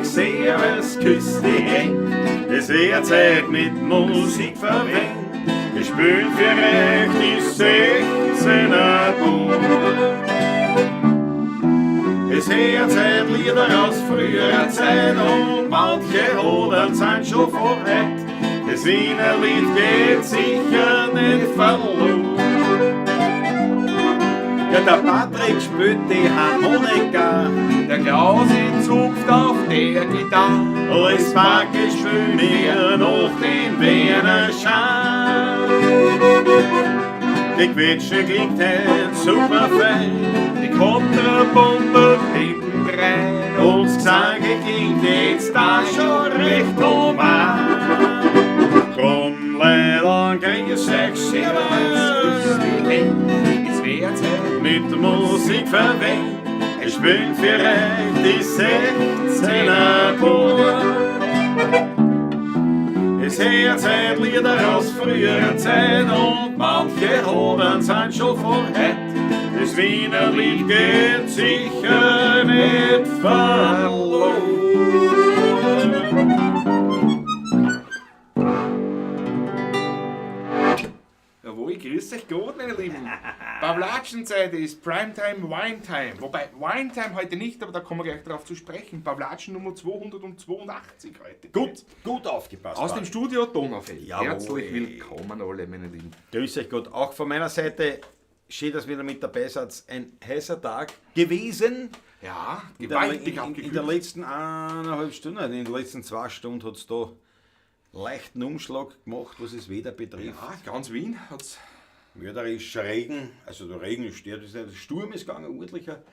Servus, küss die Hände. Es wird Zeit mit Musik verwendet. Wir spielen für euch die 16er Tour. Es wird Zeit Lieder aus früherer Zeit und manche Hodern sind schon vorweit. Das Wiener Lied geht sicher nicht verloren. Ja, der Patrick spielt die Harmonika, Der Klausi zupft auf der Gitarre. alles Backe spielen wir noch den Wiener Schal. Die Quetsche klingt halt super fein, Die Kontrabombe hinten rein. und das Gesang klingt jetzt da schon recht normal. Drum leider grüß euch Servus, Es wird Zeit mit der Musik verwendet. Ich spiel für euch die 16er Chor. Es hört Zeit Lieder aus früherer Zeit und manche Hodern sind schon vorheit. Das Wiener Lied geht sicher nicht verloren. Jawohl, grüß euch gut, meine Lieben. Pawlatschenzeit ist Primetime Winetime. Wobei Winetime heute nicht, aber da kommen wir gleich darauf zu sprechen. Pawlatschen Nummer 282 heute. Gut aufgepasst. Aus dem Studio Donaufeld. Jawohl. Herzlich willkommen alle, meine Lieben. Grüß euch Gott. Auch von meiner Seite schön, dass ihr wieder mit dabei seid. Ein heißer Tag gewesen. Ja, In gewaltig der abgekühlt. letzten 1,5 Stunden, in den letzten 2 Stunden hat es da leichten Umschlag gemacht, was das Wetter betrifft. Ja, ganz Wien hat's. Mörderischer Regen, also der Regen stört, der Sturm ist gegangen, ordentlicher.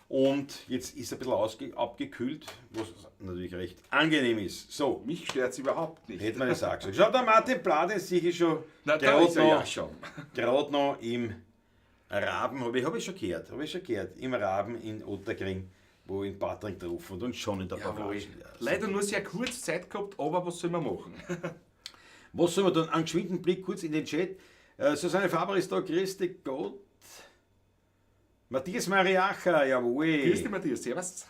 Und jetzt ist er ein bisschen abgekühlt, was natürlich recht angenehm ist. So, Mich stört's überhaupt nicht. hätte man das auch gesagt. Schau, der Martin Plath ist sicher schon Na, da ist er ja schon. gerade noch im Raben, habe ich schon gehört, im Raben in Otterkring, wo in Patrick getroffen und schon in der Jawohl. Pavlatschen. Leider nur sehr kurz Zeit gehabt, aber was soll man machen? Was soll man tun? Einen geschwinden Blick kurz in den Chat. Susanne Faber ist da, grüß dich Gott. Matthias Mariacha, jawohl. Grüß dich, Matthias, servus.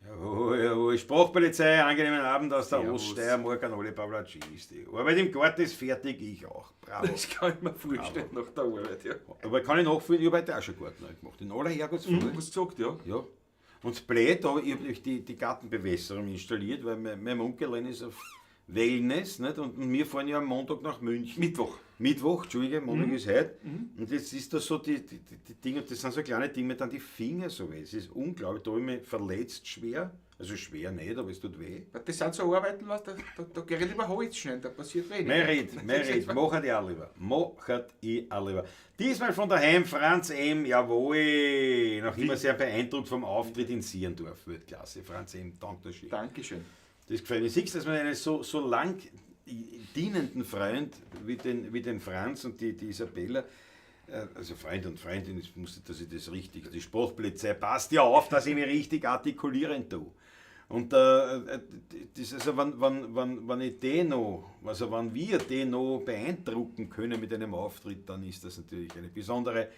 Jawohl. Sprachpolizei, angenehmen Abend aus der Servus. Oststeiermark an alle Pavlatschisten. Arbeit im Garten ist fertig, ich auch. Bravo. Das kann ich mir vorstellen nach der Arbeit, ja. Aber kann ich nachfühlen, ich habe heute auch schon Garten gemacht. In aller Herrgottsfrühe. Hast du gesagt, ja? Ja. Und das Blöd, aber ich habe die Gartenbewässerung installiert, weil mein Onkel ist auf Wellness, nicht? Und wir fahren ja am Montag nach München. Mittwoch, Entschuldige, Montag ist heute. Und jetzt ist das so, die Dinge, das sind so kleine Dinge, mir dann die Finger so weh. Es ist unglaublich, da habe ich mich verletzt schwer. Also schwer nicht, aber es tut weh. Das sind so Arbeiten, was, da gehe ich lieber Holz schneiden, da passiert wenig. Mehr red, machet ihr auch lieber. Diesmal von daheim, Franz M., jawohl. Noch immer sehr beeindruckt vom Auftritt in Sierndorf. Weltklasse, Franz M., danke schön. Dankeschön. Das gefällt mir. Siehst du, dass man einen so lang dienenden Freund wie den Franz und die Isabella, also Freund und Freundin, ich musste, dass ich das richtig, die Sprachpolizei passt ja auf, dass ich mich richtig artikulieren tue. Und das also, wenn ich den noch, also wenn wir den noch beeindrucken können mit einem Auftritt, dann ist das natürlich eine besondere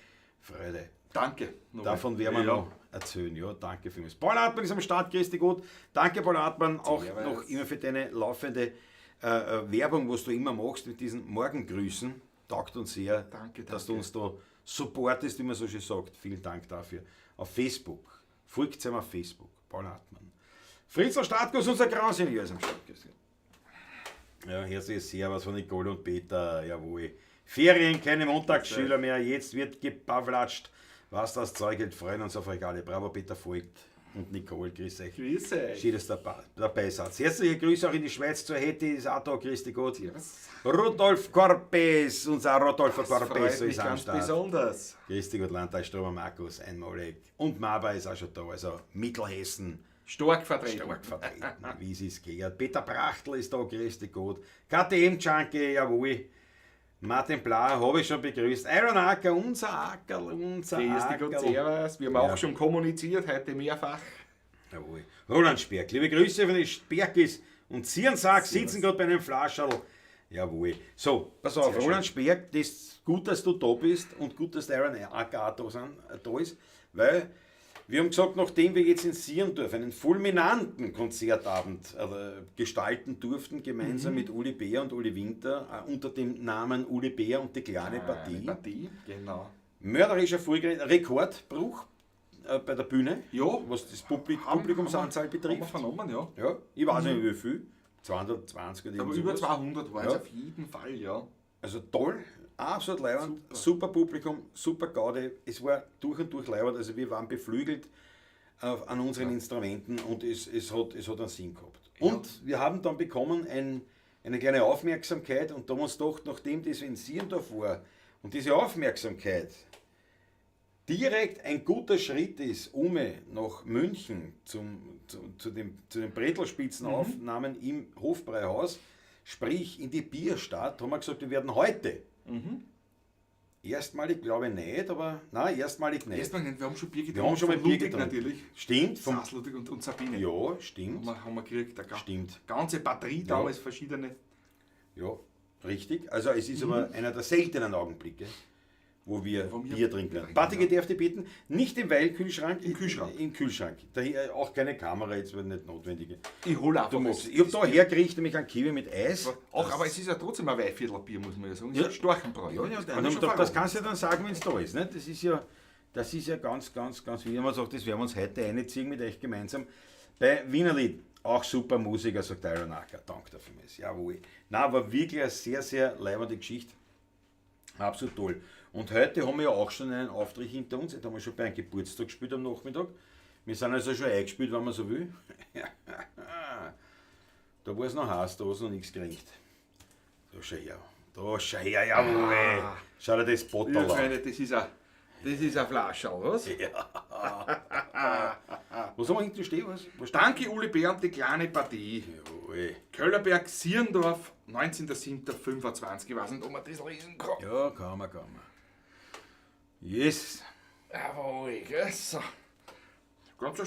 Freude. Danke. Davon werden wir noch erzählen. Ja, danke vielmals. Paul Hartmann ist am Start, grüß dich gut. Danke, Paul Hartmann, auch noch immer für deine laufende Werbung, was du immer machst mit diesen Morgengrüßen. Taugt uns sehr, Danke. dass du uns da supportest, wie man so schön sagt. Vielen Dank dafür. Auf Facebook. Folgt ihm auf Facebook. Paul Hartmann. Fritzl Stadtgus, unser Grausingenieur ist am Start. Ja, herzliches Servus von Nicole und Peter, jawohl. Ferien, keine Montagsschüler mehr, jetzt wird gepavlatscht. Was das Zeug hält, freuen uns auf euch alle. Bravo, Peter folgt und Nicole, grüß euch. Grüß euch. Schön, dass ihr dabei seid. Herzliche Grüße auch in die Schweiz zur Hetty, ist auch da, grüß dich Gott. Servus. Rudolf Corpes, unser Rodolfo Corpes ist am ganz Start. besonders. Grüß dich Gott, Landtagsstromer Markus, einmalig. Und Maba ist auch schon da, also Mittelhessen. Stark vertreten. Stark vertreten, wie sie es gehört. Peter Prachtl ist da, grüß dich Gott. KTM-Junkie, jawohl. Martin Blahr habe ich schon begrüßt. Iron Acker, unser Ackerl. Grüß dich Gott, servus. Wir haben auch schon kommuniziert, heute mehrfach. Jawohl. Roland Sperg, liebe Grüße von den Sperkis und Zierensack sitzen gerade bei einem Flascherl. Jawohl. So, pass auf, Roland Sperg, das ist gut, dass du da bist und gut, dass der Iron Acker auch da ist, weil Wir haben gesagt, nachdem wir jetzt in Sierndorf einen fulminanten Konzertabend gestalten durften, gemeinsam mit Uli Bär und Uli Winter, unter dem Namen Uli Bär und die kleine Partie. Genau. Mörderischer Rekordbruch bei der Bühne, Ja, was das Publikumsanzahl haben wir betrifft. vernommen, ja. Ja, ich weiß nicht wie viel, 220 oder Aber irgend über sowas. 200 war es auf jeden Fall, ja. Also toll, absolut leibend, super Publikum, super Gaudi. Es war durch und durch leibend, also wir waren beflügelt an unseren Instrumenten und es hat einen Sinn gehabt. Ja. Und wir haben dann bekommen eine kleine Aufmerksamkeit und da haben wir uns gedacht, nachdem das in Sierndorf war und diese Aufmerksamkeit direkt ein guter Schritt ist, nach München zu den Bretelspitzenaufnahmen im Hofbräuhaus, sprich in die Bierstadt, haben wir gesagt, wir werden heute. Erstmalig glaube ich nicht, aber nein, erstmalig nicht. Erstmal nicht, wir haben schon Bier getrunken. Wir haben schon mal von Bier Ludwig getrunken. natürlich. Stimmt, Saas, Ludwig und Sabine. ja, stimmt, Haben wir gekriegt, eine stimmt, ganze Batterie Ja. damals, verschiedene. ja, richtig. Also es ist aber einer der seltenen Augenblicke, wo wir Bier trinken. Patrick, darf ich bitten, nicht im Weinkühlschrank, Im Kühlschrank. Im Kühlschrank. Daher auch keine Kamera, jetzt wird nicht notwendig. Ich hole einfach. Ich habe da hergerichtet, nämlich einen Kiwi mit Eis. Auch, aber es ist ja trotzdem ein Weihviertelbier, muss man ja sagen. Es Ja. ist ein Storchenbräu. Ja, ja, das kann ich schon das verraten. kannst du ja dann sagen, wenn es da ist. Nicht? Das ist ja ganz, ganz, ganz wichtig. Man sagt, das werden wir uns heute einziehen mit euch gemeinsam. Bei Wienerlied, auch super Musiker, sagt Iron Acker. Danke dafür. Jawohl. Nein, war wirklich eine sehr, sehr leibende Geschichte. Absolut toll. Und heute haben wir ja auch schon einen Auftritt hinter uns. Jetzt haben wir schon bei einem Geburtstag gespielt am Nachmittag. Wir sind also schon eingespielt, wenn man so will. Da war es noch heiß, da hat es noch nichts geringt. Da schau her. Da schau her, jawohl. Schau dir das Bottle Ja, an. Freunde, das ist eine Flasche, was? Was haben wir hinten stehen? Was steht? Danke, Uli Bär und die kleine Partie. Jawohl. Köllerberg, Sierndorf, 19.07.25. Ich weiß nicht, ob man das lesen kann. Ja, kann man. Yes. Jawohl, gell, so. Ganz eine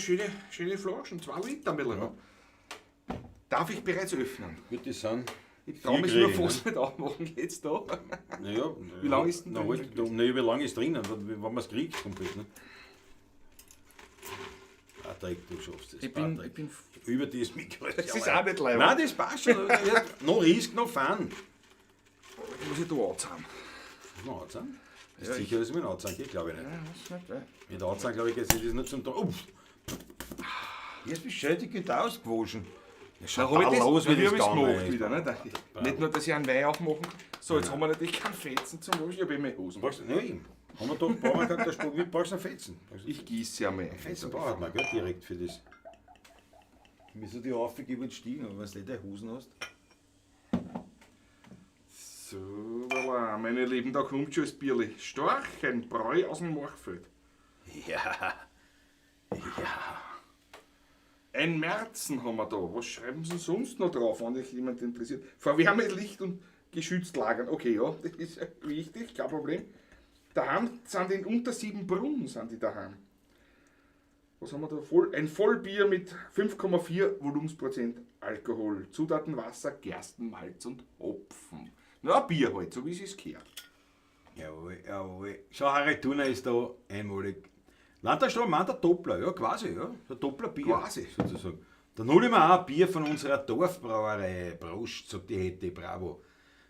schöne Flaschen, 2 Liter mittlerweile. Darf ich bereits öffnen? Gut, das sind. Ich traue mich nur kriegen, fast nicht aufmachen, jetzt da. Naja, Wie lange ist denn na, drin? halt, wie lange ist drinnen, wenn man es kriegt, komplett. Ne? Patrick, du schaffst das. Ich bin Patrick. Über das Mikro. Das ist auch nicht leibend. Nein, das passt schon. Noch Risk, noch Fun. muss ich da anzahlen. Noch anzahlen? Ist Ja, sicher, dass ich mit anzahlen geht, glaube ich nicht. Ja, das ist nicht, ja. Mit anzahlen, glaube ich, geht es nicht zum Tag. Jetzt bist du schön gut ausgewaschen. Ja, Da schau habe ich aus, wie das gemacht gegangen wieder. Ne? Nicht nur, dass ich einen Wein aufmachen kann. So, jetzt haben wir natürlich keinen Fetzen zum Waschen. Ich habe immer Hosen. Brauchst du, nein, haben wir doch, brauchen wir keinen der Spur, wie brauchst du einen Fetzen? Ich gieße ja mehr. Fetzen braucht man, gell, direkt für das. Müssen die aufgeben und stiegen, aber wenn du nicht die Hosen hast. So, voilà, meine Lieben, da kommt schon das Bierli. Storchenbräu aus dem Machfeld. Ja. Ein Märzen haben wir da. Was schreiben sie sonst noch drauf, wenn dich jemand interessiert? Verwärmelicht und geschützt lagern. Okay, ja, das ist wichtig, kein Problem. Daheim sind in unter 7 Brunnen sind die daheim. Was haben wir da? Ein Vollbier mit 5,4 Volumensprozent Alkohol. Zutaten Wasser, Gerstenmalz und Hopfen. Na, ein Bier halt, so wie es gehört. Jawohl. Schau, Harald Thuner ist da einmalig. Landtagsstraße, der Doppler, ja, quasi, ja. Der Doppler Bier. Quasi. Sozusagen. Dann hol ich mir auch ein Bier von unserer Dorfbrauerei. Prost, sagt die Hette, bravo.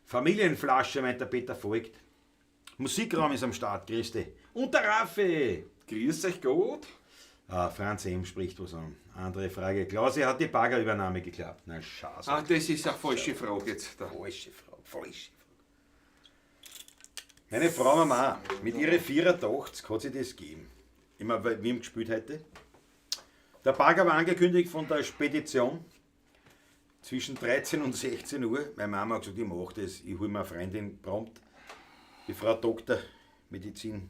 Familienflasche, meint der Peter Voigt. Musikraum ist am Start, grüß dich. Und der Raffi. Grüß euch Gott. Franz M. spricht was an. Andere Frage. Klausi hat die Baggerübernahme geklappt. Na, scheiße. Ah, das ist eine falsche Frage jetzt. Da. Falsche Frage. Meine Frau Mama, mit ihren 84 hat sie das gegeben. Immer, wie wir gespielt heute. Der Bagger war angekündigt von der Spedition zwischen 13 und 16 Uhr. Meine Mama hat gesagt, ich mache das. Ich hole mir eine Freundin prompt. Die Frau Doktor, Medizin,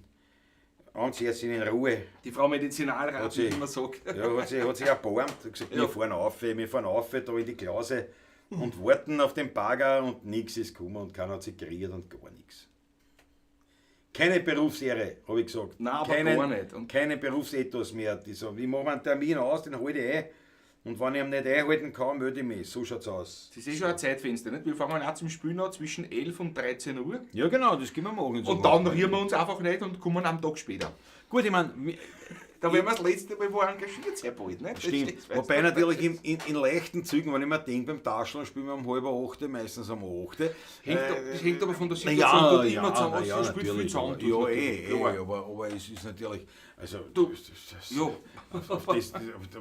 Amtsärztin in Ruhe. Die Frau Medizinalrat, Hat wie sie- immer sagt. Ja, hat sich erbarmt. Hat gesagt, Ja. wir fahren auf da in die Klause und warten auf den Bagger und nichts ist gekommen und keiner hat sich geriert und gar nichts. Keine Berufsehre, habe ich gesagt. Nein, aber gar nicht. Und Keine Berufsethos mehr. Die sagen, ich mache mir einen Termin aus, den halte ich ein. Und wenn ich ihn nicht einhalten kann, melde ich mich. So schaut es aus. das ist schon ein Zeitfenster, nicht? Wir fangen auch zum Spielen an zwischen 11 und 13 Uhr. Ja genau, das können wir machen. Und dann rühren wir uns einfach nicht und kommen am Tag später. Gut, ich meine, Da werden wir das letzte Mal wo engagiert, sehr bald. Ne? Stimmt. Wobei natürlich in leichten Zügen, wenn ich mir denke, beim Tascheln spielen wir um 7:30, meistens um 8. Das hängt aber von der Situation Ja, dort immer zusammen. ja, Es spielt viel natürlich. Sound. Ja, aber es ist natürlich. Also, Ja.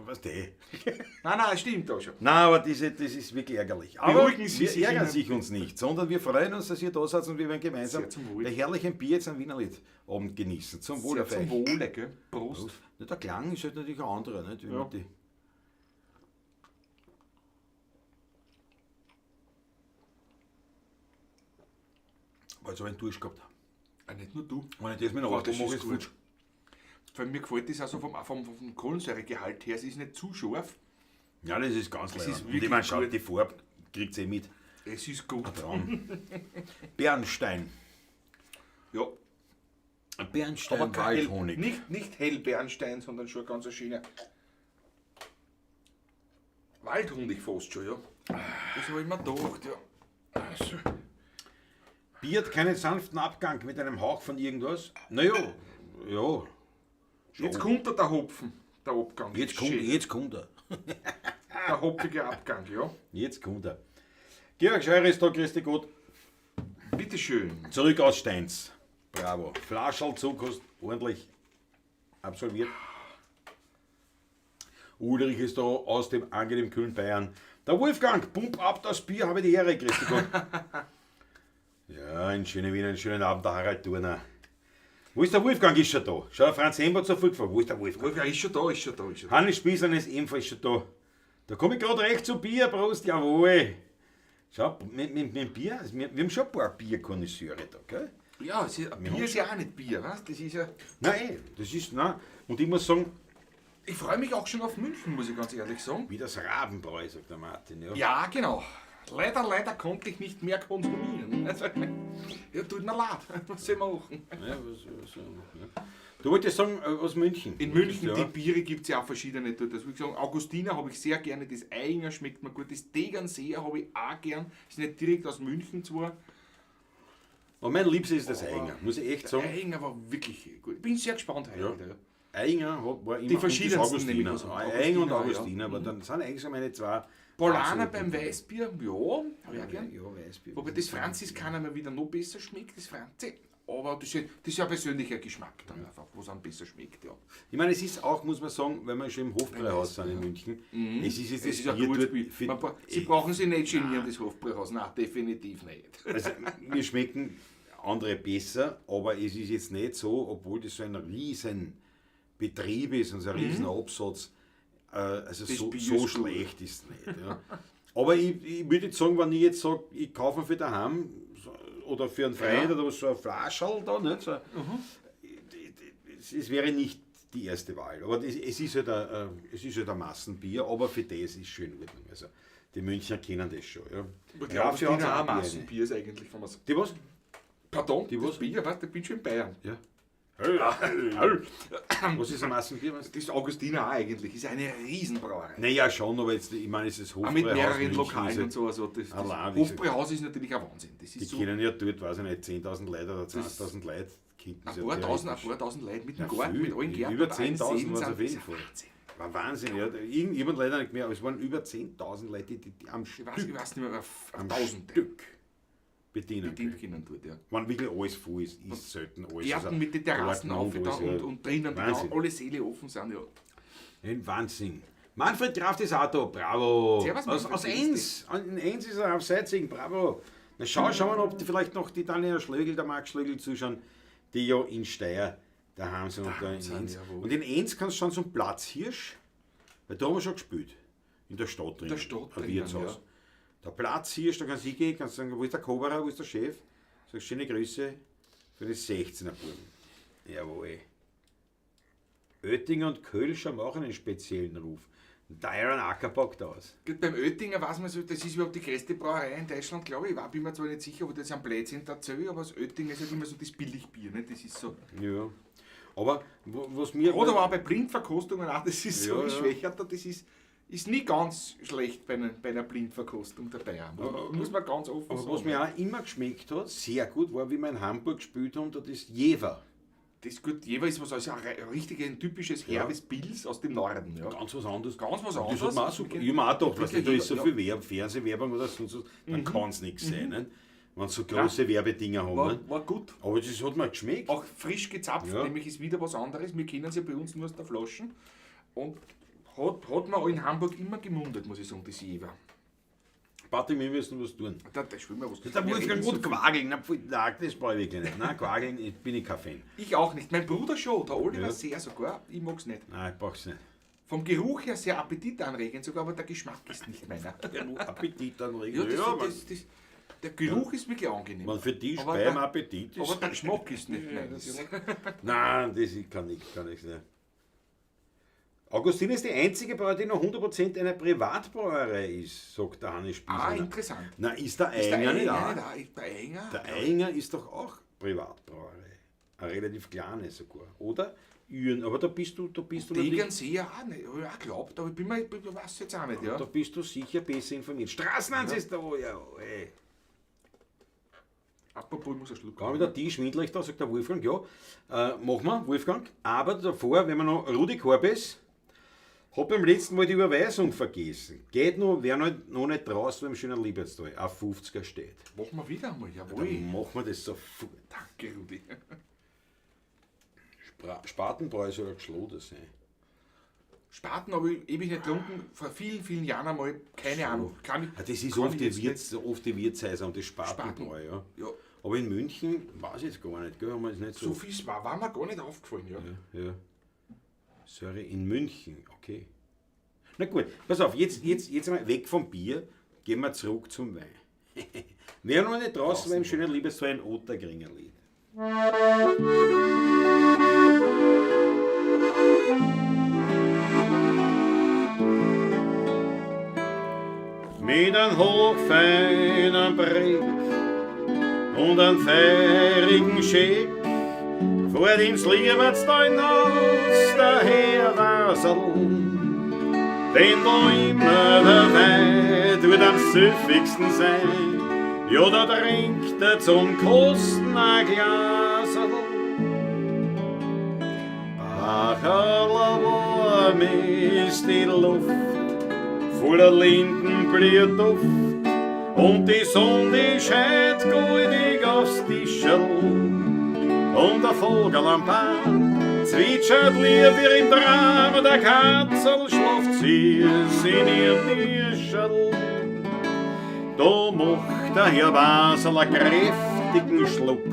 was der. Nein, stimmt auch schon. Nein, aber das ist wirklich ärgerlich. Aber Beruhigen Sie wir sich ärgern Ihnen. sich uns nicht, sondern wir freuen uns, dass ihr da seid und wir werden gemeinsam Sehr zum Wohl. bei herrlichem Bier jetzt am Wienerlied Abend genießen. Zum Wohl Sehr auf zum euch. Wohle, gell? Prost. Ja, der Klang ist halt natürlich ein anderer, nicht? Wie Ja. mit die- Also einen Durst gehabt. Nicht nur du. Wenn ich das mit Aber Auto das mache, ist ist gut. gut. Vor allem, mir gefällt das auch so vom Kohlensäuregehalt her. Es ist nicht zu scharf. Ja, das ist ganz Das lecker. ist Und ich wirklich meine, schaut, gut. die Farbe kriegt ihr mit. Es ist gut. Ein Traum. Bernstein. Ja. Bernstein Aber kein hell, Waldhonig. nicht hell Bernstein, sondern schon ganz ein schöner Waldhonig fast schon, ja. Das habe ich mir gedacht, ja. Also, Bier hat keinen sanften Abgang mit einem Hauch von irgendwas. Naja, ja. jetzt kommt der Hopfen, der Abgang. Jetzt kommt, Schön. jetzt kommt er. Der hopfige Abgang, ja. Jetzt kommt er. Georg Scheures, da grüß dich Gott. Bitteschön. Zurück aus Steins. Bravo. Flascherl Zug hast ordentlich absolviert. Ulrich ist da aus dem angenehm kühlen Bayern. Der Wolfgang, pump ab das Bier, habe die Ehre, grüß dich Gott. Ja, einen schönen Wiener, einen schönen Abend, der Harald Turner. Wo ist der Wolfgang? Ist schon da. Schau, Franz Hember zu viel gefahren. Wo ist der Wolfgang? Wolfgang ist schon da, ist schon da, ist schon da. Hannes Spießern ist ebenfalls schon da. Da komme ich gerade recht zu Bier, Prost, jawohl. Schau, mit Bier, also wir haben schon ein paar Bierkonnoisseure da, gell? Ja, Bier ist ja auch nicht Bier, weißt? Das ist ja. Nein, das ist, nein. Und ich muss sagen, Ich freue mich auch schon auf München, muss ich ganz ehrlich sagen. wie das Rabenbräu, sagt der Martin. Ja. Ja, genau. Leider konnte ich nicht mehr konsumieren. Also, ja, tut mir leid. Was soll ich machen? Ja, ja. Du wolltest sagen, aus München. In München, ja. die Biere gibt es ja auch verschiedene dort. Also, wie gesagt, Augustiner habe ich sehr gerne, das Einger schmeckt mir gut, das Tegernseer habe ich auch gern. Ist nicht direkt aus München zwar. Und mein Liebstes ist das Einger, muss ich echt Der sagen. Einger war wirklich gut. Ich bin sehr gespannt heute. Ja. wieder. Einger war immer Die und das verschiedensten nämlich, Augustiner. also Einger und Augustiner, Augustiner, ja. aber dann sind eigentlich so meine zwei. Polana absoluten beim Weißbier, ja, habe ich auch gern. Ja, Weißbier. Wobei das Franziskaner mir wieder noch besser schmeckt, das Franzi. Aber das ist ja ein persönlicher Geschmack dann einfach, was einem besser schmeckt, ja. Ich meine, es ist auch, muss man sagen, wenn wir schon im Hofbräuhaus sind in München, es ist jetzt Es ist ein Bier gutes dort Bier. für- Sie brauchen sich nicht genieren, das Hofbräuhaus. Nein, definitiv nicht. Also, mir schmecken andere besser, aber es ist jetzt nicht so, obwohl das so ein riesen Betrieb ist und so ein riesen Absatz, also Das so, Bier so ist gut. schlecht ist es nicht. Ja. Aber ich würde jetzt sagen, wenn ich jetzt sage, ich kaufe mir für daheim so, oder für einen Freund Ja. oder so ein Flascherl da, nicht? So, es wäre nicht die erste Wahl. Aber es ist halt ein Massenbier, aber für das ist schon in Ordnung. Also, die Münchner kennen das schon. Ja. Ich Ja, glaube, für für uns auch auch Bier, Massenbier ist eigentlich, wenn man Die was? Pardon, Die das was? Bier, weißt du, ich bin schon in Bayern. Ja. Das Was ist ein Massenbier? Was? ist Augustiner auch eigentlich, ist eine Riesenbrauerei. Naja, schon, aber jetzt, ich meine, es ist Auch Hofbräuhaus. mit mehreren München, Lokalen ist und so. Also das allein, wie Hofbräuhaus ist natürlich ein Wahnsinn. Das Die ist so kennen ja dort, weiß ich nicht, 10.000 Leute oder 20.000 Leute. Kennt das ein ja paar theoretisch. tausend Leute mit dem Ja, Garten, viel. mit allen Gärten. Über und allen 10.000 Seen war's sind. auf jeden Das ist Fall. Wahnsinn. War Wahnsinn, ja. Irgendjemand leider nicht mehr, aber es waren über 10.000 Leute, die am Ich Stück, weiß nicht mehr, auf am Tausende Stück bedienen bedient können. können tut, ja. Wenn wirklich alles voll ist, ist selten alles. Gärten Also, mit den Terrassen Garten auf und da alles, ja. und drinnen, die Wahnsinn. alle Säle offen sind, ja. Ein Wahnsinn. Manfred Kraft ist auch da, bravo. Servus, aus Manfred, Enns. In Enns ist er auf Seitzing, bravo. Na schauen wir, ob die vielleicht noch die Daniela Schlögl, der Max Schlögl zuschauen, die ja in Steyr daheim sind und da in sind, Enns. jawohl. Und in Enns kannst du schon zum Platzhirsch, weil da haben wir schon gespielt. In der Stadt drin. der Stadt ein drinnen, Wirtshaus. ja. Der Platzhirsch, da kannst du hingehen, kannst sagen, wo ist der Koberer, wo ist der Chef? Sagst schöne Grüße für die 16er Buben. Jawohl. Oettinger und Kölsch haben auch einen speziellen Ruf. Der Iron Acker packt aus. Gut, beim Oettinger weiß man so, das ist überhaupt die größte Brauerei in Deutschland, glaube ich. Ich bin mir zwar nicht sicher, ob das ein Blödsinn erzähle, aber das Oettinger ist halt immer so das Billigbier. Ne? Das ist so. Ja. Aber was mir. Oder aber auch bei Blindverkostungen auch, das ist so Ja, ein ja. Schwächerter, das ist nie ganz schlecht bei einer Blindverkostung dabei. Muss man ganz offen Aber sagen. was mir auch immer geschmeckt hat, sehr gut, war, wie wir in Hamburg gespielt haben, da das Jever. Das gut, jeweils was also ein richtig ein typisches herbes Pils aus dem Norden. Ja. Ganz was anderes. Ganz was Das anderes. hat man auch super. Ich habe mir auch gedacht, weißt du, da ist so Ja. viel Fernsehwerbung oder sonst was, dann kann es nichts sein. Nicht? Wenn so große Werbedinger haben. Nicht? War gut. Aber das hat mir geschmeckt. Auch frisch gezapft, Ja. nämlich ist wieder was anderes. Wir kennen es ja bei uns nur aus der Flaschen. Und hat man in Hamburg immer gemundet, muss ich sagen, das Jever. Patrick, wir müssen was tun. Da spielen wir was. Da muss ich gut quageln. Nein, das brauche ich wirklich nicht. Nein, quageln bin ich kein Fan. Ich auch nicht. Mein Bruder schon, der Oliver Ja. sehr sogar. Ich mag es nicht. Nein, ich brauche es nicht. Vom Geruch her sehr appetitanregend sogar, aber der Geschmack ist nicht meiner. Ja, nur Appetit anregen. Ja, man, der Geruch ist wirklich angenehm. man für dich Aber beim der- Appetit ist. Aber der Geschmack ist nicht meins. Nein, das kann ich nicht. Augustin ist die einzige Brauerei, die noch 100% eine Privatbrauerei ist, sagt der Hannes Spießer. Ah, interessant. Na, ist der Ist der Einger nicht Einger auch? nicht auch? Der Einger? Der Einger ist doch auch Privatbrauerei. Eine relativ kleine sogar. Oder? Üren, aber da bist du natürlich, Tegernseer auch nicht. Hab ich auch geglaubt, aber ich weiß jetzt auch nicht. Ja. da bist du sicher besser informiert. Straßenlands ist da, ja, ey. Apropos, ich muss einen Schluck Kann wieder die schwindelig da, sagt der Wolfgang, ja. Machen wir, Wolfgang. Aber davor, wenn wir noch Rudi Korbes, hat beim letzten Mal die Überweisung vergessen. Geht noch, wer noch nicht draußen beim schönen Liebertstal, auf 50er steht. Machen wir wieder einmal, jawohl. Dann machen wir das sofort. Danke, Rudi. Spatenbräu soll ein Geschloder sein. Spaten habe ich ewig nicht getrunken, vor vielen, vielen Jahren einmal, keine Ahnung. Kann ich, Ja, das ist kann oft ich die, jetzt nicht- oft die Wirtshäuser und das Spatenbräu, ja. Ja, Aber in München weiß ich jetzt gar nicht, gell? Haben wir jetzt nicht so viel war mir gar nicht aufgefallen. Ja. Ja. Sorry, in München, okay. Na gut, pass auf, jetzt mal weg vom Bier, gehen wir zurück zum Wein. Wer noch nicht draußen war im schönen Liebestal ein Ottergringer Lied. Mit einem hochfeinen Brief und einem feurigen Schick fuhr ins Liebertstal hinaus der Herr Wasel, denn da immer der Wein tut am süffigsten sein. Ja, da trinkt er zum Kosten ein Glasel. Bacherl warm ist die Luft, voller Lindenblütenduft, und die Sonne die scheint goldig aufs Tischl. Und der Vogel am Baum zwitschert lieb wie im Traum, und der Katzel schlaft süß in ihr Nischl. Da macht der Herr Basel einen kräftigen Schluck.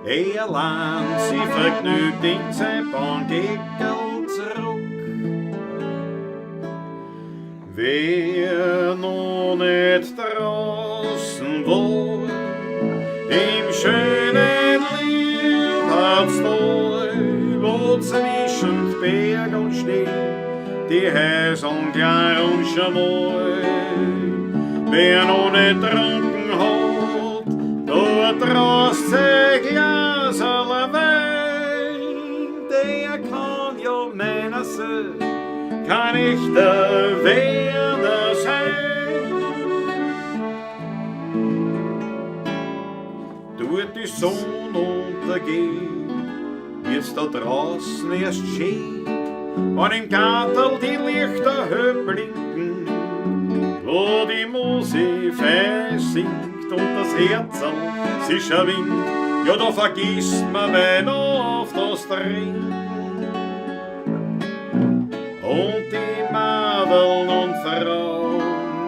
Er lehnt sich vergnügt in sein Bahngeckel zurück. Wer noch nicht draußen war, im schönen Liebertstal, wo zwischen Berg und Schnee die Häuseln klar und schmal. Wer noch nicht trunken hat, da draußen ein Glaserl Wein, der kann ja meiner sein, kein echter Werder sein. Tut die Sonne untergehen, wird's da draußen erst schön, wenn im Gartel die Lichter hell blinken, wo die Musik fein singt und das Herzl sich erwinkt, ja, da vergisst man Wein auf das Trinken. Und die Madeln und Frauen,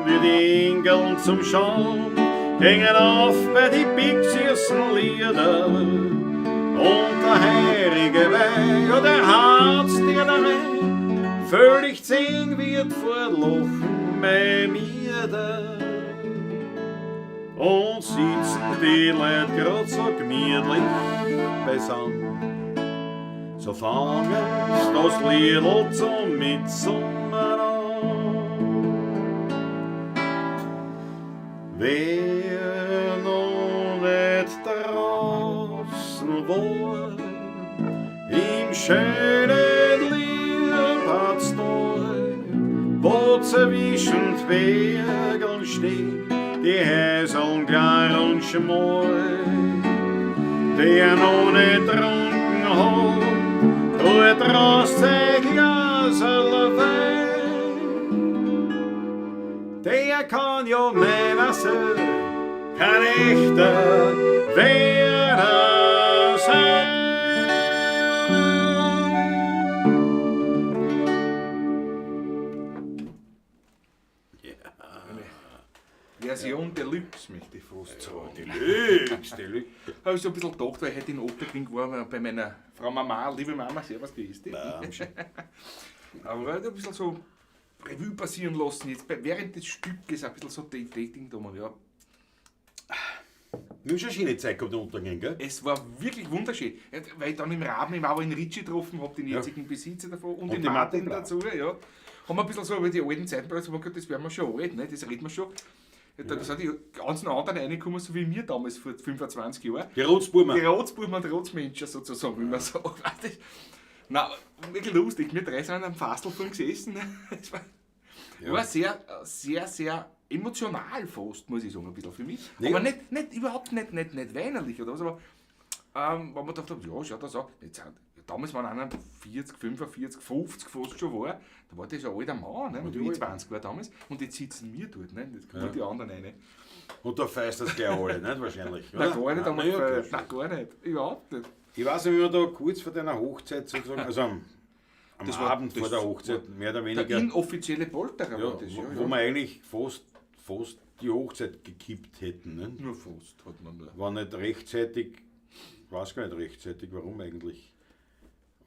wie die Engeln zum Schauen, hängen auf bei die big-süßen Lieder. Und der heurige Wein, ja, der Harz, der da rein, völlig zehn wird vor Lachen bei mir da. Und sitzen die Leute grad so gemütlich beisammen. So fangen das Liedl zum Mitsummer an. Wer noch nicht draußen war, im schönen Liebertstal, wo zwischen Bergeln steht, die Häuseln klar und schmal, der noch nicht drunter home, door het roze glasel wijn. Der kan jo mena sig, kan echte vänner sein. Version Deluxe, möchte ich fast sagen. Deluxe. Habe ich so ein bisschen gedacht, weil ich heute in Otterkring war, bei meiner Frau Mama, liebe Mama, servus, grüß dich. Aber ein bisschen so Revue passieren lassen, jetzt während des Stückes ein bisschen so Dating da mal, ja. Wir haben schon eine schöne Zeit gehabt im Untergang, gell? Es war wirklich wunderschön, weil ich dann im Raben, ich war auch in Ritchie getroffen, habe den jetzigen Besitzer davon und den Martin dazu, ja. Haben wir ein bisschen so über die alten Zeiten gesagt, das werden wir schon alt, ne? Das reden wir schon. Da sind die ganzen anderen reingekommen, so wie wir damals vor 25 Jahren. Die Rotzbuben. Die Rotzbuben und Rotzmenschen sozusagen, wie man sagt. Na, wirklich lustig. Wir drei sind am Fastelfunk gesessen. Es war sehr, sehr, sehr emotional fast, muss ich sagen, ein bisschen für mich. Ja. Aber überhaupt nicht weinerlich oder was. Aber wenn man dachte, ja, schau das an. Damals waren einer 40, 45, 50 fast schon war. Da war das ein alter Mann, ne? Und ich 20 war damals. Und jetzt sitzen wir dort, ne? Jetzt kommen die anderen rein. Und da feist das gleich alle, nicht wahrscheinlich? Nein, gar nicht. Nein, gar nicht. Überhaupt nicht. Ich weiß nicht, wie wir da kurz vor deiner Hochzeit sozusagen, also am Abend vor der Hochzeit, mehr oder weniger. Der inoffizielle Polterer war das, wo wir eigentlich fast die Hochzeit gekippt hätten. Ne? Nur fast hat man nur. War nicht rechtzeitig, ich weiß gar nicht rechtzeitig, warum eigentlich.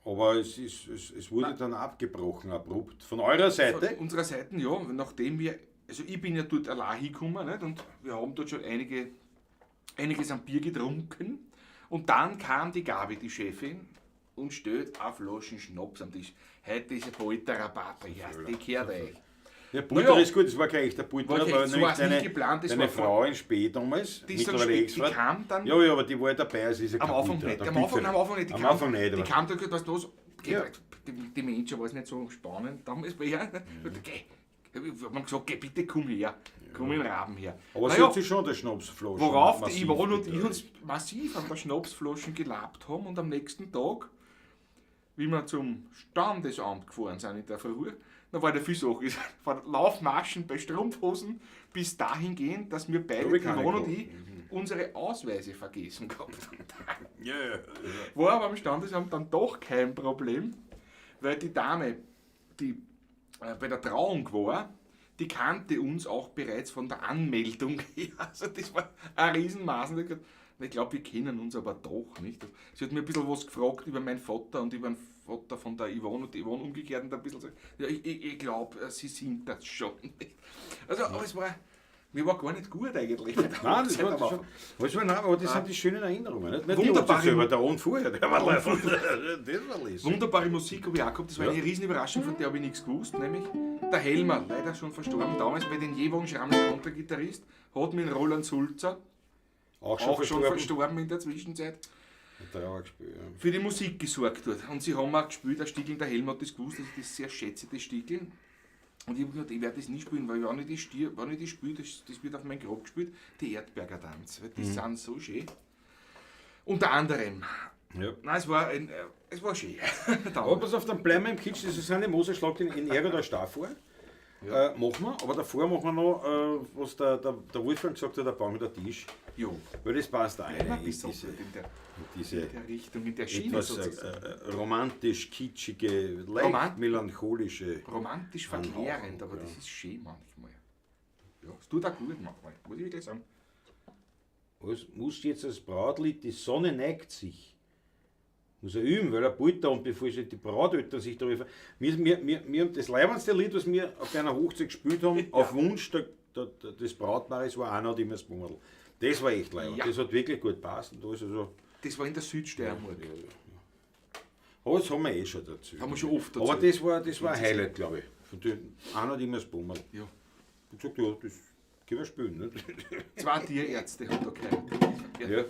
Aber es wurde dann abgebrochen, abrupt. Von eurer Seite? Von unserer Seite, ja. Nachdem wir, also ich bin ja dort allein hingekommen, nicht? Und wir haben dort schon einiges an Bier getrunken. Und dann kam die Gabi, die Chefin, und stellt eine Flaschen Schnaps am Tisch. Heute ist ein Polterer Patrick, die gehört euch. Ja, Polterer ist gut, das war kein echter Polterer, war so nämlich deine Frau in Spee damals, die kam dann... Ja, aber die war dabei, also ist ja am Anfang nicht. Am Anfang nicht. Die kam da, was los, die Menschen war es nicht so spannend damals bei ihr. Wir haben gesagt, geh bitte komm her, komm im Raben her. Aber sie hat sich schon der Schnapsflaschen. Worauf die Yvonne und ich uns massiv an der Schnapsflaschen gelabt haben und am nächsten Tag, wie wir zum Standesamt gefahren sind in der Früh, da war der viel Sache. Von Laufmaschen bei Strumpfhosen bis dahin gehen, dass wir beide, Yvonne und ich, unsere Ausweise vergessen gehabt haben. War aber am Standesamt dann doch kein Problem, weil die Dame, die bei der Trauung war, die kannte uns auch bereits von der Anmeldung her. Also das war ein Riesenmaßen. Ich glaube, wir kennen uns aber doch nicht. Sie hat mir ein bisschen was gefragt über meinen Vater und über den Vater von der Yvonne und die Yvonne umgekehrt und ein bisschen so, ja, ich glaube, sie sind das schon nicht. Also, aber es war, mir war gar nicht gut eigentlich. Nein, das war schon. Aber das sind die schönen Erinnerungen. Nicht wunderbare, der Rund vorher, der war live. Das war lässig. Wunderbare Musik habe ich auch gehabt, das war eine riesen Überraschung, von der habe ich nichts gewusst, nämlich der Helmer, leider schon verstorben damals, bei den Jewagen Schrammler Kontergitarrist, hat mit Roland Sulzer auch schon verstorben in der Zwischenzeit. Für die Musik gesorgt dort. Und sie haben auch gespielt, der Stickel, der Helm hat das gewusst, dass ich das sehr schätze, das Stickel. Und ich habe gesagt, ich werde das nicht spielen, weil wenn ich das spiele, das wird auf mein Grab gespielt, die Erdberger Tanz. Weil die sind so schön. Unter anderem. Ja. Nein, es war schön. Aber pass auf, dann bleiben wir im Kitsch, das ist eine Moserschlag in Ärger der Staffel. Ja. Machen wir, aber davor machen wir noch, was der Wolfgang gesagt hat, der Baum mit der Tisch. Jo. Weil das passt da in diese Richtung, in der Schiene etwas romantisch, kitschige, leicht melancholische. Romantisch verklärend, aber das ist schön manchmal. Ja, es tut auch gut manchmal, muss ich wirklich sagen. Was muss jetzt das Brautlied, die Sonne neigt sich. Muss er üben, weil er bald da und bevor die Brauteltern sich darüber. Wir haben das leibendste Lied, was wir auf einer Hochzeit gespielt haben, auf Wunsch des Brautpaares, war auch noch immer das Bummel. Das war echt leibend. Ja. Das hat wirklich gut gepasst. Das war in der Südsteiermark. Aber das haben wir eh schon dazu. Haben wir schon oft dazu. Aber das war ein Highlight, glaube ich. Von denen, einer hat immer das Bummel. Ja. Ich gesagt, ja, das können wir spielen. Nicht? 2 Tierärzte haben da keinen. Ja.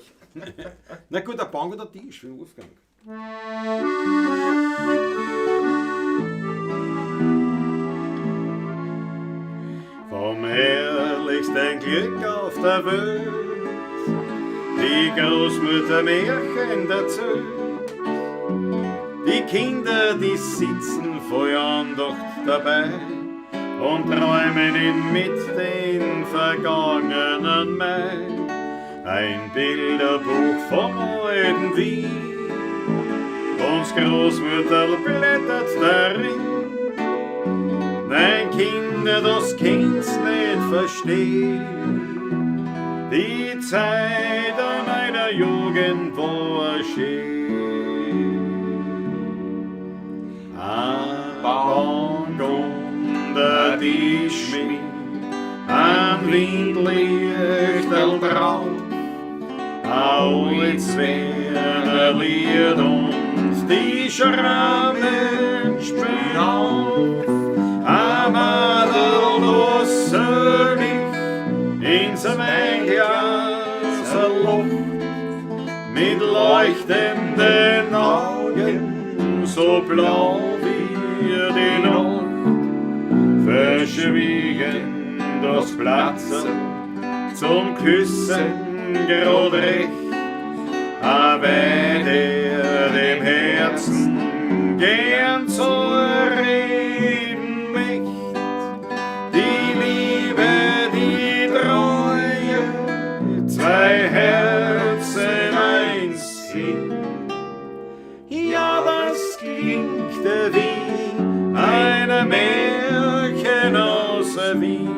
Na gut, der Bank oder Tisch für den Wolfgang. Vom herrlichsten Glück auf der Welt, die Großmutter Märchen dazu. Die Kinder, die sitzen voll Andacht dabei und träumen mit den vergangenen Mai. Ein Bilderbuch vom alten Wien, uns Großmutter blättert darin. Nein, Kinder, das kannst nicht verstehen. Die Zeit an meiner Jugend war schön. Ein unter die Schmied, ein Windlichtel drauf, alles wäre Lied und die Schrammen spüren auf. Ein Madel, das soll ich ins Weinglas Luft mit leuchtenden Augen, so blau wie die Nacht, verschwiegen das Platzen zum Küssen grad recht, aber der dem Herzen gern zu reden möcht, die Liebe, die Treue, zwei Herzen eins sind. Ja, das klingt wie ein Märchen aus Wien.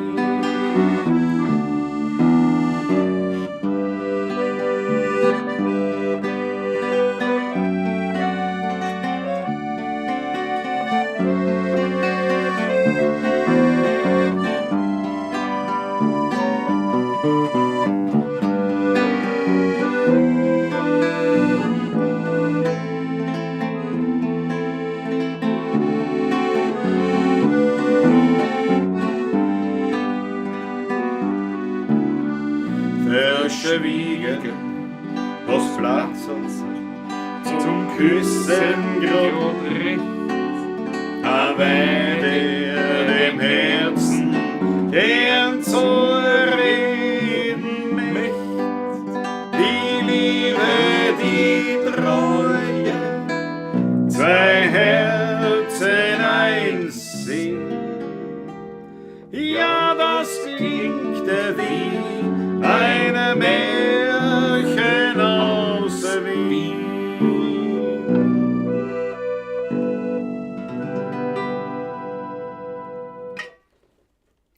Verschwiegen das Platzen zum Küssen grad recht, aber der dem Herzen gern zu reden möcht, die Liebe, die Treue, zwei Herzen eins sind. Ja, das klingt wie ein Märchen aus Wien.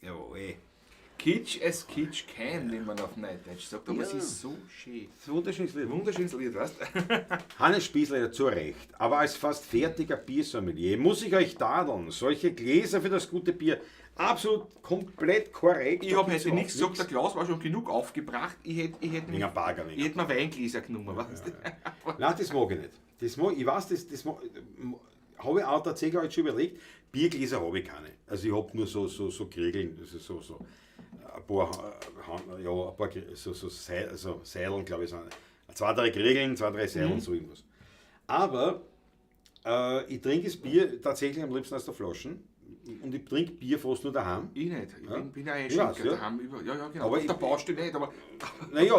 Jawohl. Kitsch as Kitsch can, wie man auf Neudeutsch sagt, aber Ja. es ist so schön. Das ist ein wunderschönes Lied. Wunderschönes Lied, weißt du? Hannes Spießler zu Recht, aber als fast fertiger Biersommelier muss ich euch tadeln. Solche Gläser für das gute Bier, absolut komplett korrekt. Ich habe heute nichts gesagt, der Glas war schon genug aufgebracht. Ich hätte Wegen ein Bagger, ich hätt mir Weingläser genommen, weißt du? Nein, das mag ich nicht. Ich weiß, das habe ich auch tatsächlich heute schon überlegt. Biergläser habe ich keine. Also ich habe nur so Kriegeln, also so ein paar, Seilen, glaube ich, zwei, drei Kriegeln, zwei, drei Seilen, so irgendwas. Aber ich trinke das Bier tatsächlich am liebsten aus der Flaschen. Und ich trinke Bier fast nur daheim. Ich nicht. Ich Ja. bin ein Ich weiß, Schenker ja. daheim. Ja, genau. Aber Auf der ich- Baustelle nicht, aber Naja,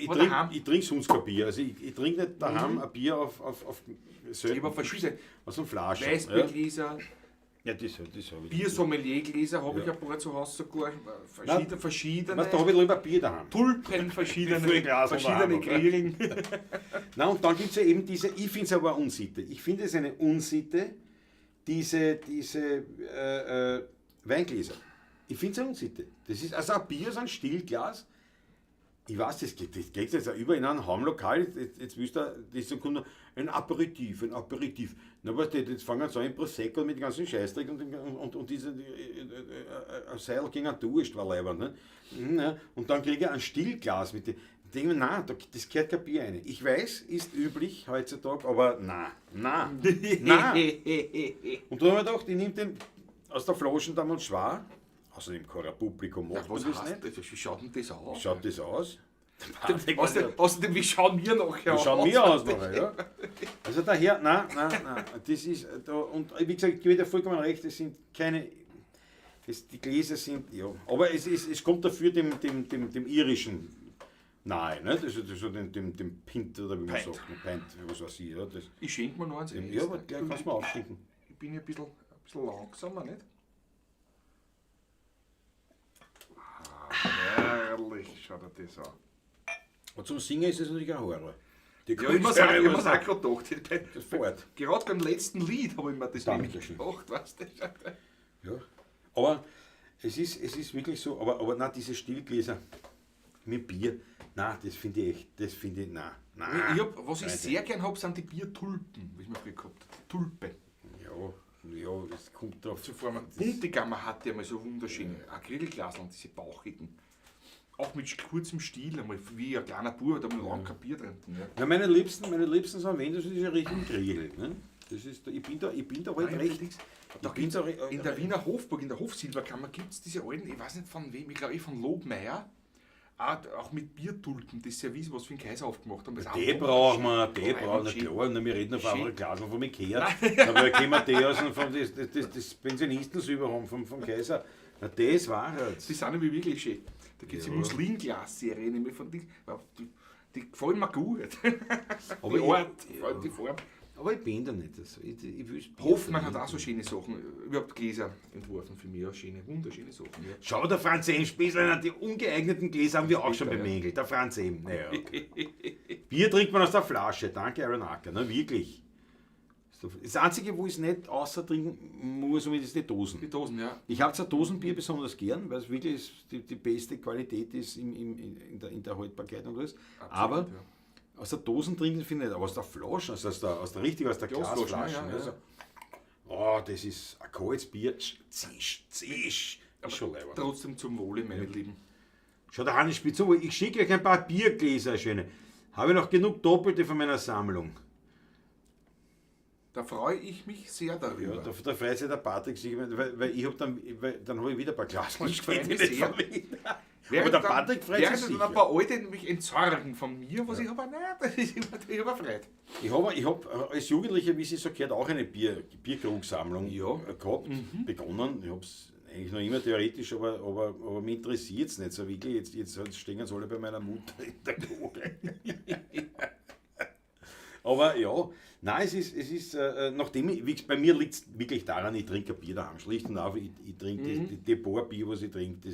Oder daheim. ich trinke sonst kein Bier. Also ich trinke nicht daheim ein Bier auf über verschiedene aus einem Flaschen. Weißbiergläser, Ja, das habe ich. Biersommeliergläser habe ich Ja. ein paar zu Hause sogar. Weißt, Verschiedene da habe ich lieber Bier daheim. Tulpen, Wie verschiedene viel Glas verschiedene haben wir? Grillen. Na, und dann gibt es ja eben diese, ich finde es aber eine Unsitte. Ich finde es eine Unsitte, diese Weingläser. Ich finde es eine Unsitte. Das ist also ein Bier, so ein Stillglas. Ich weiß, das geht jetzt auch über in einem Heimlokal. Jetzt willst du, das ist ein Aperitif. Na, was jetzt fangen sie an in Prosecco mit dem ganzen Scheißdreck und diese Seil gegen ein Durst war leibend. Ne? Ja, und dann kriege ich ein Stillglas mit dem. Ich denke mir, nein, das gehört kein Bier rein. Ich weiß, ist üblich heutzutage, aber nein. Und da habe ich gedacht, ich nehme den aus der Flasche damals schwer. Außerdem kein Publikum macht man Was das heißt nicht. das? Wie schaut denn das aus? Wie schaut das aus? Außerdem, wie schauen wir nachher Wie aus? schauen wir aus nachher, ja? Also daher, nein. Das ist, da, und wie gesagt, ich gebe dir vollkommen recht, es sind keine, die Gläser sind, ja. Aber es kommt dafür dem irischen Nein, ne? Das ist so den Pint oder wie man Pint. sagt, Pint, was weiß ich. Ja, das, Ich schenke mir noch eins. ja, aber gleich kannst du mal aufschenken. Ich bin ja ein bisschen langsamer, nicht? Herrlich, schaut er das an. Und zum Singen ist es natürlich ein Horror. Die Ja, ich muss auch Kunstserie, gerade gedacht. das fährt. Gerade beim letzten Lied habe ich mir das nämlich Dankeschön. gedacht, weißt du? Ja. Aber es ist wirklich so, aber nein, diese Stillgläser mit Bier, nein, das finde ich echt, nein. Was ich sehr gern habe, sind die Biertulpen, wie ich mir früher gehabt habe. Tulpe. Ja, es kommt drauf. Zuvor man Buntegammer hatte ja mal so wunderschöne Acrylglaseln, diese bauchigen. Auch mit kurzem Stiel, einmal wie ein kleiner Bub, da mal lang kein Bier drin. Ja. Ja, meine Liebsten sind, wenn das ist ja richtig Kriegel. Ne? Das ist, ich bin da halt recht. Da gibt's in der Wiener Hofburg, in der Hofsilberkammer, gibt es diese alten, ich weiß nicht von wem, ich glaube von Lobmeier, auch mit Biertulpen, das Service, was für den Kaiser aufgemacht haben. Die brauchen wir, klar. Wir reden auf einmal Glasen vom Ikea. Aber können wir die aus das Pensionistensilber haben vom Kaiser. Na, das war es. Die sind nämlich wirklich schön. Da gibt es die Muslinglas-Serie, nämlich von die gefallen mir gut. Aber die Art, die Form. Aber ich bin da nicht so. Ich will's Hoffmann hat auch so schöne Sachen, überhaupt Gläser entworfen für mich, auch schöne, wunderschöne Sachen. Ja. Schau, der Franz Spießlein, die ungeeigneten Gläser haben wir auch schon Ja. bemängelt. Der Franz eben. Naja, okay. Bier trinkt man aus der Flasche. Danke, Aaron Acker. Na, wirklich. Das Einzige, wo ich es nicht außer trinken muss, ist die Dosen. Die Dosen, ja. Ich habe zwar Dosenbier besonders gern, weil es wirklich die beste Qualität ist in der Haltbarkeit und alles. Absolut, Aber ja. aus der Dosen trinken finde ich nicht, aber aus der Flasche, also aus der Glasflaschen, Glasflasche. ja, ja. Also, oh, das ist ein kaltes Bier. Zisch. Ist schon leibend. Trotzdem zum Wohle, meine Lieben. Schau, der Hannes spitz zu, ich schicke euch ein paar Biergläser, schöne. Habe ich noch genug Doppelte von meiner Sammlung. Da freue ich mich sehr darüber. Ja, da freut sich der Patrick, weil ich habe dann habe ich wieder ein paar Glas. Ich freue mich sehr. Aber der Patrick freut sich dann sicher. ein paar Alte mich entsorgen von mir, was ich habe, nein, das ist immer drüber freut. Ich hab als Jugendlicher, wie sie so gehört, auch eine Bierkrugsammlung gehabt, begonnen. Ich habe es eigentlich noch immer theoretisch, aber mich interessiert es nicht so wirklich. Jetzt stehen sie alle bei meiner Mutter in der Kohle. Aber ja, nein, es ist nachdem bei mir liegt es wirklich daran, ich trinke ein Bier daheim, schlicht und einfach, ich trinke die paar Bier, was ich trinke,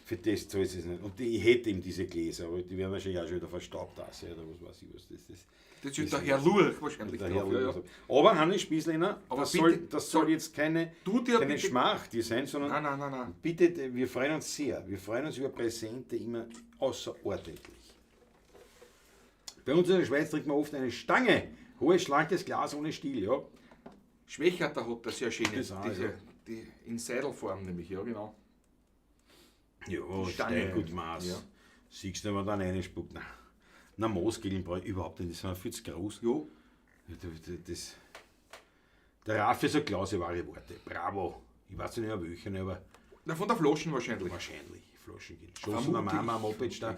für das zahle ich es nicht. Und ich hätte eben diese Gläser, aber die werden wahrscheinlich auch schon wieder verstaubt oder was weiß ich was. Das ist der Herr Lurch wahrscheinlich. Der drauf, Herr ja. Lurch. Aber Hannes Spießleiner, Aber das soll jetzt keine bitte- Schmach dir sein, sondern Nein. bitte, wir freuen uns sehr. Wir freuen uns über Präsente immer außerordentlich. Bei uns in der Schweiz trinkt man oft eine Stange, hohes, schlankes Glas ohne Stiel, ja. Schwächerter hat das sehr schöne, Das auch, ja. die in Seidelform nämlich, ja genau. Ja, Die Stange, Steingutmaß. ja. Siehst du, wenn man dann reinspuckt? Nein, Moosgrillen brauche ich überhaupt nicht, die sind viel zu groß. Ja, Der Raffi sagt klausewahre Worte. Bravo. Ich weiß nicht mehr welche, aber na, von der Flaschen wahrscheinlich. wahrscheinlich. Flaschengrill. Schossen am Mama am Moped da. Ja.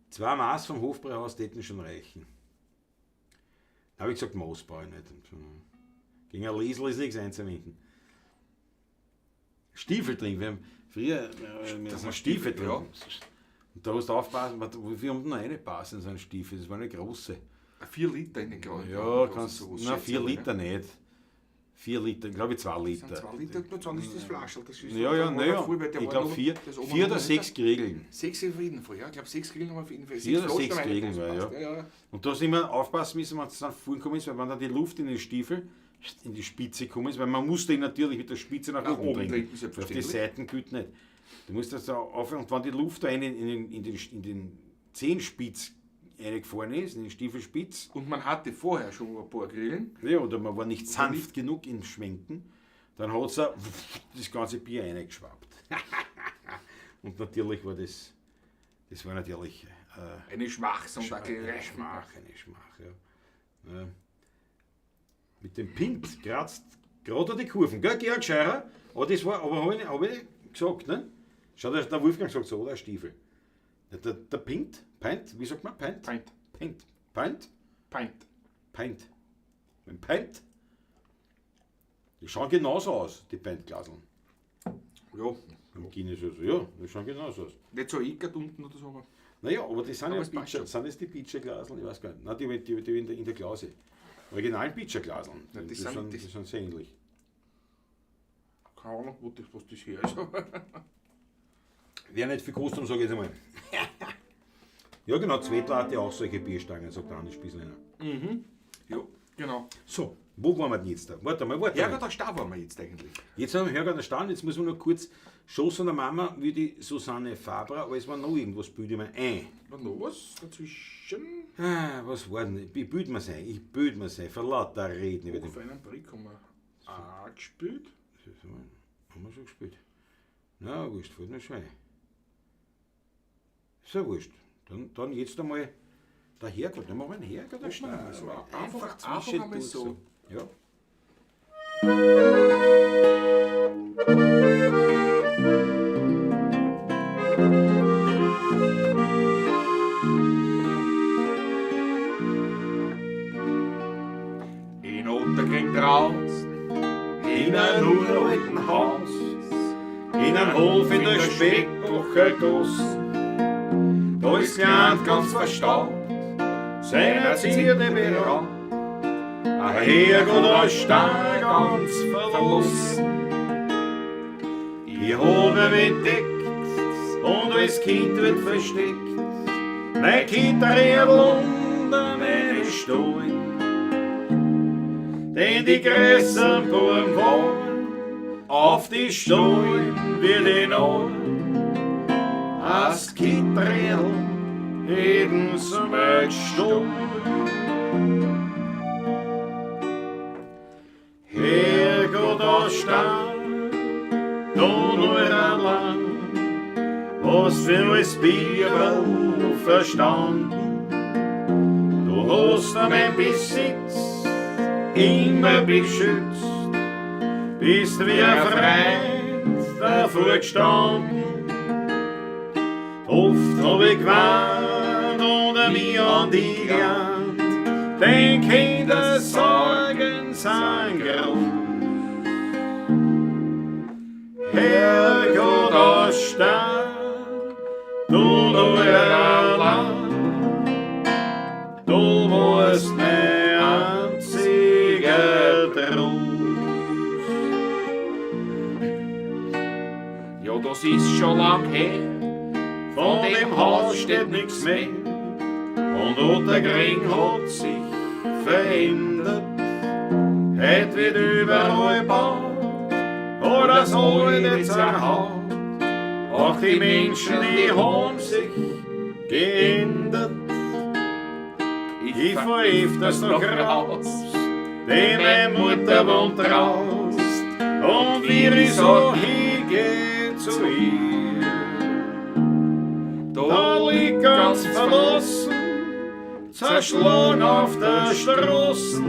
2 Maß vom Hofbräuhaus täten schon reichen. Da habe ich gesagt, Moos brauche ich nicht. Gegen ein Liesel ist nichts einzuwenden. Stiefel drin. Wir haben früher Stiefel drin. ja. Und da musst du aufpassen, wie viel haben denn reinpassen in so einen Stiefel? Das war eine große. 4 Liter in den Glauben. Ja, kannst du. Na, 4 Liter nicht. 4 Liter, glaube ich 2 Liter. 2 Liter, dann ist das Flaschel. Das ist Ja, naja. Ich glaube 4 oder 6 Griegeln. 6 auf jeden Fall, ja. Ich glaube 6 Grillen haben wir auf jeden Fall. 4 oder 6 Flaschen Griegeln rein, war, das ja. passt. Und da ist immer aufpassen müssen, wenn es dann vorgekommen ist, weil wenn dann die Luft in den Stiefel in die Spitze gekommen ist, weil man muss den natürlich mit der Spitze nach oben trinken. Auf die selbstverständlich. Seiten geht nicht. Du musst das auf, und wenn die Luft da in den Zehenspitz reingefahren ist, in den Stiefelspitz, Und man hatte vorher schon ein paar Grillen. ja, oder man war nicht sanft genug im Schwenken, dann hat es das ganze Bier reingeschwappt. Und natürlich war das war natürlich Eine Schmach, eine Schmach, ja. Mit dem Pint kratzt gerade die Kurven, gell, Georg Scheurer? Aber habe ich gesagt, ne? Schau, der Wolfgang sagt so, oder? Stiefel. Der Pint, wie sagt man? Pint? Pint. Ein Pint. Die schauen genauso aus, die Pintglaseln. Ja, Im Guinness also, ja, die schauen genauso aus. nicht so eckert unten oder so, aber Naja, aber das sind Aber ja es passt Pitcher, schon. sind das die Pitcherglaseln? Ich weiß gar nicht. Nein, die in der Klase. Original Pitcherglaseln. Ja, die sind- sind sehr ähnlich. Keine Ahnung, was das hier ist. Wer nicht viel kostet, sage ich jetzt einmal. Ja genau, Zwettler hat ja auch solche Bierstangen, sagt der Andi Spiesleiner. Ja, genau. So, wo waren wir denn jetzt da? Warte mal. Ja, da Stab waren wir jetzt eigentlich. Jetzt haben wir Herger Stand, jetzt müssen wir noch kurz Schoß an der Mama wie die Susanne Fabra, aber es war noch irgendwas, bilde ich mir ein. War noch was dazwischen? Was war denn? Ich bild mir's ein, vor lauter Reden über den. Auf einen Brick haben wir auch gespielt. Haben wir schon gespielt? Na, wurscht, fällt mir schon ein. Ist ja wurscht. Dann jetzt einmal der Herrgott, dann machen wir einen Herrgott, der Stand. so. Einfach einmal so. Ja. In Otterkring draußen, in einem uralten Haus, In einem Hof in der Speckbacher Goss, da ist Land ganz verstaubt, sein erziehende Berater. ein Herrgott aus Stein ganz verlassen. Ich habe mich entdeckt und als Kind wird versteckt. Mein Kinderrädel unter meine Stuhl. Denn die größeren Buben wollen auf die Stuhl wie die Null. Als Kinderrädel jeden zum Stuhl. Herrgott aus Stein, du nur ein Land, was für als Bibel verstanden. Du hast mein Besitz immer beschützt, bist wie ein Freund davor gestanden. Oft hab ich gewarnt oder mich an die geahnt, denn Kinder Sorgen sind groß. Herrgott aus Stein, du nur ein Land, du warst mein einziger Trost. Ja, das ist schon lang her, Von dem Haus steht nichts mehr und Otterkring hat sich verändert. Heute wird überall gebaut oder so jetzt zerhaut. Auch die Menschen, die haben sich geändert. Ich fahr öfters noch raus, denn meine Mutter wohnt raus. Und wie ich so hingehe zu ihr, da liegt ganz verlassen, zerschlagen auf der Straße,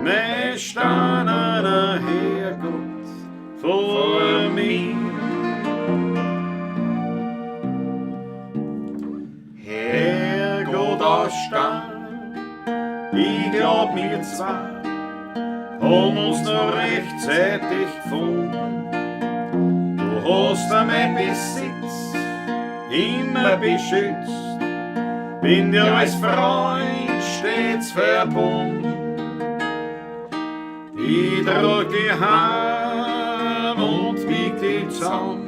mein steinerner Herrgott vor mir. Herrgott aus Stein, ich glaub mir zwei, haben uns noch rechtzeitig gefunden. Du hast mein Besitz immer beschützt, bin dir als Freund stets verbunden. Ich trag die heim und bieg die zusammen,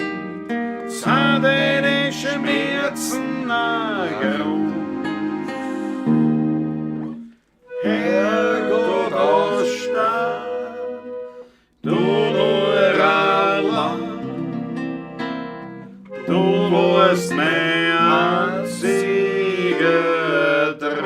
sind deine Schmerzen groß. Herrgott aus Stein, du nur ein Land, du warst mein einziger Trost.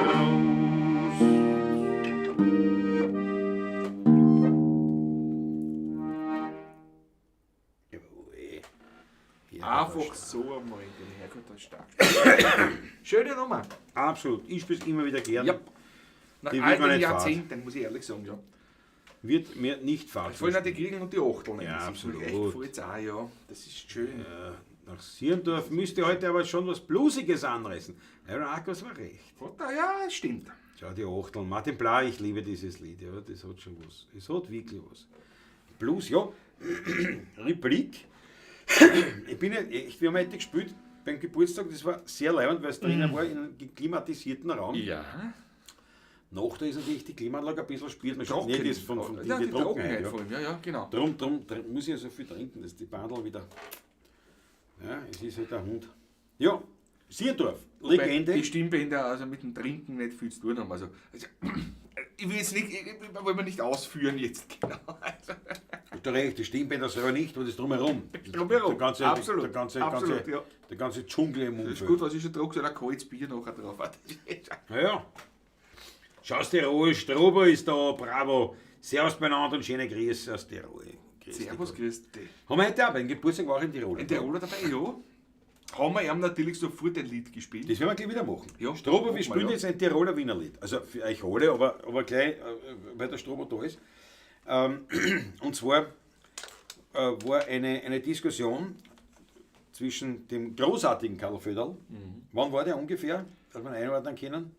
einfach so einmal den Herrgott aus Stein. Schöne Nummer. Absolut, ich spiele es immer wieder gern. Ja. Nach Die wird all mir den nicht Jahrzehnten, muss ich ehrlich sagen, ja. Wird mir nicht falsch. Vor allem auch die Kriegen und die Achteln. Ja, das absolut. Ist mir echt gefällt's auch, ja. Das ist schön. Nach Sierndorf müsste heute aber schon was Bluesiges anreißen. Akos war recht. Oder? Ja, stimmt. Schau, die Achteln. Martin Blau, ich liebe dieses Lied. Ja, das hat schon was. Es hat wirklich was. Blues, ja. Replik. Ich bin ja, wir haben heute gespielt, beim Geburtstag, das war sehr leibend, weil es drinnen war, in einem klimatisierten Raum. Ja. Nachher ist natürlich die Klimaanlage ein bisschen spürt, man Trocken. nicht das von Ja, die Trockenheit ja. von ihm, ja, genau. Drum muss ich ja so viel trinken, dass die Bandel wieder. Ja, es ist halt ein Hund. Ja, Sierdorf, Legende. Die Stimmbänder also mit dem Trinken nicht viel zu tun haben. Also ich will jetzt nicht, wollen wir nicht ausführen jetzt genau. Also, Hast du recht, die Stimmbänder selber nicht, aber das drumherum. Drumherum, Der ganze, absolut, der ganze, absolut, ganze, ja. der ganze Dschungel im Das ist Umfeld. gut, was ich schon trage, so ein kaltes Bier nachher drauf. Ja. Schaust Tirol, Strobo ist da, bravo. Servus beieinander und schöne Grüße aus Tirol. Grüß dich. Servus, grüß dich. Haben wir heute auch, beim Geburtstag war ich in Tirol. Ein Tiroler dabei, ja. Haben wir ihm natürlich sofort ein Lied gespielt. Das werden wir gleich wieder machen. Ja, Strobo, machen wir wir, spielen ja. jetzt ein Tiroler Wiener Lied. Also für euch alle, aber gleich, weil der Strobo da ist. Und zwar war eine Diskussion zwischen dem großartigen Karl Föderl. Wann war der ungefähr? Dass man einordnen können?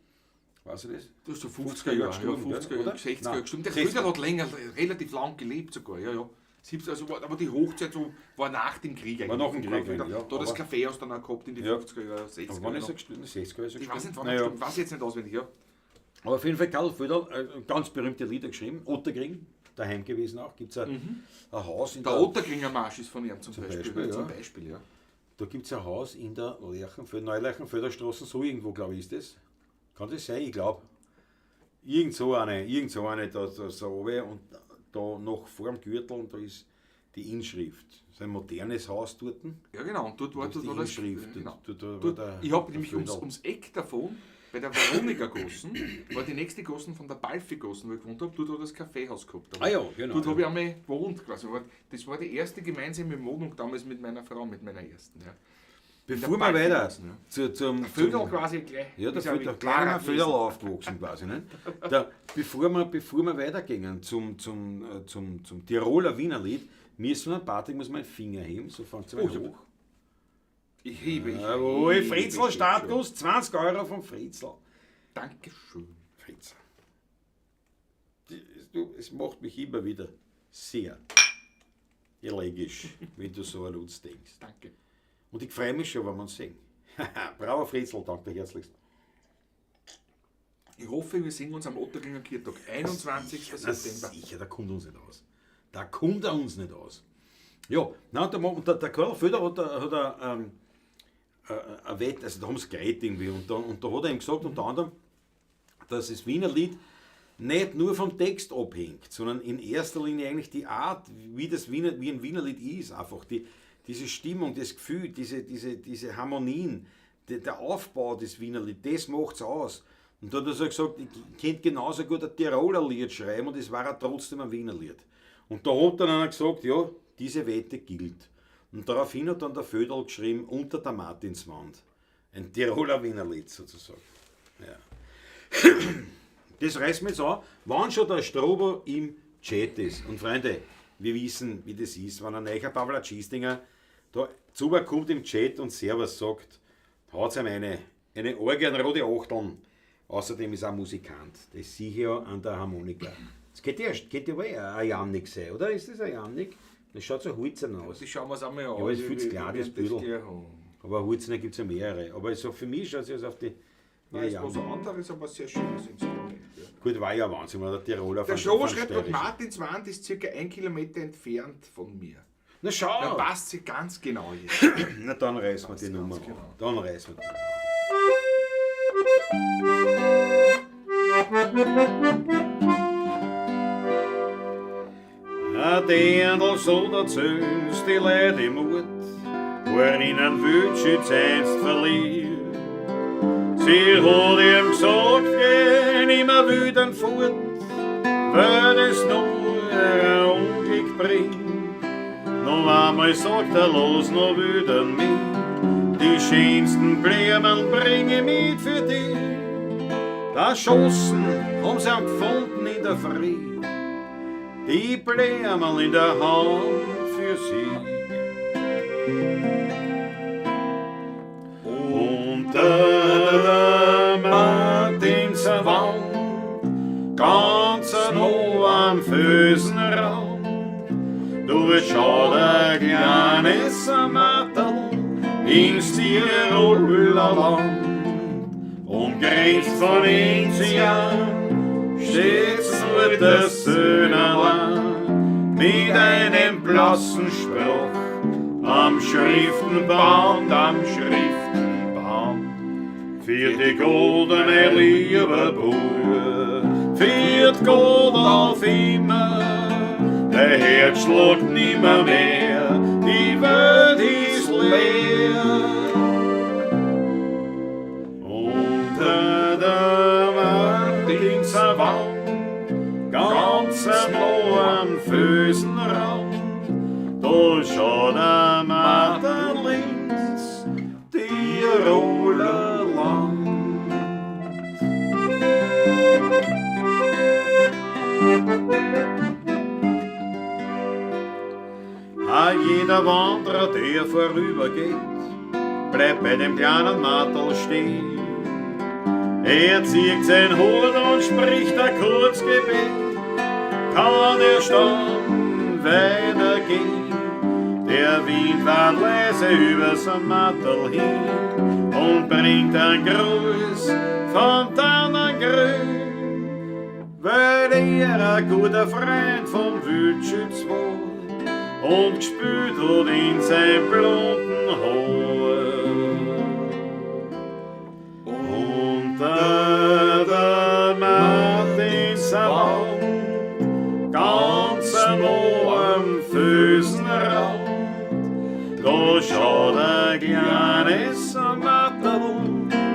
Weißt du das? Das ist so 50er 50er Jahre, gestorben, ja, 50er gell, Jahre, oder? 60er Nein, Jahre gestorben. Der 60er. Föderl hat länger, relativ lang gelebt sogar, ja, ja. 70, also, aber die Hochzeit so, war nach dem Krieg eigentlich. War nach dem Krieg, Da ja, hat das aber- Kaffeehaus dann auch gehabt in die Ja. 50er Jahre, 60er Aber wann ist er Jahre. gestorben? 60er ist er Ich weiß nicht, wann Naja. er gestorben, weiß ich jetzt nicht auswendig, ja. Aber auf jeden Fall Karl Föderl, ganz berühmte Lieder geschrieben. Otterkring, daheim gewesen auch. Gibt es ein Haus in Der Otterkringer Marsch ist von ihm zum Beispiel. Beispiel, ja. Zum Beispiel, ja. Da gibt es ein Haus in der Neuleichenfelder Straße, so irgendwo, glaube ich, ist das. Kann das sein? Ich glaube. Irgend so eine da so oben und da noch vor dem Gürtel und da ist die Inschrift. Das ist ein modernes Haus dort. Ja, genau. Und dort war Das ist die dort das. Inschrift. Genau. Dort war der- Ich habe der nämlich Föderl. ums Eck davon, bei der Veronika-Gossen, war die nächste Gossen von der Balfi-Gossen, wo ich gewohnt habe. Dort hat das Kaffeehaus gehabt. Ah ja, genau. Dort habe ich einmal gewohnt quasi. Das war die erste gemeinsame Wohnung damals mit meiner Frau, mit meiner ersten. Ja. Bevor in wir der weiter Balfi-Gossen, ja. zum Föderl quasi gleich. Ja, der ist ja Föderl, wie kleiner Clara Föderl gewesen. aufgewachsen quasi. Ne? Bevor wir weitergehen zum Tiroler Wiener Lied, müssen wir Patrick muss meinen Finger heben, so fängt es mal Oh, ja. hoch. Ich hebe. Jawohl, Fritzl Startguss, 20 € vom Fritzl. Dankeschön. Fritzl. Es macht mich immer wieder sehr elegisch, wenn du so an uns denkst. Danke. Und ich freue mich schon, wenn wir uns sehen. Bravo Fritzl, danke herzlichst. Ich hoffe, wir sehen uns am Otterkringer Kirchtag, 21. Na September. sicher, da kommt er uns nicht aus. Da kommt er uns nicht aus. Ja, na, und der Karl Föderl hat eine Wette, also da haben sie geredet irgendwie, und da hat er ihm gesagt, unter anderem, dass das Wiener Lied nicht nur vom Text abhängt, sondern in erster Linie eigentlich die Art, wie ein Wiener Lied ist, einfach diese Stimmung, das Gefühl, diese Harmonien, der Aufbau des Wiener Lied, das macht es aus. Und da hat er so gesagt, ich könnte genauso gut ein Tiroler Lied schreiben und es war ja trotzdem ein Wiener Lied. Und da hat dann einer gesagt, ja, diese Wette gilt. Und daraufhin hat dann der Föderl geschrieben, unter der Martinswand. Ein Tiroler Wiener Lied sozusagen. Ja. Das reißt mir jetzt an, wann schon der Strobo im Chat ist. Und Freunde, wir wissen, wie das ist, wenn ein neuer Pavla Schiestinger da zukommt im Chat und Servus sagt, haut ihm eine Orgie an rote Achteln. Außerdem ist er Musikant. Das sehe ich ja an der Harmonika. Das geht ja wohl ein Janik sein, oder? Ist das ein Janik? Das schaut so Holzern aus. Das schauen wir uns einmal an. Ja, aber es ist viel zu klein, das Büdel. gleich haben. Aber Holzner gibt es ja mehrere. Aber so für mich schaut es also auf die. Nein, ist was anderes, aber ein sehr schönes Instrument. Ja. Gut, war ja Wahnsinn, weil der Tiroler Der von- Show von schreibt Steirisch. dort, Martinswand ist ca. 1 Kilometer entfernt von mir. Na Da schau! passt sie ganz genau jetzt. Na dann reißen wir die Ganz Nummer genau. an. Dann reißen wir die. Ein Dirndl so erzählst die Leute Mut, worin ein Wildschütz einst verliert. Sie hat ihm gesagt, geh nimmer wütend fort, weil es nur ein Unglück bringt. Noch einmal sagt er, los noch wütend mit, die schönsten Blumen bringe ich mit für dich. Da schossen haben sie ihn gefunden in der Früh, die Blumen in der Hand für sie. Unter der Martinswand, ganz nah am Felsenrand, du schaut ein kleines Matterl ins Ziel Tiroler Land. Umgrenzt von Enzian steht's nur das Söhnerland mit einem blassen Spruch am Schriftenband, für die goldene liebe Buhr, für die Gold auf immer, der Herz schlägt nimmer mehr, die Welt ist leer. Unter der Martinser Wand, ganz am Felsenrand, da schaut der Martin links, Tiroler Land. Jeder Wanderer, der vorübergeht, bleibt bei dem kleinen Martel stehen. Er zieht sein Hut und spricht ein Kurzgebet, kann er stumm weitergehen. Der Wind weht leise übers Martel hin und bringt einen Gruß von Tannengrün, weil er ein guter Freund vom Wildschütz war und gespült hat in sein blonden Haar. Unter der Martinser Wand, ganz am Felsenrand, da schaut ein kleines Marterl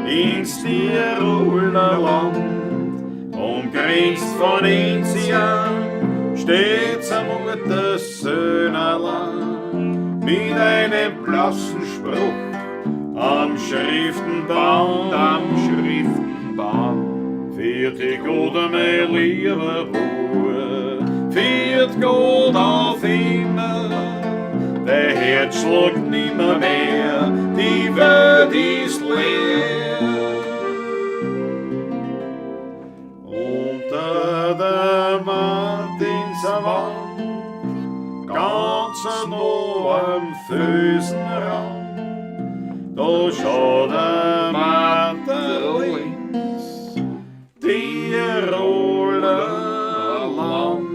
ins Tiroler Land. Umgrenzt von Enzian steht's am Muttersöhnerland mit einem blassen Spruch am Schriftenband, für die goldene liebe Buhr, für die Gold auf immer, der Herz schlägt nimmer mehr, die Welt ist leer. Unter der Martinser Wand, ganz am Felsenrand, da schaut der Martel links, Tiroler Land.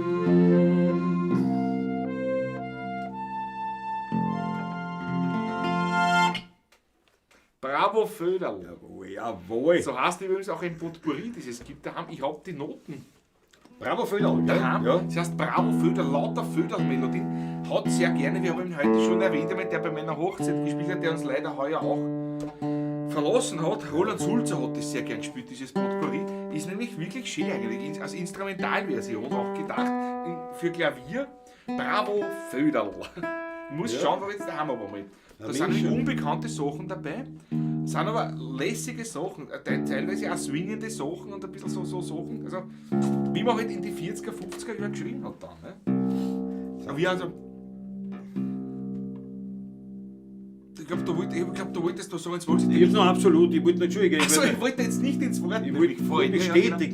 Bravo Föderl. Jawohl, jawohl. So heißt übrigens auch ein Potpourri, das es gibt daheim. Ich hab die Noten Bravo Föderl. daheim. Ja. Das heißt Bravo Föderl, lauter Föderl-Melodien. Hat sehr gerne, wir haben ihn heute schon erwähnt, der bei meiner Hochzeit gespielt hat, der uns leider heuer auch verlassen hat. Roland Sulzer hat das sehr gern gespielt, dieses Potpourri. Ist nämlich wirklich schön eigentlich, als Instrumentalversion auch gedacht, für Klavier. Bravo Föderl. Ich muss schauen, was jetzt daheim aber mal. Da sind nämlich unbekannte Sachen dabei, sind aber lässige Sachen, teilweise auch swingende Sachen und ein bisschen so Sachen, also wie man halt in die 40er, 50er Jahre geschrieben hat dann. Ne? Wie also, ich glaube, du wolltest da sagen, jetzt wolltest du Ich hab's noch absolut, ich wollte nicht entschuldigen. Achso, ich wollte jetzt nicht ins Wort Ich wollte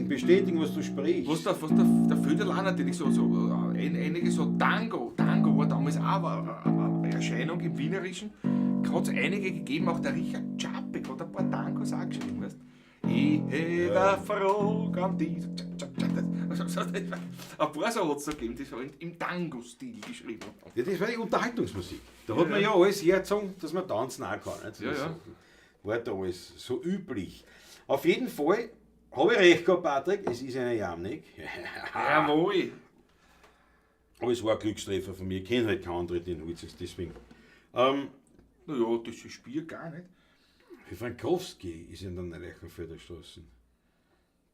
bestätigen, was du sprichst. Was der Föderl auch natürlich so einige so Tango war damals auch eine Erscheinung im Wienerischen. Hat es einige gegeben, auch der Richard Czapek hat ein paar Tangos auch geschrieben, weißt du? Ich hätte Frage an die. Ein paar so hat es gegeben, die so im Tango-Stil geschrieben haben. Ja, das war die Unterhaltungsmusik. Da hat man ja alles hergezogen, dass man tanzen auch kann. Nicht? Ja, ja. War da alles so üblich. Auf jeden Fall habe ich recht gehabt, Patrick, es ist eine Jamnik. Jawohl. Aber es war ein Glückstreffer von mir, ich kenne halt keinen anderen, den Holz ist deswegen. Naja, das ist Spiel gar nicht. Für Frankowski ist in der Neulachenfelder Straße.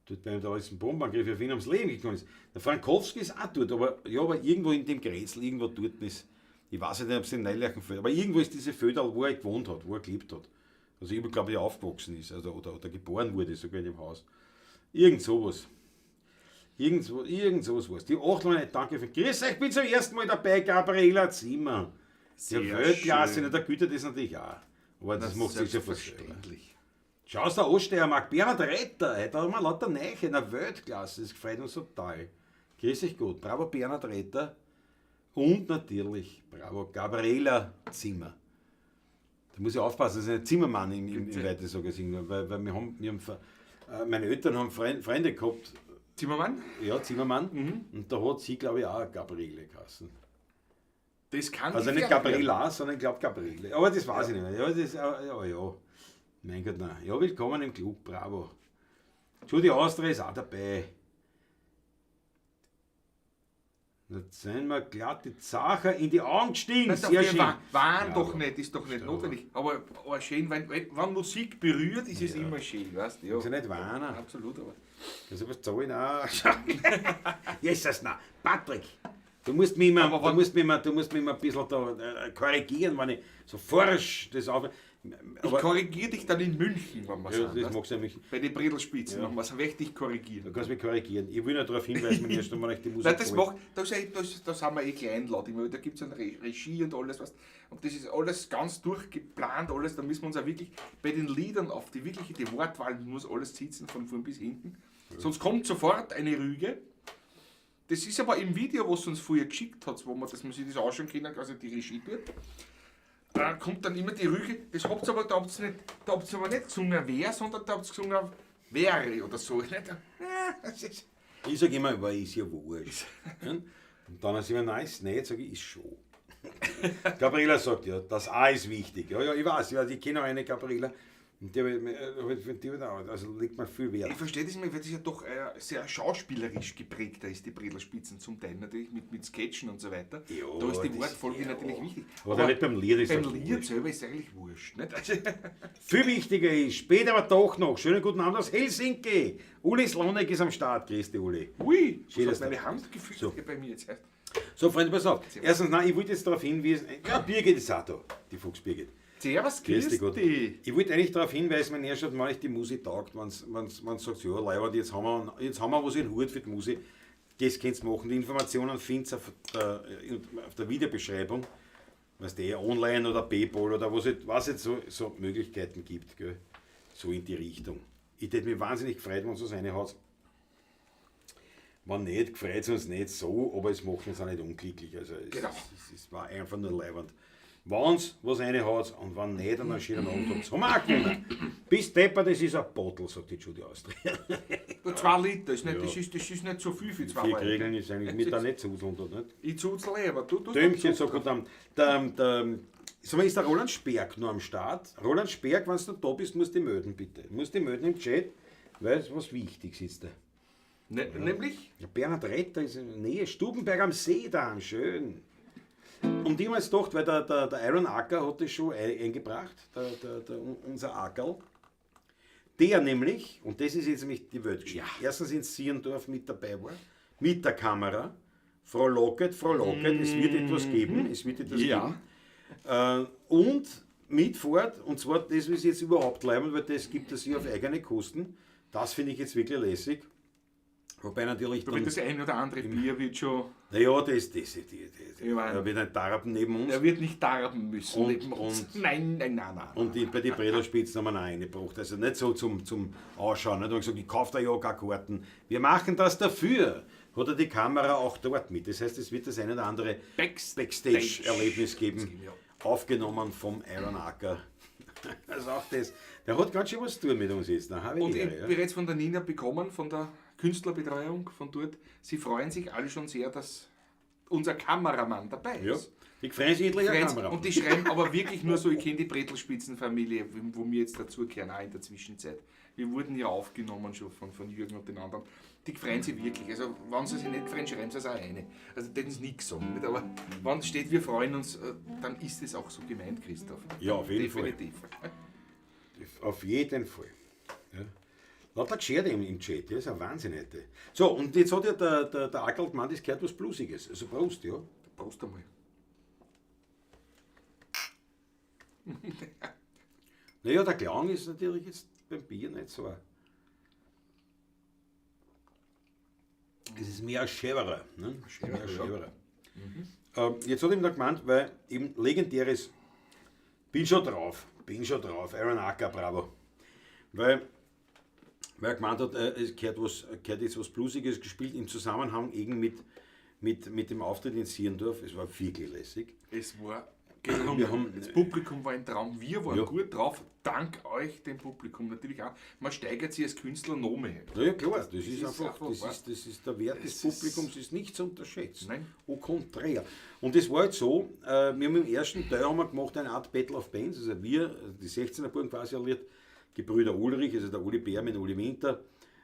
Dort beim der letzten Bombenangriff auf ihn ums Leben gekommen ist. Der Frankowski ist auch dort, aber irgendwo in dem Grätzl, irgendwo dort ist, ich weiß nicht, ob es in Neulachenfelder, aber irgendwo ist diese Föderl, wo er gewohnt hat, wo er gelebt hat. Also ich glaube, er aufgewachsen ist, also, oder geboren wurde sogar in dem Haus. Irgend sowas. Irgend sowas war es. Die 8 Leute, danke für Grüß euch, ich bin zum ersten Mal dabei, Gabriela Zimmer. Der Weltklasse, der gütet das natürlich auch. Aber das macht sich ja verständlich. Schau dir an, Steiermark, Bernhard Retter, heute haben wir lauter Neiche in der Weltklasse, das gefällt uns total. Grüß euch gut, bravo Bernhard Retter und natürlich bravo Gabriela Zimmer. Da muss ich aufpassen, das ist ein Zimmermann im weitesten Sinne singen, weil meine Eltern haben Freunde gehabt, Zimmermann? ja, Zimmermann, und da hat sie, glaube ich, auch Gabriele geheißen. Das kann Also nicht gefährlich werden. Gabriela, sondern ich glaube Gabriele. Aber das weiß ich nicht mehr. Ja, ja. Mein Gott, nein. Ja, willkommen im Club, bravo. Judy Austria ist auch dabei. Jetzt sind wir glatt die Zacher in die Augen gestiegen. Nein, Sehr schön. Waren Ja, doch aber- nicht, ist doch nicht Ja. notwendig. Aber schön, wenn Musik berührt, ist es immer schön, weißt du? Ja. Ist ja nicht weinen. Absolut, aber. Also was zahle ich auch? Jesus, nein. Patrick, du musst mich immer, Aber wann- du musst mich immer ein bisschen da, korrigieren, wenn ich so forsch das auf. Ich korrigiere dich dann in München, wenn wir Ja, sagen. das weißt du? magst du nämlich. Bei den Bredelspitzen, Ja. wenn wir es richtig Du korrigieren. kannst mich korrigieren. Ich will nur darauf hinweisen, wenn ich erst einmal die Musik Nein, das hole. macht, da sind wir eh kleinlaut. Da gibt es eine Regie und alles, was. Und das ist alles ganz durchgeplant, alles. Da müssen wir uns auch wirklich bei den Liedern auf die Wortwahl muss alles sitzen, von vorn bis hinten. Sonst kommt sofort eine Rüge. Das ist aber im Video, was uns vorher geschickt hat, wo man sich das anschauen können, also die Regie tut. Da kommt dann immer die Rüge. Das habt ihr aber, da habt ihr aber nicht gesungen wer, sondern da habt ihr gesungen wäre oder so. Nicht? Das ist, Ich sage immer, war ist ja wurscht. Und dann sind wir, nein, ist nicht, sage ich, ist schon. Gabriela sagt ja, das A ist wichtig. Ja, ich weiß, ich kenne auch eine Gabriela. Und die also legt man viel Wert. ich verstehe das immer, weil das ja doch sehr schauspielerisch geprägter ist, die Bredelspitzen zum Teil natürlich, mit Sketchen und so weiter. Ja, Da ist die das- Wortfolge ja. natürlich wichtig. Oder nicht beim Lied, ist beim das Lied wurscht. selber ist es eigentlich wurscht. Nicht? Also, Viel wichtiger ist, später aber doch noch, schönen guten Abend aus Helsinki. Uli Slonek ist am Start, grüß dich, Uli. ui, Schön, was dass hat meine du- Hand gefühlt So. hier bei mir jetzt. So, Freunde, pass auf. Erstens, nein, ich wollte jetzt darauf hinweisen, ja, Birgit ist auch da, die Fuchs Birgit. Servus, Grüß grüß dich Gott. dich. Ich wollte eigentlich darauf hinweisen, wenn ihr schaut, wann euch die Musik taugt, wenn man sagt, ja, Leute, jetzt haben wir was in Hut für die Musik. Das könnt ihr machen. Die Informationen findet ihr auf der Videobeschreibung. Was der online oder PayPal oder was jetzt so Möglichkeiten gibt, gell? So in die Richtung. Ich hätte mich wahnsinnig gefreut, wenn es so reinhaut. Wenn nicht, gefreut es uns nicht so, aber es macht uns auch nicht unglücklich. Also Genau. es war einfach nur leibend. Wenn es was reinhaut und wenn nicht, dann einen schönen Abend habt, haben wir auch gewonnen. Bis Depper, das ist ein Bottle, sagt die Judy Austria. Du, 2 Liter, ist nicht, Ja. das ist nicht so viel für 2 Vier Liter. Regeln ist eigentlich mit da nicht zuseln, oder nicht? Ich zuzel aber du Däumchen, sagt gut am. Sag mal, ist der Roland Sperg noch am Start? Roland Sperg, wenn du da bist, musst du dich melden, bitte. Musst dich melden im Chat, weil es was Wichtiges ist da. Nämlich? Der Bernhard Retter ist in der Nähe, Stubenberg am See da, schön. Und ich habe jetzt gedacht, weil der Iron Acker hat das schon eingebracht, unser Ackerl. Der nämlich, und das ist jetzt nämlich die Weltgeschichte, erstens in Sierendorf mit dabei war, mit der Kamera, Frau Lockett, es wird etwas geben, Ja. geben. Und mitfahrt, und zwar das ist jetzt überhaupt leibend, weil das gibt es hier auf eigene Kosten. Das finde ich jetzt wirklich lässig. Wobei natürlich Wenn das ein oder andere Bier wird schon. naja, da wird ein Tarapen neben uns. Er wird nicht darben müssen Und- neben uns. und- Nein. Und bei den Bräderspitzen haben wir noch eine gebracht. Also nicht so zum Ausschauen. Nicht? Und gesagt, ich kaufe da ja gar Karten. Wir machen das dafür. Hat er die Kamera auch dort mit. Das heißt, es wird das eine oder andere Backstage-Erlebnis geben. Ja. Aufgenommen vom Iron Acker. Also auch das. Der hat ganz schön was zu tun mit uns jetzt. Und ich habe bereits von der Nina bekommen, von der Künstlerbetreuung von dort. Sie freuen sich alle schon sehr, dass unser Kameramann dabei Ja. ist. Die freuen sich endlich eine Freuen Kamera. sich- Und die schreiben aber wirklich nur so, ich kenne die Bretelspitzenfamilie, wo wir jetzt dazugehören, auch in der Zwischenzeit. Wir wurden ja aufgenommen schon von Jürgen und den anderen. Die freuen sich wirklich. Also, wenn sie sich nicht freuen, schreiben sie es auch eine. Also, denen ist nichts sagen. Nicht? Aber wenn es steht, wir freuen uns, dann ist es auch so gemeint, Christoph. Ja, auf jeden Fall. Definitiv. Auf jeden Fall. Ja. Lauter Gescherde im Chat, ja, ist ein Wahnsinn heute. So, und jetzt hat ja der Ackerl gemeint, es gehört was Bluesiges. Also Prost, ja. Prost einmal. Naja, der Klang ist natürlich jetzt beim Bier nicht so. Es ist mehr ein Schäberer. Ne? Mehr ein Schäberer. Jetzt hat ihm da gemeint, weil eben legendäres bin schon drauf, Iron Acker, bravo. Weil er gemeint hat, es gehört jetzt was Bluesiges gespielt im Zusammenhang eben mit dem Auftritt in Sierendorf. Es war wirklich lässig. Es war gelungen. Das Publikum war ein Traum, wir waren Ja. gut drauf, dank euch, dem Publikum natürlich auch. Man steigert sich als Künstler noch mehr. Ja, klar, das ist ist einfach, einfach wahr. das ist der Wert des Das ist- Publikums, ist nicht zu unterschätzen. Nein. Au contraire. Und das war jetzt so, wir haben im ersten Teil haben wir gemacht eine Art Battle of Bands, also wir, die 16er Buben quasi alliert, Gebrüder Ulrich, also der Uli Bär mit Uli Winter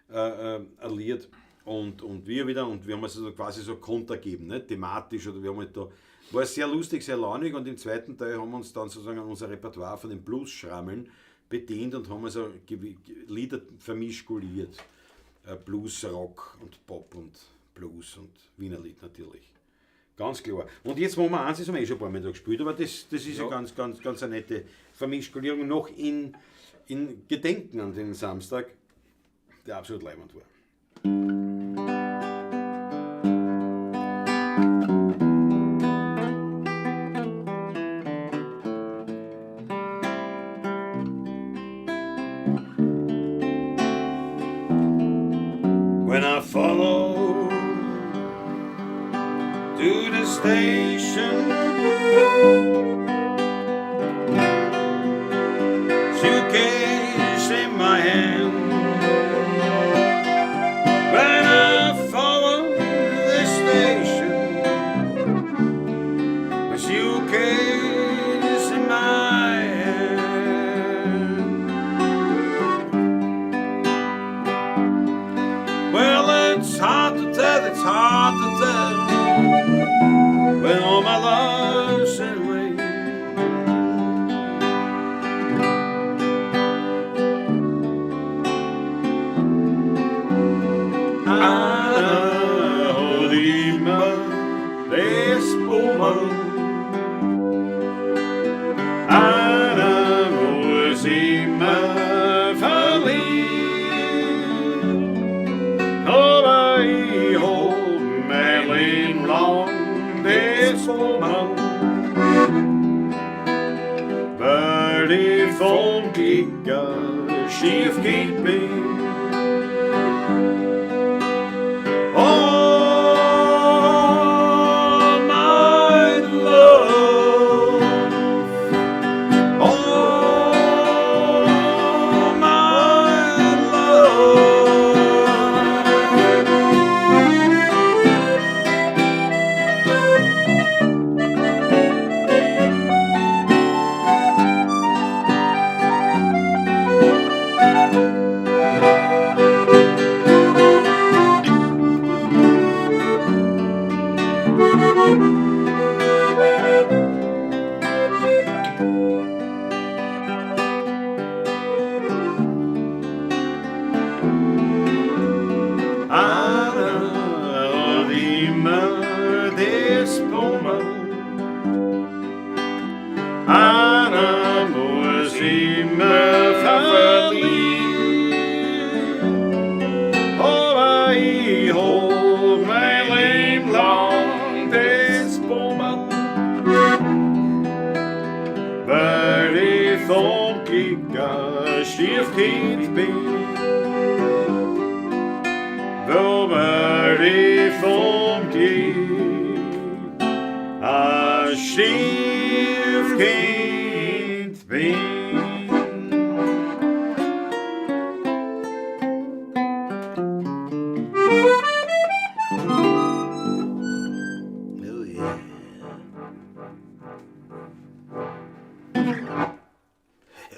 alliert und wir wieder, und wir haben also quasi so Konter gegeben, ne? Thematisch, oder wir haben halt da, war sehr lustig, sehr launig, und im zweiten Teil haben wir uns dann sozusagen an unser Repertoire von den Blues-Schrammeln bedient und haben also Lieder vermischkuliert. Blues, Rock und Pop und Blues und Wiener Lied natürlich. Ganz klar. Und jetzt, wo wir eins ist, haben wir schon ein paar Mal da gespielt, aber das ist ja ganz eine nette Vermischkulierung, noch in Gedenken an den Samstag, der absolut leibend war. When I follow to the station, suitcase in my hand. When I follow the station, a suitcase in my hand. Well, it's hard to tell, when all my love's away. Anonima Lesboma, Anonima verliebt. Aber ich hab mein Leben lang Lesboma, weil ich vom Kicker Stiefkind bin. All my love, all my Anonima Despoma, Anonima verliebt. Aber ich hab mein Leben lang Despoma, weil ich vom Kicker Stiefkind bin. Weil ich vom Kicker ein Stiefkind bin.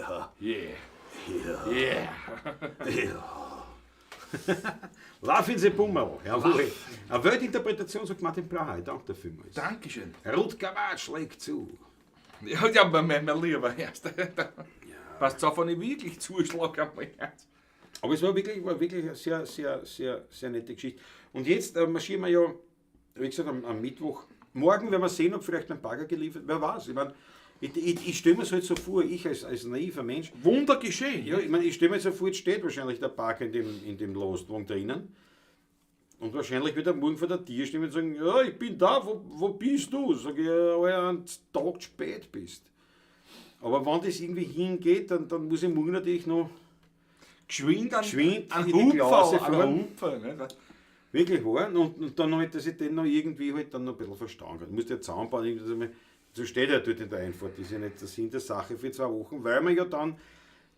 Oh yeah. Yeah. Ja. Yeah. Lauf in den Bummer. Jawohl. Eine Weltinterpretation, sagt Martin Blaha. Ich danke dafür. Dankeschön. Rutger Watsch schlägt zu. Ja, mein Lieber, erst. Passt auf, wenn ich wirklich zuschlage am Herz. Aber es war wirklich eine sehr nette Geschichte. Und jetzt marschieren wir ja, wie gesagt, am Mittwoch. Morgen werden wir sehen, ob vielleicht ein Bagger geliefert. Wer weiß. Ich stelle mir es halt so vor, ich als naiver Mensch. Wunder geschehen. Ja, ich stelle mir jetzt so vor, jetzt steht wahrscheinlich der Bagger in dem Lastwagen drinnen. Und wahrscheinlich wird er morgen vor der Tierstimme sagen, ja, ich bin da, wo bist du? Sag ich, ja, einen Tag zu spät bist. Aber wenn das irgendwie hingeht, dann muss ich morgen natürlich noch Geschwind an in die Klasse fahren. Hupfer, ne? Wirklich wahr. Und dann halt, dass ich den noch irgendwie halt dann noch ein bisschen verstanden kann. Ich muss den Zaunbahn irgendwie So steht ja dort in der Einfahrt, das ist ja nicht der Sinn der Sache für 2 Wochen, weil wir ja dann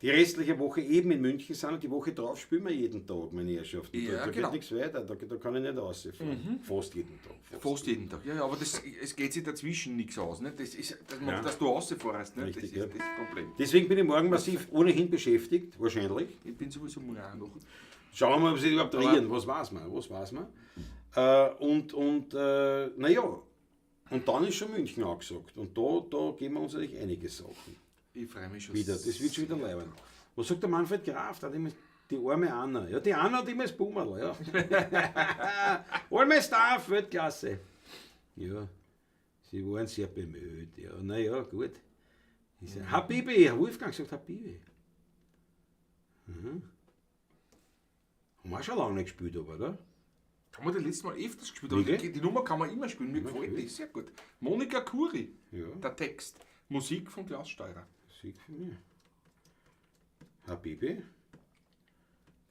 die restliche Woche eben in München sind und die Woche drauf spielen wir jeden Tag, meine Herrschaften. Ja, Da genau. geht nichts weiter, da kann ich nicht rausfahren. Fast jeden Tag. Fast jeden Tag. Ja, aber es geht sich dazwischen nichts aus. Nicht? Das ist, Ja. dass du rausfährst, nicht? Richtig, Das ist ja. das Problem. Deswegen bin ich morgen massiv ohnehin beschäftigt, wahrscheinlich. Ich bin sowieso morgen auch noch. Schauen wir mal, ob sie überhaupt Aber- reden, was weiß man. Naja, und dann ist schon München angesagt. Und da geben wir uns natürlich einige Sachen Ich freue mich schon. wieder. Das wird schon wieder leibend. Was sagt der Manfred Graf? Der hat immer die arme Anna. Ja, die Anna hat immer das Bummerl, ja. Allmal Staff, Weltklasse. Ja, sie waren sehr bemüht. Ja, naja, gut. Habibi, Wolfgang sagt Habibi. Mhm. Haben wir auch schon lange nicht gespielt, aber, oder? Haben wir das letzte Mal öfters gespielt, aber Wirklich? die Nummer kann man immer spielen. Mir gefällt natürlich. das sehr gut. Monika Kuri, Ja, der Text. Musik von Klaus Steurer. Sieg von mir. Habibi.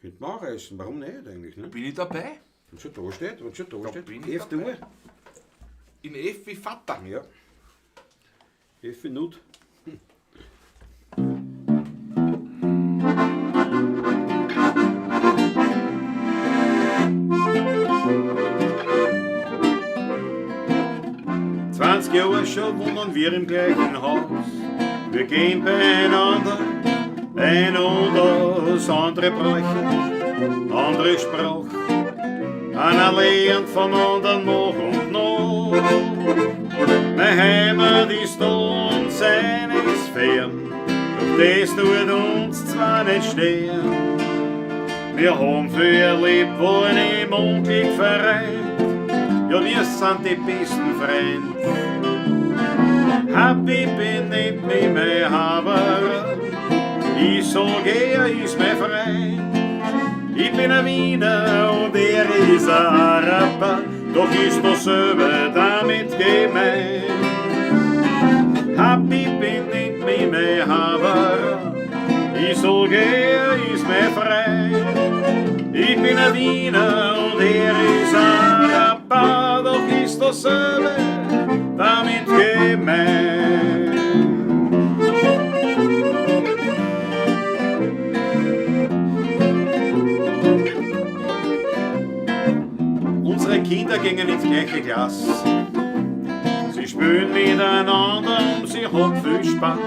Könnte man auch reißen, warum nicht eigentlich, ne? Bin ich dabei? Wenn schon da steht, bin ich F dabei. Dur. In F wie Vater. Ja. F Nut. Jahre schon wohnen wir im gleichen Haus. Wir gehen beieinander ein und aus, andere Bräuche, andere Sprache. Einer lernt vom anderen noch und noch. Meine Heimat ist da und seine ist fern, doch das tut uns zwar nicht stehen. Wir haben viel erlebt, waren im Unglück vereint, ja wir sind die besten Freunde. Happy bin nicht mehr mein Haber, ich sag er ist mein Freund. Ich bin ein Wiener und er ist ein Araber, doch ist dasselbe damit gemeint. Happy bin nicht mehr mein Haber, ich sag er ist mein Freund. Ich bin ein Wiener und er ist ein Araber, doch ist dasselbe damit gemeint. Unsere Kinder gingen ins gleiche Glas. Sie spielen miteinander und sie haben viel Spaß.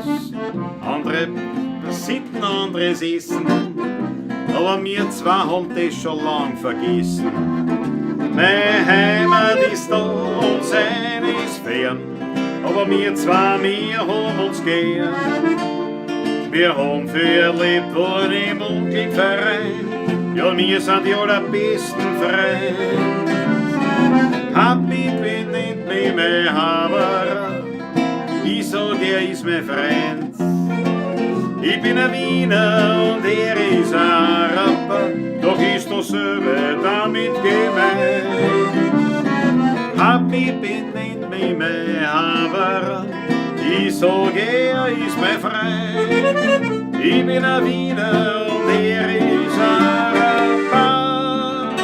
Andere sitten, anderes essen, aber wir zwei haben das schon lang vergessen. Meine Heimat ist da und seine ist fern, aber wir zwei, wir haben uns gern. Wir haben viel erlebt, waren im Unglück vereint, ja wir sind die allerbesten Freunde. Happy bin nicht mehr mein Haber, ich sag, er ist mein Freund. Ich bin ein Wiener und er ist ein Araber, doch ist dasselbe damit gemeint. Happy bin nicht mehr mein Haber, ich sag, er ist mein Freund. Ich bin ein Wiener und er ist ein Araber,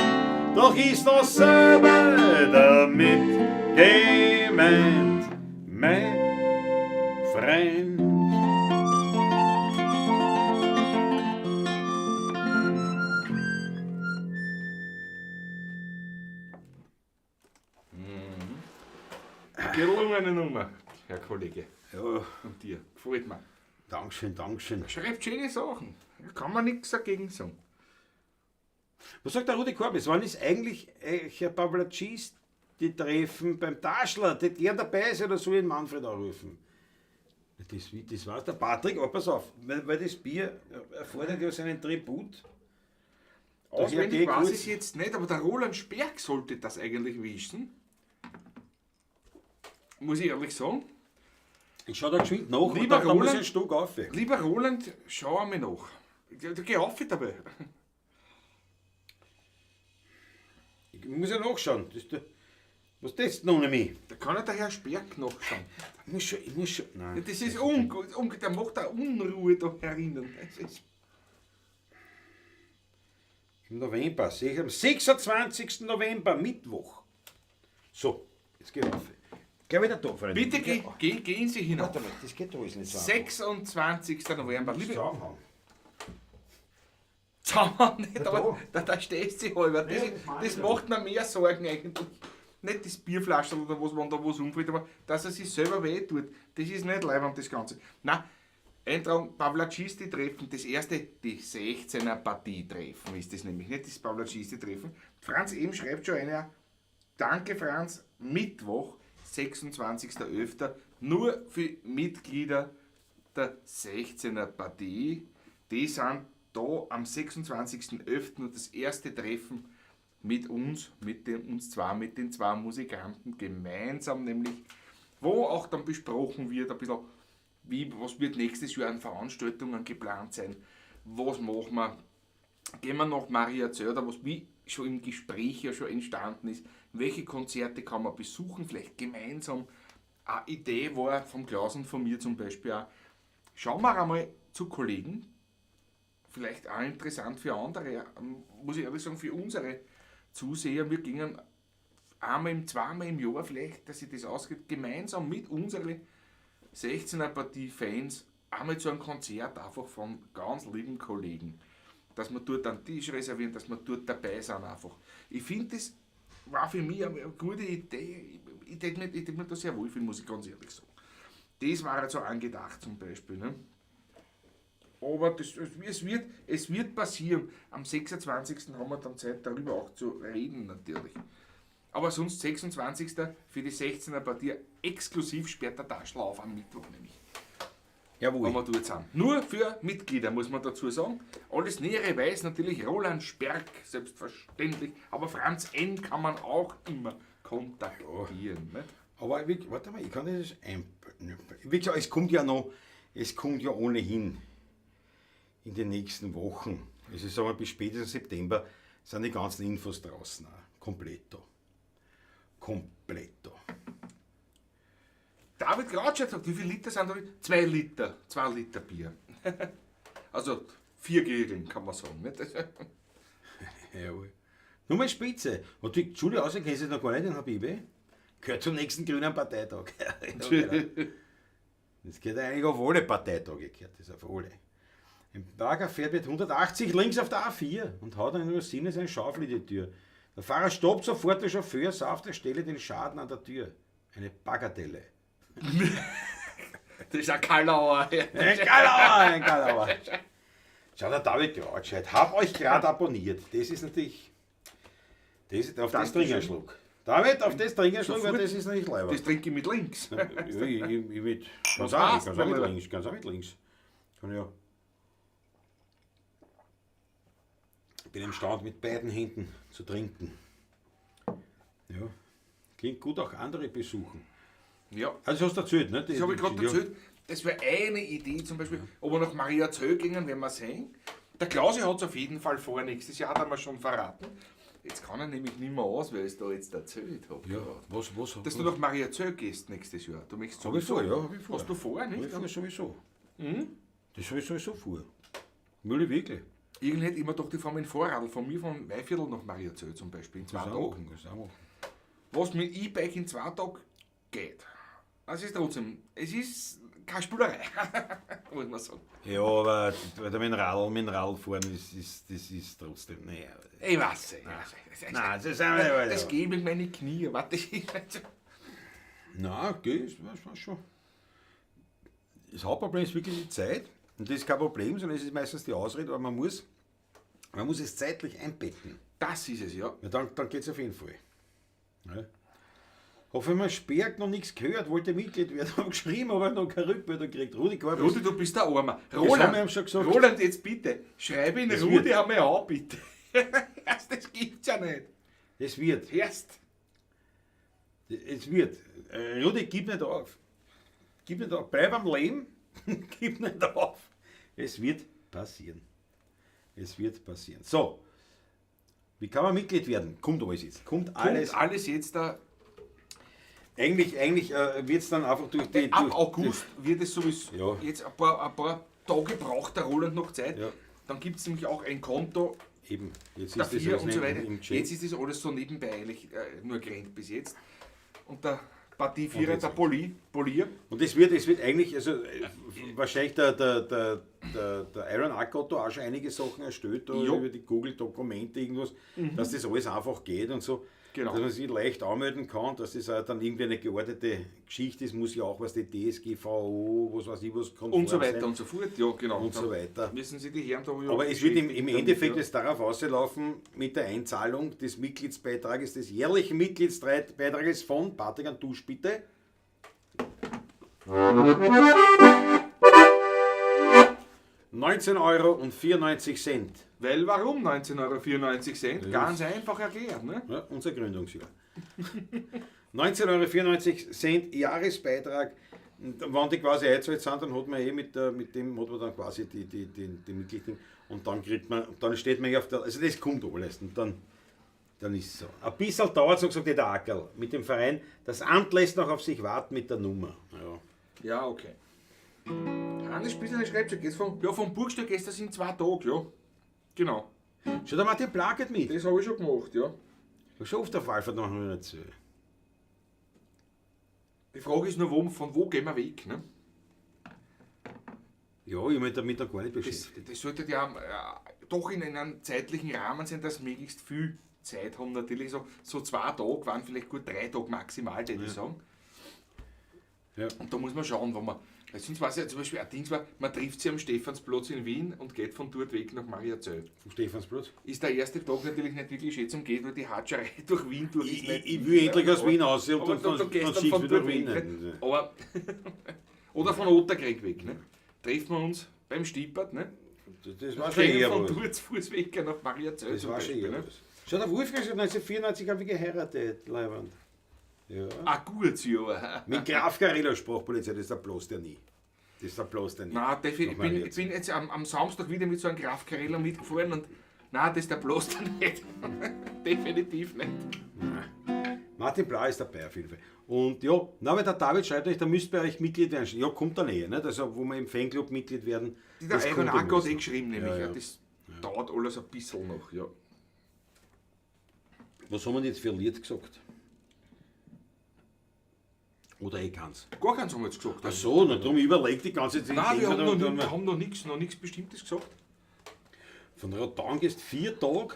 doch ist dasselbe damit gemeint, mein Freund. Gelungene Nummer, Herr Kollege. Ja, Und dir. Gefällt mir. Dankeschön, Dankeschön. Schreibt schöne Sachen. Da kann man nichts dagegen sagen. Was sagt der Rudi Korbis? Wann ist eigentlich Herr Pavlacis die Treffen beim Taschler? Der dabei ist oder soll ich den Manfred anrufen? Das war der Patrick, aber pass auf, weil das Bier erfordert ja seinen Tribut. Auswendig weiß ich jetzt nicht, aber der Roland Sperg sollte das eigentlich wissen. Muss ich ehrlich sagen. Ich schau da geschwind nach Lieber und da muss ich Roland- ein Stück auf. Lieber Roland, schau einmal nach. Geh auf dabei. Ich muss ja nachschauen. Was testen noch nicht? Da kann ja der Herr Sperg nachschauen. Ich muss schon. Nein. Das ist ungut. Der macht da Unruhe da herinnen. Das ist Im November, sehe ich am 26. November, Mittwoch. So, jetzt geh auf. Geh wieder da, Freunde. Bitte gehen Sie hinauf. Warte mal, das geht da ist nicht so. 26. November. Liebe Zusammenhang. Zusammen nicht, Ja, aber da stehst du halber. Ja, das meine Das ich macht mir mehr Sorgen eigentlich. Nicht das Bierflaschel oder was, wenn da was umfällt, aber dass er sich selber weh tut, das ist nicht leibend, das Ganze. Nein, Eintragung Pavlacisti-Treffen, das erste, die 16er Partie-Treffen ist das nämlich, nicht das Pavlacisti-Treffen. Franz eben schreibt schon einer, danke Franz, Mittwoch, 26.11., nur für Mitglieder der 16er Partie. Die sind da am 26.11. und das erste Treffen mit uns, mit den zwei Musikanten gemeinsam, nämlich, wo auch dann besprochen wird, ein bisschen, was wird nächstes Jahr an Veranstaltungen geplant sein, was machen wir, gehen wir nach Maria Zöder, was wie schon im Gespräch ja schon entstanden ist, welche Konzerte kann man besuchen, vielleicht gemeinsam. Eine Idee war vom Klaus und von mir zum Beispiel auch, schauen wir einmal zu Kollegen, vielleicht auch interessant für andere, muss ich ehrlich sagen, für unsere Zuseher, wir gingen zweimal im Jahr vielleicht, dass sich das ausgeht, gemeinsam mit unseren 16er Partie-Fans einmal zu einem Konzert einfach von ganz lieben Kollegen. Dass wir dort einen Tisch reservieren, dass wir dort dabei sind einfach. Ich finde, das war für mich eine gute Idee. Ich hätte mir da sehr wohl fühlen, muss ich ganz ehrlich sagen. Das war so angedacht zum Beispiel. Ne? Aber es wird passieren. Am 26. haben wir dann Zeit, darüber auch zu reden natürlich. Aber sonst 26. für die 16er Partie exklusiv sperrt der Taschel auf am Mittwoch nämlich. Jawohl. Wenn wir dort sind. Nur für Mitglieder, muss man dazu sagen. Alles Nähere weiß natürlich Roland Sperg, selbstverständlich. Aber Franz N. kann man auch immer kontaktieren. Nicht? Aber warte mal, ich kann das wie gesagt, es kommt ja ohnehin in den nächsten Wochen, also sagen wir bis spätestens September, sind die ganzen Infos draußen. Kompletto. David Grautsch hat gesagt, wie viele Liter sind da? 2 Liter. 2 Liter Bier. Also 4 Gegeln, kann man sagen. Nicht? Jawohl. Nur mal Spitze. Und die Schule außer kennst du noch gar nicht, den Habibi? Gehört zum nächsten grünen Parteitag. Das geht eigentlich auf alle Parteitage, gehört das auf alle. Ein Bagger fährt mit 180 links auf der A4 und haut dann in der Sinne seine Schaufel in die Tür. Der Fahrer stoppt sofort, der Chauffeur sah auf der Stelle den Schaden an der Tür. Eine Bagatelle. Das ist ein Kalauer. Ein Kalauer. Schau, der David Grautsch, hab euch gerade abonniert. Das ist natürlich... auf das trinke ich einen Schluck. David, auf das trinke ich einen Schluck, weil das ist nicht leiber. Das trinke ich mit links. Ja, ich ganz auch mit links. Kann ja. Ich bin imstande, mit beiden Händen zu trinken. Ja. Klingt gut, auch andere besuchen. Ja. Also hast du erzählt, ne? Das habe ich gerade erzählt. Das wäre eine Idee zum Beispiel, ob wir nach Maria Zöll gingen, werden wir sehen. Der Klausi hat es auf jeden Fall vor, nächstes Jahr hat er mir schon verraten. Jetzt kann er nämlich nicht mehr aus, weil ich es da jetzt erzählt habe. Ja, was? Dass du nach Maria Zöll gehst nächstes Jahr. Du möchtest Hab ich vor, ja, hab ich vor. Hast du vor, nicht? Hab ich sowieso. Mhm. Das habe ich sowieso vor. Mülle wirklich. Irgendwie hätte ich immer gedacht, ich fahre mit dem Fahrrad von mir von Weiviertel nach Maria Zöll zum Beispiel in 2 Tagen. Was mit E-Bike in 2 Tagen geht. Also es ist keine Spülerei, muss man sagen. Ja, aber mit dem Radl fahren, das ist trotzdem, naja. Ich weiß nicht. Nein, das geht mit meinen Knie, warte ich nicht so. Nein, das war schon. Das Hauptproblem ist wirklich die Zeit. Und das ist kein Problem, sondern es ist meistens die Ausrede, aber man muss es zeitlich einbetten. Das ist es, ja. Ja, dann geht es auf jeden Fall. Ja. Hoffe mal, Sperg noch nichts gehört, wollte Mitglied werden, habe geschrieben, aber noch keine Rückmeldung gekriegt. Rudi, du bist der Armer. Gesagt. Roland, jetzt bitte, schreibe in Das Rudi einmal an, bitte. Das gibt's ja nicht. Es wird. Erst. Es wird. Rudi, gib nicht auf. Gib nicht auf. Bleib am Leben. Gib nicht auf. Es wird passieren. Es wird passieren. So. Wie kann man Mitglied werden? Kommt alles jetzt. Kommt alles jetzt da. Eigentlich wird es dann einfach durch die... Ab August wird es sowieso... Ja. Jetzt ein paar Tage braucht der Roland noch Zeit. Ja. Dann gibt es nämlich auch ein Konto Eben. Jetzt ist dafür das und so weiter. im Chat. Jetzt ist das alles so nebenbei eigentlich nur gerannt bis jetzt. Und der Partie 4 der Polier. Und es wird eigentlich, also wahrscheinlich der Aaron Ackotto auch schon einige Sachen erstellt, da Jo. über die Google-Dokumente, irgendwas, dass das alles einfach geht und so. Genau. Dass man sich leicht anmelden kann, dass das auch dann irgendwie eine geordnete Geschichte ist, muss ja auch was die DSGVO, was weiß ich, was konform Und so weiter sein und so fort. Ja, genau. und so weiter. Müssen Sie die Herren da ja Aber es wird im beschäftigen Endeffekt damit, jetzt darauf auslaufen, mit der Einzahlung des Mitgliedsbeitrages, des jährlichen Mitgliedsbeitrages von, Patrick, an Dusch bitte. 19,94 €. Weil warum 19,94 €? Ganz einfach erklärt. Ne? Ja, unser Gründungsjahr. 19,94 € Jahresbeitrag. Und wenn die quasi eingezahlt sind, dann hat man mit dem hat man dann quasi die Mitglieder. Und dann kriegt man, dann steht man ja auf der, also das kommt alles. Und dann ist es so. Ein bisschen dauert es, sagt der Ackerl, mit dem Verein. Das Amt lässt noch auf sich warten mit der Nummer. Ja. Ja, okay. Hannes Spießler schreibt schon, vom Burgstall gestern sind 2 Tage, ja. Genau. Schon der Martin Plaket mit. Das habe ich schon gemacht, ja. Schon auf der Wallfahrt noch nicht erzählt. Die Frage ist nur, von wo gehen wir weg, ne? Ja, ich habe mich damit noch gar nicht beschäftigt. Das sollte ja doch in einem zeitlichen Rahmen sein, dass möglichst viel Zeit haben. Natürlich so 2 Tage waren vielleicht gut 3 Tage maximal, würde ich sagen. Ja. Und da muss man schauen, wo man. Weil sonst war es ja zum Beispiel ein Ding, man trifft sich am Stephansplatz in Wien und geht von dort weg nach Mariazell. Vom Stephansplatz? Ist der erste Tag natürlich nicht wirklich schön zum Gehen, weil die Hatscherei durch Wien durch ist nicht. Ich will endlich aus Wien raus und Aber dann du gehst dann schickst von wieder dort Wien. weg. Ne? Aber oder von Otterkrieg weg. Ne? Treffen wir uns beim Stippert. Ne? Das war schon Gehen eher von was. dort zu Fuß weg nach Mariazell. Das war schon eher ne? was. Schau, der Wolfgang hat 1994 habe ich geheiratet, Leiwand. Ja. Ein gutes Jahr. Mit Graf Garilla Sprachpolizei, das ist der bloß der nie. Das ist der bloß der nie. Nein, ich bin jetzt am Samstag wieder mit so einem Graf Carella mitgefahren und nein, das ist der bloß der nicht. Definitiv nicht. Martin Blau ist dabei auf jeden Fall. Und ja, na, weil der David schreibt euch, da müsst ihr bei euch Mitglied werden. Ja, kommt dann eh, nicht? Also wo wir im Fanclub Mitglied werden. Der das Iron kommt Acker hat alles noch. geschrieben, nämlich. Ja, ja. Das dauert alles ein bisschen noch. Ja. Was haben wir jetzt für ein Lied gesagt? Oder keins? Gar keins haben wir jetzt gesagt. Ach so, na drum, ich überlege die ganze Zeit. Nein, wir denke haben mir noch, dann- noch nichts Bestimmtes gesagt. Von Rottang gehst 4 Tage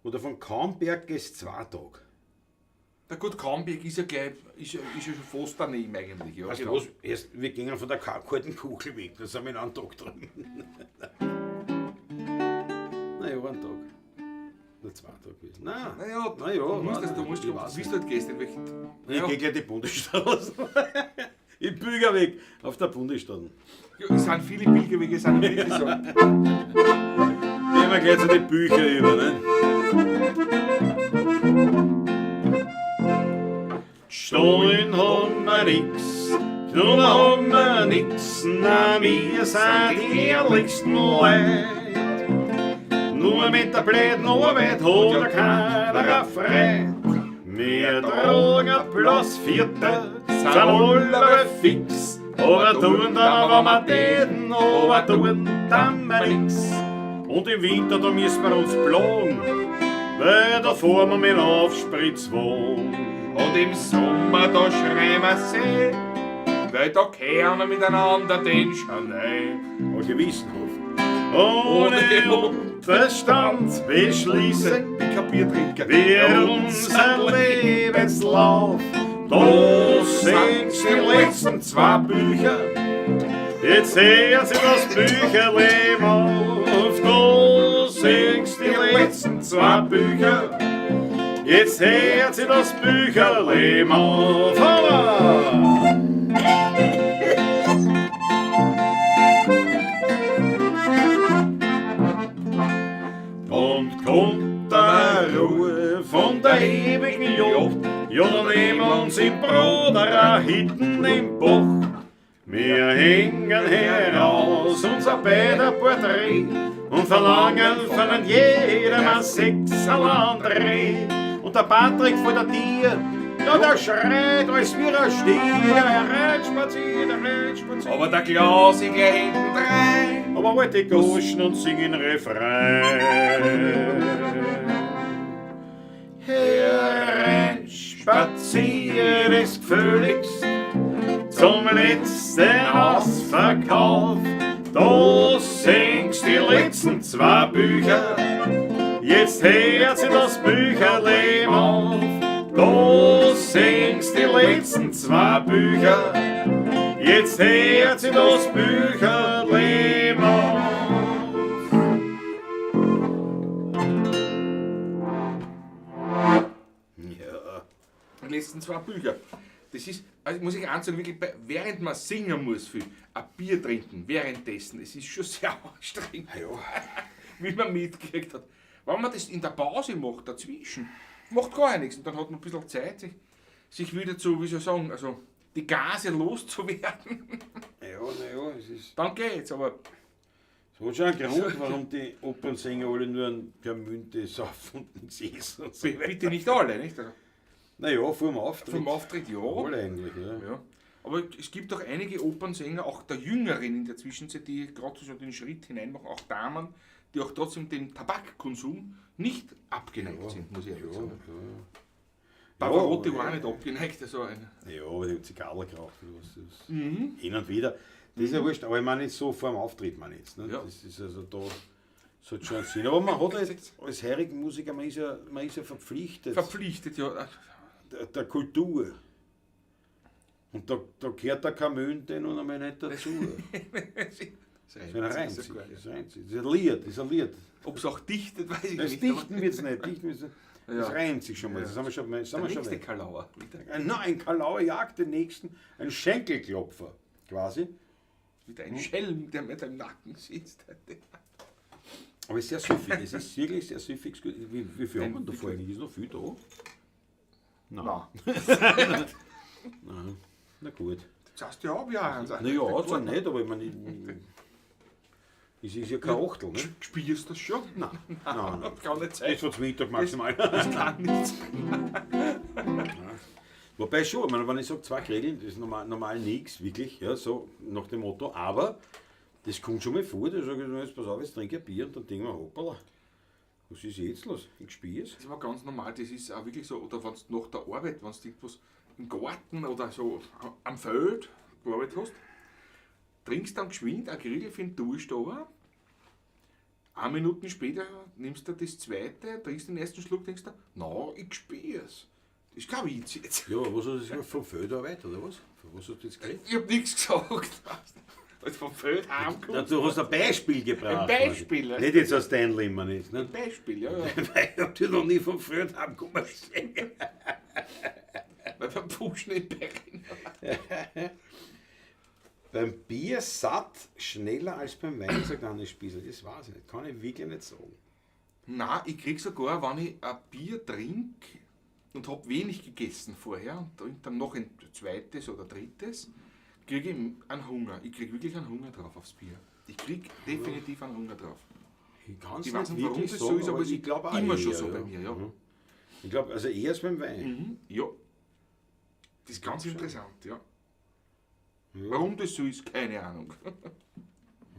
oder von Kaumberg gehst 2 Tage. Der gut Kaumberg ist ja gleich, ist ja schon fast daneben eigentlich. Ja, Weißt du genau. was? Erst, wir gehen von der kalten Kugel weg, da sind wir in einem Tag drin. Naja, einen Tag. Nur 2 Tage gewesen. Nein, Naja, naja, du musst ich weiß wie bist nicht. du halt gehst, in welchen. Ich Ja, gehe gleich die Bundesstraße. Ich büge weg auf der Bundesstraße. ja, es sind viele Pilgerwege, sind wirklich so. Gehen wir gleich zu den Büchern über, ne? Stollen haben wir nix, Knurren haben wir nix, na wir sind die ehrlichsten Leute. Nur mit der blöden Arbeit hat ja keiner frei. Wir tragen bloß Vierte, sind alle fix, aber tun dann, wenn wir täten, aber tun dann mal nix. Und im Winter, da müssen wir uns plagen, weil da fahren wir mit Aufspritzwagen. Und im Sommer, da schreien wir sie, weil da kehren wir miteinander den Schalei. Und gewissenhaft, ohne Verstand beschließen Ich hab Bier trinken. wir unser Lebenslauf. Da sind die letzten 2 Bücher, jetzt sehen Sie das Bücherleben auf. Da sind die letzten 2 Bücher, jetzt hört Sie das Bücherleben auf. Und kommt der Ruhe von der ewigen Jagd, ja, dann nehmen wir uns im Bruder hinten im Bach. Wir hängen heraus unser beider Porträt und verlangen von jedem ein Sechserl-André. Und der Patrick vor der Tier, ja, der schreit, als wir ein Stier, er rennt spaziert, Aber der Klaus, ich geh hinten rein. aber alte Goschen und singen Refrain. Er rennt spazier es gefälligst zum letzten Ausverkauf. Da singst die letzten 2 Bücher, jetzt hört sich das Bücherleben auf. Da singst die letzten 2 Bücher, jetzt hört sich das Bücherleben auf. Ja. Die letzten 2 Bücher. Das ist, also muss ich eins sagen, wirklich, während man singen muss, viel, ein Bier trinken, währenddessen, es ist schon sehr anstrengend, Ja. wie man mitgekriegt hat. Wenn man das in der Pause macht, dazwischen, macht gar nichts und dann hat man ein bisschen Zeit, sich wieder zu, wie soll ich sagen, also die Gase loszuwerden. Ja, naja, es ist. Dann geht's, aber Es hat schon einen Grund, warum die Opernsänger alle nur ein Permünte saufen und nichts essen. Und so. bitte nicht alle, nicht? Also, Naja, vor dem Auftritt. vom Auftritt ja. Alle eigentlich, ja. Ja. Aber es gibt auch einige Opernsänger, auch der Jüngeren in der Zwischenzeit, die gerade so den Schritt hineinmachen, auch Damen, die auch trotzdem dem Tabakkonsum nicht abgeneigt sind, muss ich ehrlich sagen. Pavarotti war auch nicht abgeneigt, also ein. Ja, aber die hat Zigarre geraucht oder was. Mhm. Hin und wieder. Das ist ja wurscht, aber ich meine jetzt so vor dem Auftritt, meine ich jetzt. Ne? Ja. Das ist also da. Das hat schon einen Sinn. Aber man hat halt, als heurigen Musiker, man ist ja verpflichtet Verpflichtet, ja. der Kultur. Und da gehört der Kamönte nun einmal nicht dazu. Das ist ein Reinzig. Das ist ein Lied. Das ist ein Lied. Ob es auch dichtet, weiß ich Das nicht. Dichten wird es nicht. Das Ja. reimt sich schon mal. Das haben wir schon, Der nächste weit. Kalauer. Wieder, Nein, ein Kalauer jagt den nächsten, ein Schenkelklopfer quasi. wieder ein Schelm, der mit im Nacken sitzt. Aber es ist sehr süffig. Es ist wirklich sehr süffig. Wie viel haben wir da vorhin? Ist noch viel da? Nein. Nein. Na gut. Das heißt ja auch, wie eins. Naja, hat es nicht, aber ich meine, es ist ja kein Achtel, ne? Spielst du das schon? Nein, nein. Das kann nicht Das sein. ist von Mittag maximal. Das kann nicht sein. Wobei schon, ich meine, wenn ich sage 2 Grillen, das ist normal nichts, wirklich, ja, so nach dem Motto, aber das kommt schon mal vor, da sage ich, jetzt pass auf, jetzt trinke ich ein Bier und dann denke ich mir, hoppala, was ist jetzt los? Ich spiele es. Das war ganz normal, das ist auch wirklich so, oder wenn du nach der Arbeit, wenn du irgendwas im Garten oder so am Feld gearbeitet hast, trinkst dann geschwind ein Grill für den Durst runter, 1 Minute später nimmst du das zweite, trinkst den ersten Schluck, denkst du, na, ich spiele es. Das ist kein Witz jetzt. Ja, was hast du vom Feld Arbeit, oder was? Von was hast du jetzt geredet? Ich hab nichts gesagt. Als vom Feld Ja, heimkommst. du hast ein Beispiel gebracht. Ein Beispiel, ja. Nicht jetzt aus deinem Leben, nicht. Ne? Ein Beispiel, ja, ja. Weil ich hab dich noch nie vom Feld heimgekommen sehen. Weil wir pushen in Berlin. Beim Bier satt schneller als beim Wein, sagt Anne Spießer. Das weiß ich nicht, kann ich wirklich nicht sagen. Nein, ich krieg sogar, wenn ich ein Bier trinke und habe wenig gegessen vorher und trinke dann noch ein zweites oder drittes, kriege ich einen Hunger. Ich kriege wirklich einen Hunger drauf aufs Bier. Ich kriege definitiv einen Hunger drauf. Ich kann es Ich nicht weiß nicht, warum wirklich das sagen, so ist, aber es ich glaube auch immer eher, schon so bei mir, ja. Mhm. Ich glaube, also eher als beim Wein. Ja. Das ist ganz Schon. interessant, ja. Ja. Warum das so ist, keine Ahnung.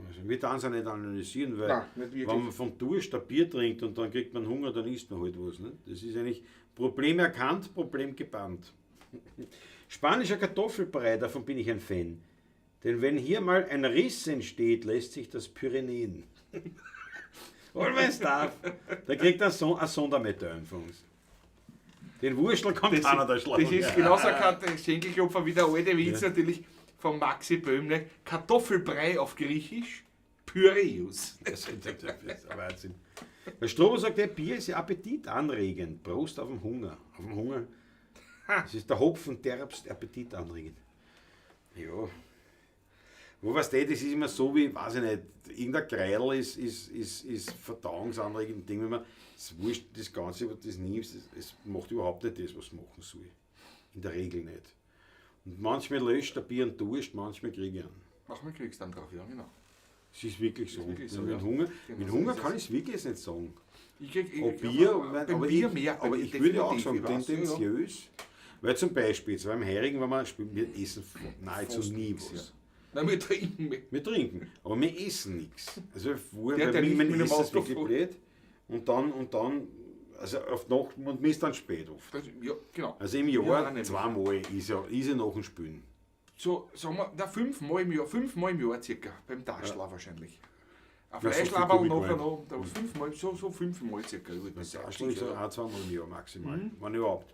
Also, wir dann es auch nicht analysieren, weil Nein, nicht wirklich. wenn man vom Durst ein Bier trinkt und dann kriegt man Hunger, dann isst man halt was. Ne? Das ist eigentlich Problem erkannt, Problem gebannt. Spanischer Kartoffelbrei, davon bin ich ein Fan. Denn wenn hier mal ein Riss entsteht, lässt sich das Pyrenäen. Und wenn es darf, da kriegt er eine Sondermedaille von uns. Den Wurstel kann keiner da schlagen. Das ist genauso ein Schenkelklopfer wie der alte Witz natürlich von Maxi Böhmle. Kartoffelbrei auf Griechisch, Pyreus. Das ist ein Wahnsinn. Der Strobo sagt, der Bier ist ja appetitanregend. Prost auf den Hunger. Auf den Hunger. Das ist der Hopfen derbst appetitanregend. Ja. Wo weißt du, das ist immer so wie, weiß ich nicht, irgendein Kreidel ist verdauungsanregend. Ding, wenn man das wurscht, das Ganze, was du das nimmst, es macht überhaupt nicht das, was es machen soll. In der Regel nicht. Und manchmal löscht der Bier einen Durst, manchmal kriege ich einen. Manchmal kriegst du dann drauf, ja genau. Es ist wirklich so. wirklich so, mit ja. Hunger, Genau mit so Hunger ist kann es. ich es wirklich nicht sagen. Ich krieg, Ob Bier, beim Bier mehr. aber ich würde auch sagen, definitiv, ich weiß, ja. tendenziös. Weil zum Beispiel, jetzt beim Heirigen, wenn wir spielen, wir essen nahezu Fast nie nichts, was. Nein, wir trinken mehr. Wir trinken, aber wir essen nichts. Also Der bei mir nicht mit dem ist es Auto wirklich fährt. blöd. Und dann also auf Nacht und misst dann spät oft. Ja, genau. Also im Ja, Jahr nämlich. zweimal ist ja nach dem Spülen. So, sagen wir, 5-mal im Jahr circa, beim Taschler wahrscheinlich. Ein Ja, so viel Fleischlaberl komm ich nachher gar noch, da 5-mal, so 5-mal circa. Das ist auch zweimal im Jahr maximal, wenn überhaupt.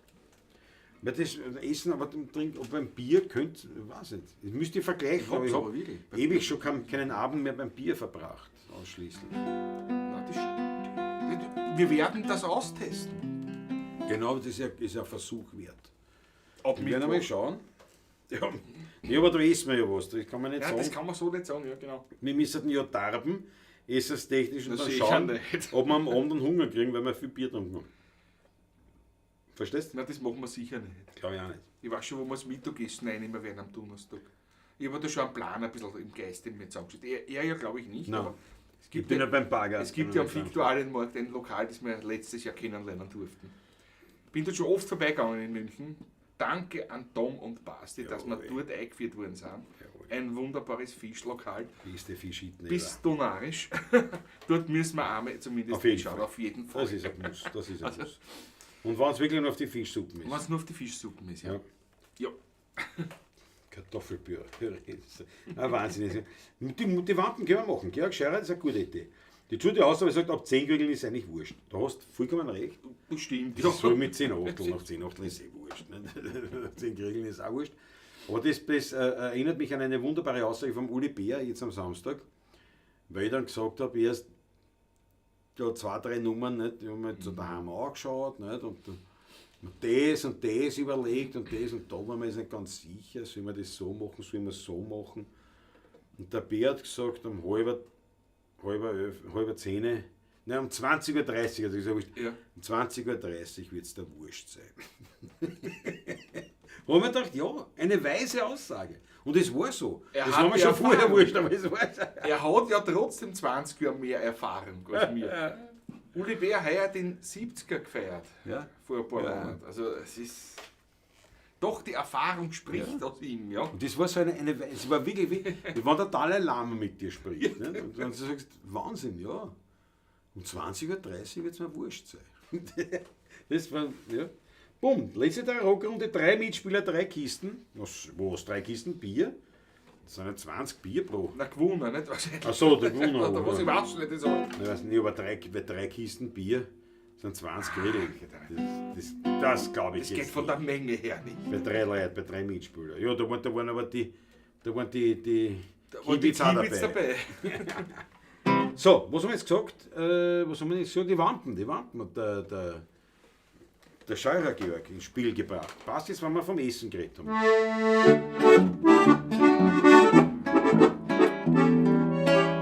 Weil das Essen, aber Trinken, ob beim Bier könnt, ich weiß nicht. Ich müsste vergleichen, aber ich aber habe wirklich. ewig schon keinen Abend mehr beim Bier verbracht, ausschließlich. Na, wir werden das austesten. Genau, das ist ein Versuch wert. Ab Wir werden einmal schauen. Ja, aber da essen wir ja was, das kann man nicht Ja, sagen. das kann man so nicht sagen, ja genau. Wir müssen ja darben, essenstechnisch, und Das dann sehe ich schauen, nicht. ob wir am Abend einen Hunger kriegen, weil wir viel Bier getrunken haben. Verstehst du? Na, das machen wir sicher nicht. Glaube ich auch nicht. Ich weiß schon, wo wir das Mittagessen einnehmen werden am Donnerstag. Ich habe da schon einen Plan ein bisschen im Geiste mir zusammengestellt. Er ja, glaube ich, nicht. Nein. Aber es Ich gibt bin ja ja, beim Bagger. es gibt ja am Viktualienmarkt ein Lokal, das wir letztes Jahr kennenlernen durften. Bin dort schon oft vorbeigegangen in München. Danke an Tom und Basti, dass wir Jawohl. dort eingeführt worden sind. Jawohl. Ein wunderbares Fischlokal. Beste Fischhitten. Bis donarisch. Dort müssen wir einmal zumindest Auf jeden hinschauen, Fall. auf jeden Fall. Das ist ein Muss. Das ist ein Also- Muss. Und wenn es wirklich nur auf die Fischsuppen Wenn ist. es nur auf die Fischsuppen ist, ja. Ja. Ja. Kartoffelpüree. Ein Wahnsinn. Die Wampen können wir machen. Georg Scheurer, das ist eine gute Idee. Die tut ja aus, aber sagt, ab 10 Krügeln ist eigentlich wurscht. Da hast du vollkommen recht. Bestimmt. Das ist so mit 10 Achteln. Nach 10 Achteln ist eh wurscht. Nicht? 10 Krügeln ist auch wurscht. Aber das erinnert mich an eine wunderbare Aussage vom Uli Bär jetzt am Samstag, weil ich dann gesagt habe, erst ja, 2, 3 Nummern, nicht? Die haben wir jetzt daheim angeschaut, nicht? Und das überlegt und da waren wir jetzt nicht ganz sicher, soll man das so machen, soll man es so machen. Und der Bär hat gesagt, um halber 10, nein, um 20.30 Uhr, hat er gesagt, Ja. um 20.30 Uhr wird es der Wurscht sein. Da haben wir gedacht, ja, eine weise Aussage. Und es war so. Er Das hat war mir die schon vorher Erfahrung. wurscht, aber es war so. Er hat ja trotzdem 20 Jahre mehr Erfahrung als mir. Uli Bär heuer den 70er gefeiert, Ja. vor ein paar Ja. Monaten. Also es ist... Doch, die Erfahrung spricht aus ihm, ja. Und das war so es war wirklich, wie wenn der Dalai Lama mit dir spricht. Nicht? Und wenn du sagst, Wahnsinn, ja. Um 20.30 Uhr wird es mir wurscht sein. Das war, ja. Bumm, letzte Rockrunde, 3 Mitspieler, 3 Kisten. Was, 3 Kisten Bier? Das sind ja 20 Bier pro. Na, gewonnen, nicht wahrscheinlich. Achso, der gewonnen. Da was ich weiß nicht, das auch. Ich weiß nicht, aber 3 Kisten Bier sind 20 Grill. Das glaube ich Das jetzt geht von nicht. der Menge her nicht. Bei 3 Leuten, bei 3 Mitspielern. Ja, da waren aber die Da waren die Kiebitz auch Kiebitz dabei. So, was haben wir jetzt gesagt? Was haben wir jetzt gesagt? Die Wampen hat der Scheurer Georg ins Spiel gebracht. Passt jetzt, wenn wir vom Essen geredet haben.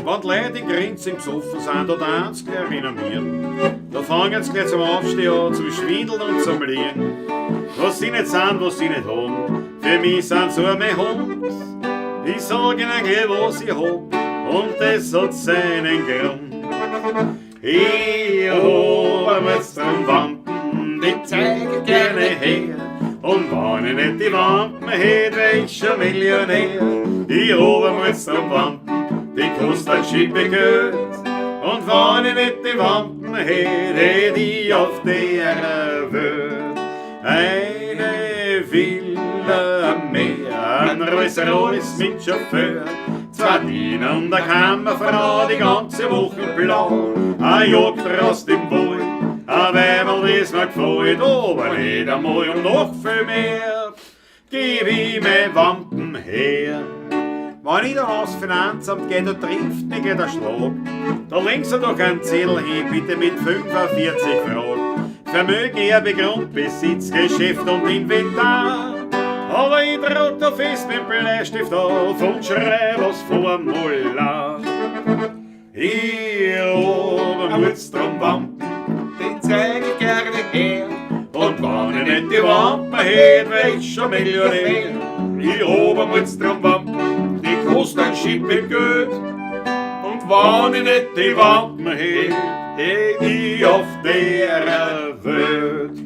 Wenn die Leute die Grenzen im Gesoffen sind oder eins gleich renommieren, da fangen sie gleich zum Aufstehen an, zum Schwindeln und zum Liegen. Was sie nicht sind, was sie nicht haben, für mich sind so mein Hund. Ich sag ihnen gleich, was ich hab, und das hat seinen Grund. Ich hab jetzt drum Wampen, die zeig ich gerne her. Und wenn ich nicht die Wampen hätt, wär ich schon Millionär. Ich hab jetzt drum Wampen, die kostet ein Schippe Geld. Und wenn ich nicht die Wampen hätt, hätt ich auf der Welt eine Villa am Meer, ein Rolls-Royce mit Chauffeur, 2 Diener und eine Kammerfrau, die ganze Woche blau, ein Jagd aus dem Wald, ein Weiberl, das mir gefällt, aber nicht einmal und noch viel mehr, gib ich mein Wampen her. Wenn ich da aufs Finanzamt gehe, da trifft mich der Schlag. Da links doch ein Zettel hin, bitte mit 45 Fragen. Vermögen, Erbe, Grundbesitz, Geschäft und Inventar. Aber ich druck da fest mit Bleistift auf und schrei was Formular. Ich hab jetzt drum Wampen, den zeig ich gerne her. Und wenn ich nicht die Wampen hätt, wär ich schon Millionär. Ich hab jetzt drum Wampen, die kostet ein Schippe Geld. Und wenn ich nicht die Wampen hätt, hätt ich auf der Welt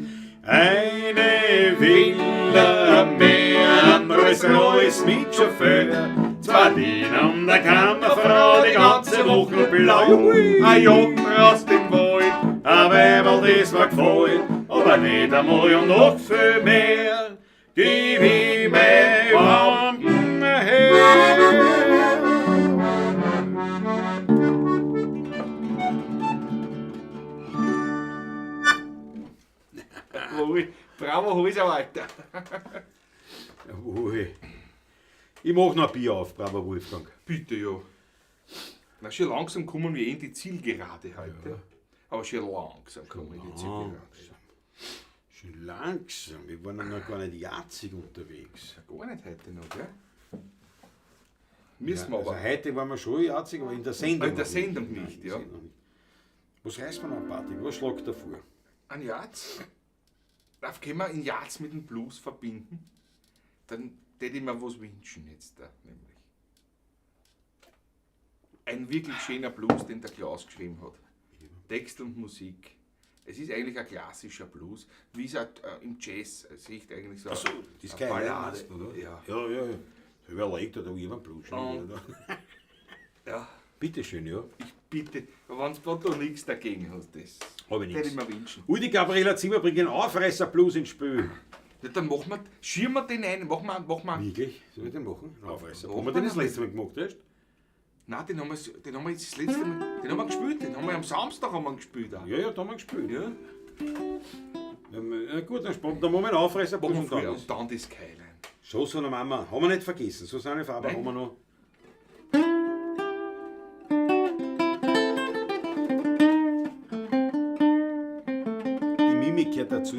eine Villa am Meer, ein Rolls-Royce mit Chauffeur, 2 Diener und eine Kammerfrau, die ganze Woche blau, ein Junge aus dem Wald, ein Weiberl, das mir gefällt, aber nicht einmal und noch viel mehr, gib ich mein Wampen her. Bravo, Häuser, Alter. Jawohl. Ich mach noch ein Bier auf, braver Wolfgang. Bitte, ja. Na, schon langsam kommen wir in die Zielgerade heute. Ja. Aber schon langsam kommen wir in die Zielgerade. Schon langsam. Wir waren noch gar nicht jatzig unterwegs. Gar nicht heute noch, gell? Müssen wir Also aber. heute waren wir schon jatzig, aber in der Sendung. In der noch Sendung Nein, nicht, in der ja. Sendung nicht. Was reißt man an, Patrick? Was schlägt da vor? Ein Jazz? Darf können wir einen Jazz mit dem Blues verbinden? Dann hätte ich mir was wünschen jetzt da, nämlich. Ein wirklich schöner Blues, den der Klaus geschrieben hat. Text und Musik. Es ist eigentlich ein klassischer Blues, wie es auch im Jazz sich eigentlich so. Ach so, das ist keine Ballade, oder? ja. Ja. Ich überlegt, oder jemand Blut. Ja, Bitteschön, ja. ich bitte, wenn du da nichts dagegen hast, das Hab ich hätte nichts. ich mir wünschen. Udi Gabriela Zimmer bringt einen Aufreißer-Blues ins Spiel. Ja, dann schieben wir den ein, machen wir. Wirklich? Soll ich den machen? Einen Aufreißer. Machen Haben wir wir den das das? letzte Mal gemacht, hast? Nein, den haben wir jetzt das letzte Mal, den haben wir gespielt, den haben wir am Samstag gespielt. Auch. Ja, da haben wir gespielt. Ja, Ja, gut, dann machen wir einen Aufreißer-Blues machen und wir dann früher das. und dann das Skyline. Schon so eine Mama. Haben wir nicht vergessen. So seine Farbe Nein. haben wir noch. Die Mimik gehört dazu.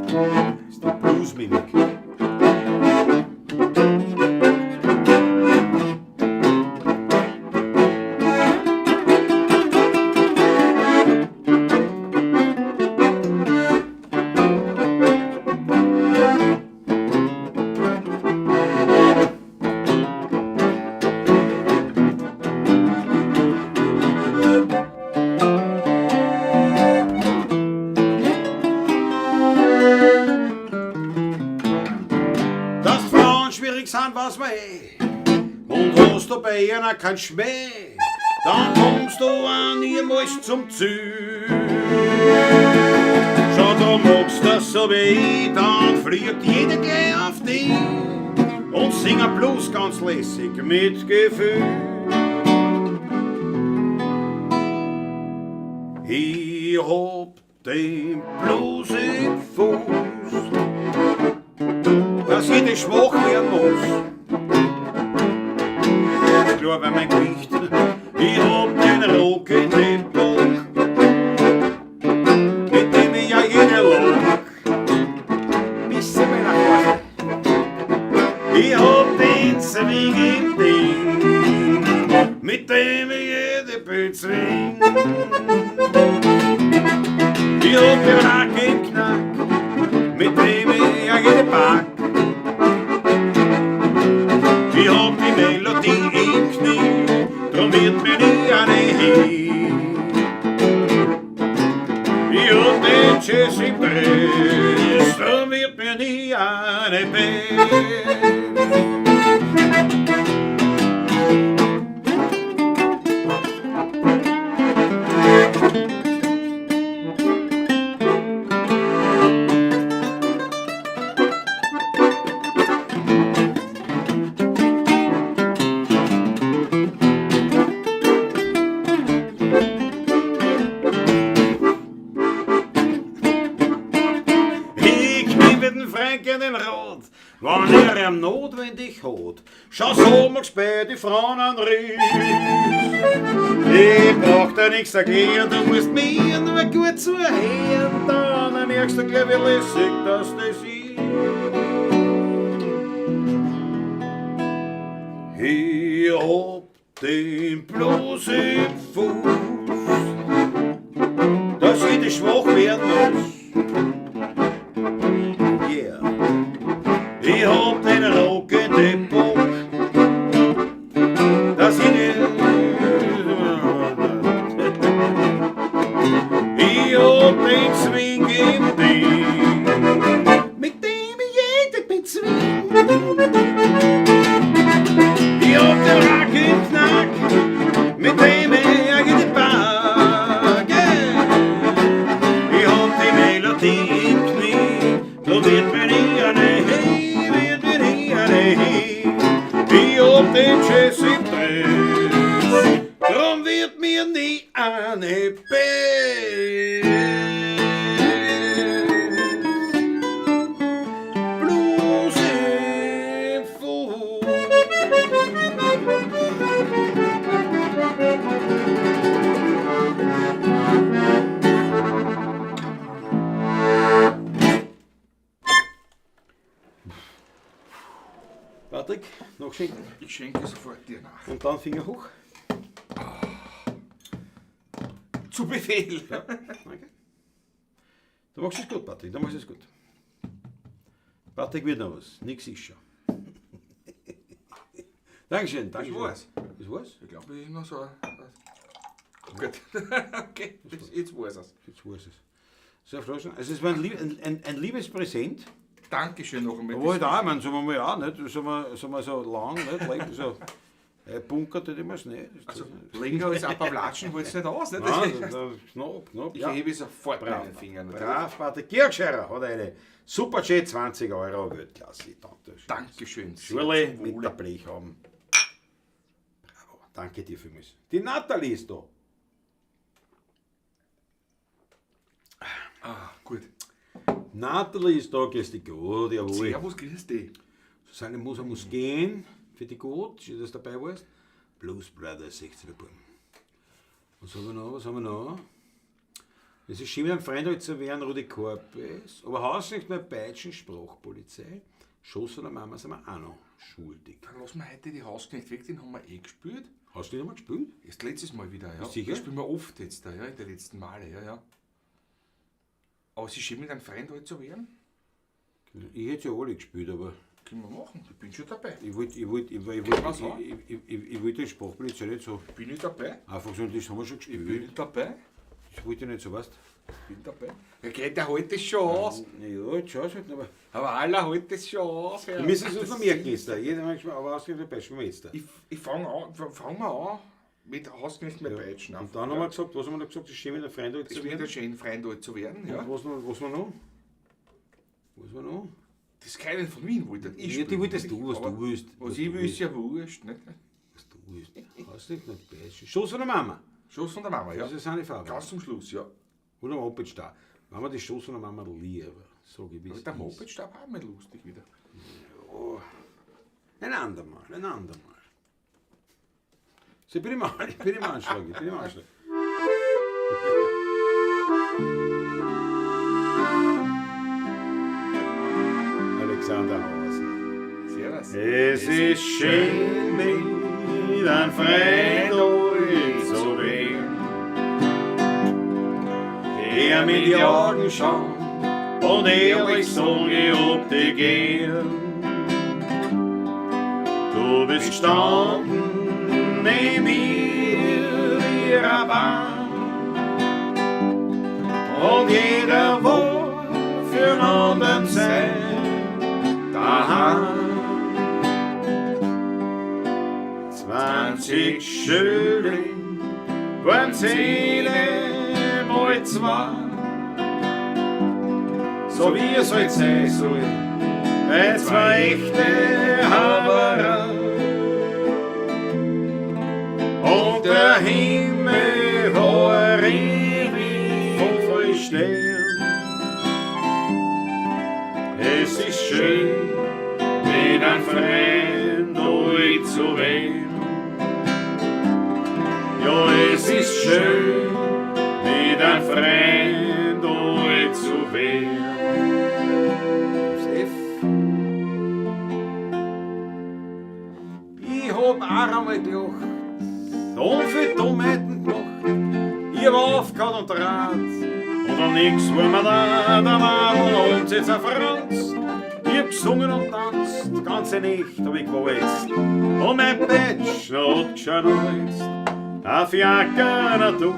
Das ist die Blues-Mimik. Dass Frauen schwierig sind, was man Und hast du bei einer kein Schmäh, dann kommst du an niemals zum Ziel. Schau, du magst das so wie ich, dann fliegt jeder gleich auf dich und singt Blues ganz lässig mit Gefühl. Ich hab den Blues im Fuß, dass jeder schwach werden muss. Klar, weil mein Gewicht, ich hab den Rocket im Bock, mit dem ich ja jeder lock. Bis zu meiner Hause. Ich hab den Swing im Ding, mit dem ich jede bezwing. Ich hab den Rack im Knack, mit dem ich ja jede pack. Ich hab die Melodie im Knie, drum wird mir nie eine hin. Ich hab den Jazz im Dress, drum wird mir nie eine Band. Den Rot, wann ihm notwendig hat. Schau, so magst bei die Frauen an Ries. Ich brauch dir nichts erklären, du musst mir nur gut zuhören, dann merkst du gleich, wie lässig das ist. Ich hab den Blues im Fuß, dass jeder schwach werden muss. Ich hab den Rocket im Bock, dass ich hab den Swing im Ding, mit dem ich jede bezwing. Ich hab den Rack im Knack, mit dem ich jede pack. Yeah. im Dress. Drum wird mir nie eine Bluse vor. Patrick, noch schenken. Ich schenke sofort dir nach. Und dann Finger hoch. Zu Befehl. Ja, danke. Du machst es gut, Patrick, du machst es gut. Patrick wird noch was, nix ist schon. Dankeschön, danke. Das war's. Das war's? Ich glaube, ich noch so. Gut. Okay, jetzt weiß es. Jetzt war's es. So, Flaschen. Also es war ein Liebespräsent. Dankeschön noch einmal. Aber halt auch, man, sagen wir mal auch, nicht? Sind wir so lang, nicht? So, Bunker tut immer Schnee. Also, länger als ein paar Latschen wollt ihr nicht aus, nicht? Knapp. Ich hebe sofort Brav. meinen Finger. Brav, Patrick. Georg Scherer hat eine Superjet 20 € Weltklasse. Dankeschön. Schule mit der Blech haben. Bravo. Danke dir vielmals. Die Nathalie ist da. Ah, gut. Nathalie ist da, grüß dich gut, jawohl. Servus, grüß dich. Susanne Moser muss gehen, für die gut, schön, dass du dabei warst. Blues Brothers, 16er Buben. Was haben wir noch? Es ist schön, mit einem Freund heute zu werden, Rudi Korpes. Aber Hausrecht mit Peitschen, Sprachpolizei. Schuss von der Mama sind wir auch noch schuldig. Dann lassen wir heute die Hausknecht weg, den haben wir gespielt. Hast du den einmal gespielt? Erst letztes Mal wieder, ja. Sicher? Das spielen wir oft jetzt da, ja, in den letzten Male, ja. Aber es ist schön, mit einem Freund heute zu werden. Ich hätte ja alle gespielt, aber Können wir machen, ich bin schon dabei. ich wollte die Sprachpolizei nicht so. Bin ich dabei? Einfach so, das haben wir schon Ich bin gespielt. dabei. Das wollte ich nicht so, weißt Bin dabei. Ja, geht der hält das schon aus. Ja, jetzt schau halt, aber. Aber aller hält das schon aus. Ja. Wir müssen es uns vermerken jetzt da. Jeder manchmal, aber ausgehend dabei, schon jetzt da. Ich fange an mit Hausknecht mit Peitschen. Und dann haben wir gesagt, was haben wir noch gesagt, das ist schön, mit einem Freund heute Es zu wird ein werden. schön Freund alt zu werden, ja. Und was war noch? Was war noch? Das ist keinen von Wien wollte ich Ja, spielen, die wolltest du, was aber du willst. Was ich will, ist ja wurscht. Nicht? Was du willst. Hast du nicht Beisch. Schuss von der Mama. Schuss von der Mama, ja. Das ist eine Farbe. Ganz zum Schluss, ja. Oder am Moped da. Wenn wir die Schuss von der Mama lieber. So wie Aber es der ist. Mopedstab auch mal lustig wieder. Oh. Ein andermal. So, ich bin im Anschlag. Alexander Hausen. Servus. Es ist schön, mit einem Freund zu werden. Er mit die Augen schauen und ehrlich sagen, ich hab dich gern. Du bist gestanden neben mir wie ein Bahn und jeder war für einen anderen sein daheim. 20 Schilling waren Zähne mal zwei, so wie es halt sein soll, bei zwei echte Haberer. Und der Himmel war ewig voll Stern. Es ist schön, mit einem Freund alt zu werden. Ja, es ist schön, mit einem Freund alt zu werden. Ich hab auch einmal gelacht, so viel Dummheiten gemacht. Ich hab aufgehört und Draht, und dann nix war mir da war und jetzt ein Franz. Ich hab gesungen und tanzt, die ganze Nacht hab ich gewalzt. Und mein Patch hat geschnalzt, auf Jacke Natur,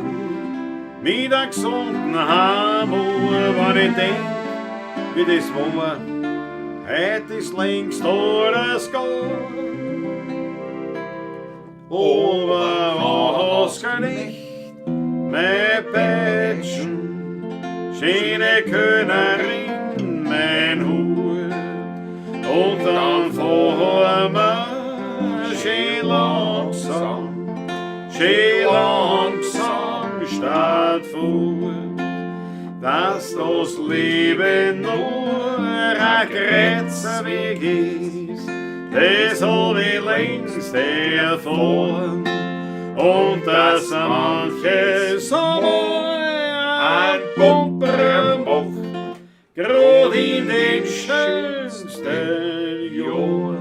mit einem gesunden Hammer, wenn ich denk, wie das war. Heute ist längst alles geht. Aber was kann ich mein Pätschen, schöne Könnerin, mein Hut, und dann fahren wir schön lang schön langsam stattfort, dass das Leben nur ein Kreuzweg ist, das hab ich längst erfahren, und dass manches ein Bumper macht, grad in den schönsten Jahren.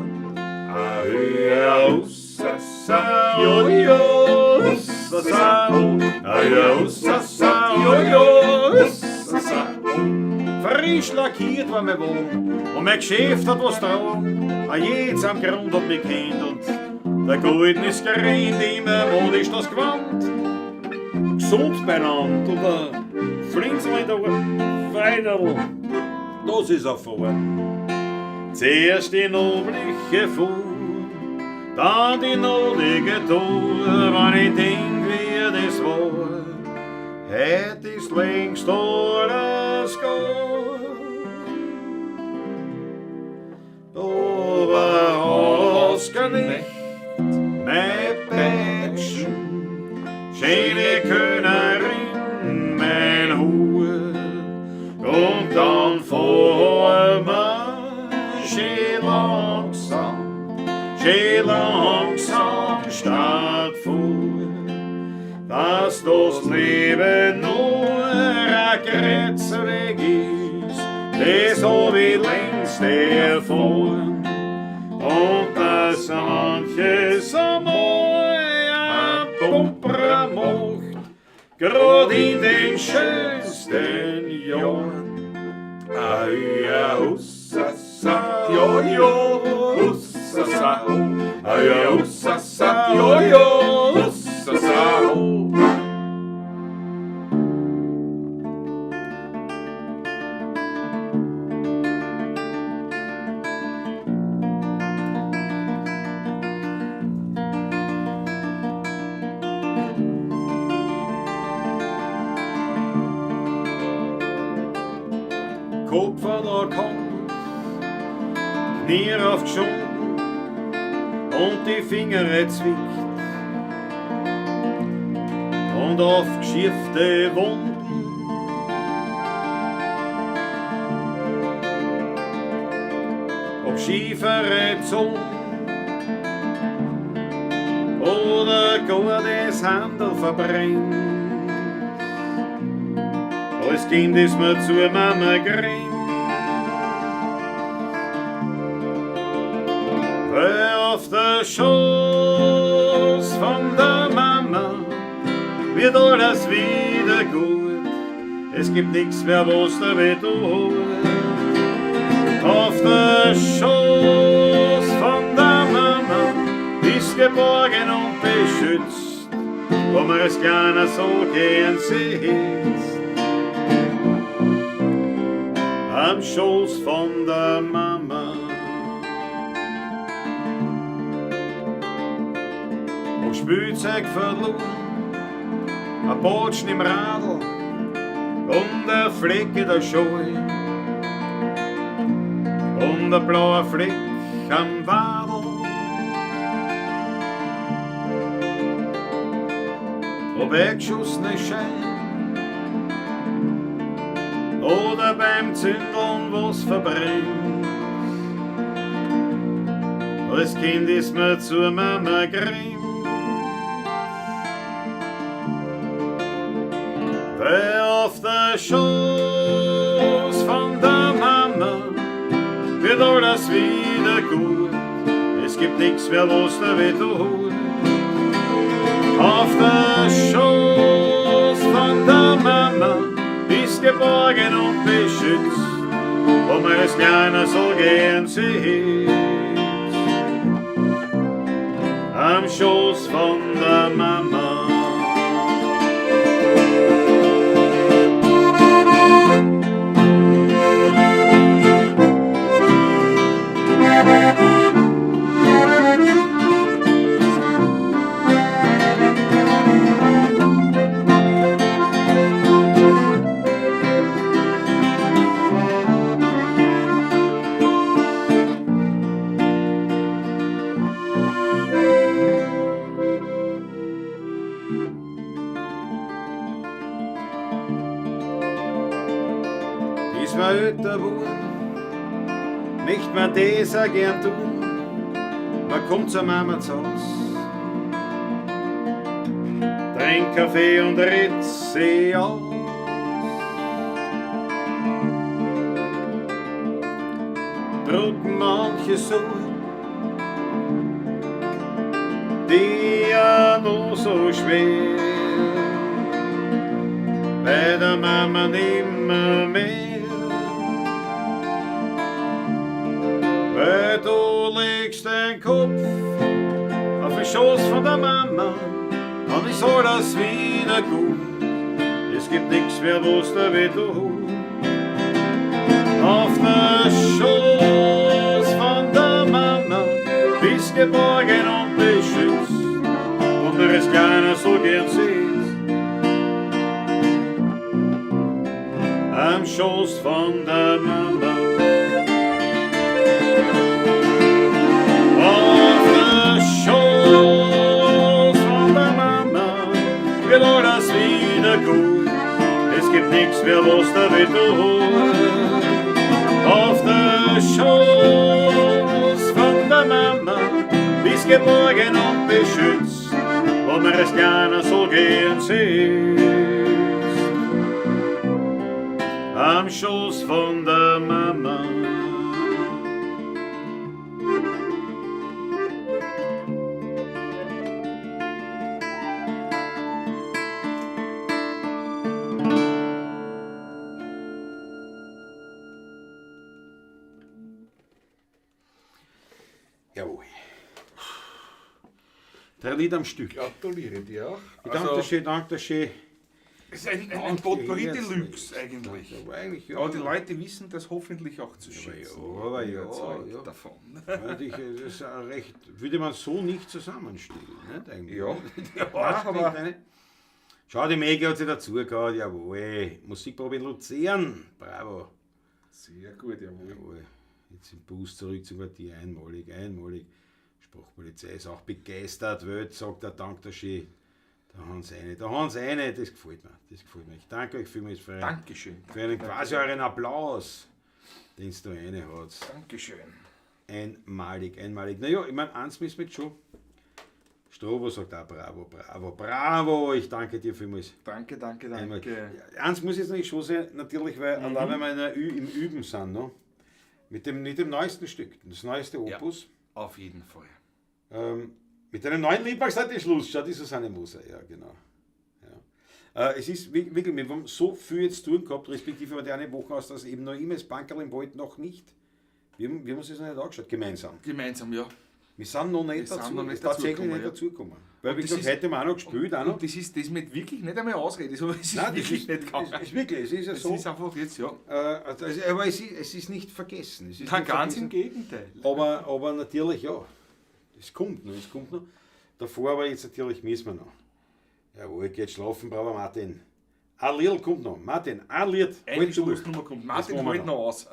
Frisch lackiert war mein Wohn und mein Geschäft hat was dran. An jedem Grund hat mich kennt und der Golden ist gerannt, immer modisch das Gewand. Gesund beieinander und der Flinzel in der Feiderl, das ist er vor. Zuerst die nobliche Fuhr, dann die nodige Tour, wenn ich denk, wie das war, hätt ich's längst alles geht. Aber Oscar-Nicht, mein Päckchen, schöne Könnerin, mein Hut, und dann vor mir schön langsam stattfuhr, dass das Leben nur ein Kreuzweg ist, das hab ich längst erfahren, und dass manches einmal ein Bumper macht, grad in den schönsten Jahren. Ja, hussasa, jo, jo, hussasa, ja, hussasa, jo, jo, hussasa. Kopf an der Kant, Knie aufgeschoben und die Finger zwickt, und auf geschiffte Wunden ob schiefere Zonen oder gar das Handel verbrennt. Als Kind ist mir zur Mama gerannt, weil auf der Schoß von der Mama wird alles wieder gut. Es gibt nichts mehr, was der Weh tut. Auf der Schoß von der Mama ist geborgen und beschützt, wo man es gerne so gern sieht. Am Schoß von der Mama. Und Spielzeug verloren, ein Botschen im Radl und ein Fleck in der Scheu und ein blauer Fleck am Wadel. Ob weggeschossene Schein oder beim Zündeln was verbrennt. Als Kind ist mir zur Mama gerannt, weil auf der Schoß von der Mama wird alles wieder gut. Es gibt nichts mehr, was der Weh tut. Auf der Schoß von der Mama ist geborgen und beschützt, wo man es gerne so gern sieht. Am Schoß von der Mama. zwar älter wurde, möchte man das auch gern tun. Man kommt zur Mama zu Haus, trinkt Kaffee und redet sie aus. Drucken manche so, die ja noch so schwer, bei der Mama nimmer mehr. Weil du legst deinen Kopf auf den Schoß von der Mama, dann ist alles wieder gut. Es gibt nichts mehr, was da weh tut. Auf der Schoß von der Mama bist geborgen und beschützt, und der es keiner so gern sieht. Am Schoß von der Mama. Auf der Schoß von der Mama wird alles wieder gut. Es gibt nichts mehr, was da weh tut. Auf der Schoß von der Mama bist geborgen und beschützt, wo man es gerne so gern sieht. Am Schoß von der Mama. Jawohl. 3 Lieder am Stück. Gratuliere dir auch. Danke schön. Es ist ein Potpourri Deluxe eigentlich. Aber eigentlich, ja. Aber die Leute wissen das hoffentlich auch zu Aber schätzen. ja, Überzeugt ja. davon. Das ist auch recht, würde man so nicht zusammenstellen. Nicht, eigentlich. Ja. Ja, aber schau, die Megi hat sich dazugehört, jawohl. Musikprobe in Luzern, bravo. sehr gut, jawohl. Jawohl. Jetzt im Bus zurück zur Quartier, einmalig. Sprachpolizei ist auch begeistert, Welt, sagt der Dank der Schee. Der Hans Eine, das gefällt mir. Ich danke euch vielmals für Dankeschön. einen quasi euren Applaus, den es da eine hat. Dankeschön. Einmalig. Naja, ich meine, eins müssen wir jetzt schon. Strobo sagt auch bravo. Ich danke dir vielmals. Danke. Einmal. Ja, eins muss jetzt nicht schon sein, natürlich, weil allein wenn wir im Üben sind, ne? Mit dem neuesten Stück, das neueste Opus. Ja, auf jeden Fall. Mit einem neuen Lied machst du heute Schluss, schau, das ist eine Mose, ja genau. Ja. Es ist wirklich, wir haben so viel jetzt tun gehabt, respektive über die eine Woche aus, dass eben noch immer das Bankerl im Wald noch nicht. Wir haben uns das noch nicht angeschaut, gemeinsam. Gemeinsam, ja. Wir sind noch nicht dazugekommen. Weil, wie gesagt, heute haben wir auch noch gespielt. Und das ist mit wirklich nicht einmal Ausrede. So, es ist Nein, wirklich nicht gegangen. Es ist ja so. Es ist einfach jetzt, ja. Aber es ist nicht vergessen. Es ist Nein, nicht ganz vergessen. im Gegenteil. Aber natürlich, ja. Es kommt noch. Davor aber jetzt natürlich müssen wir noch. Jawohl, geht schlafen, brauchen wir Martin. Ein Lied kommt noch. Martin, ein Lied. Eine Schlussnummer kommt. Martin holt noch aus.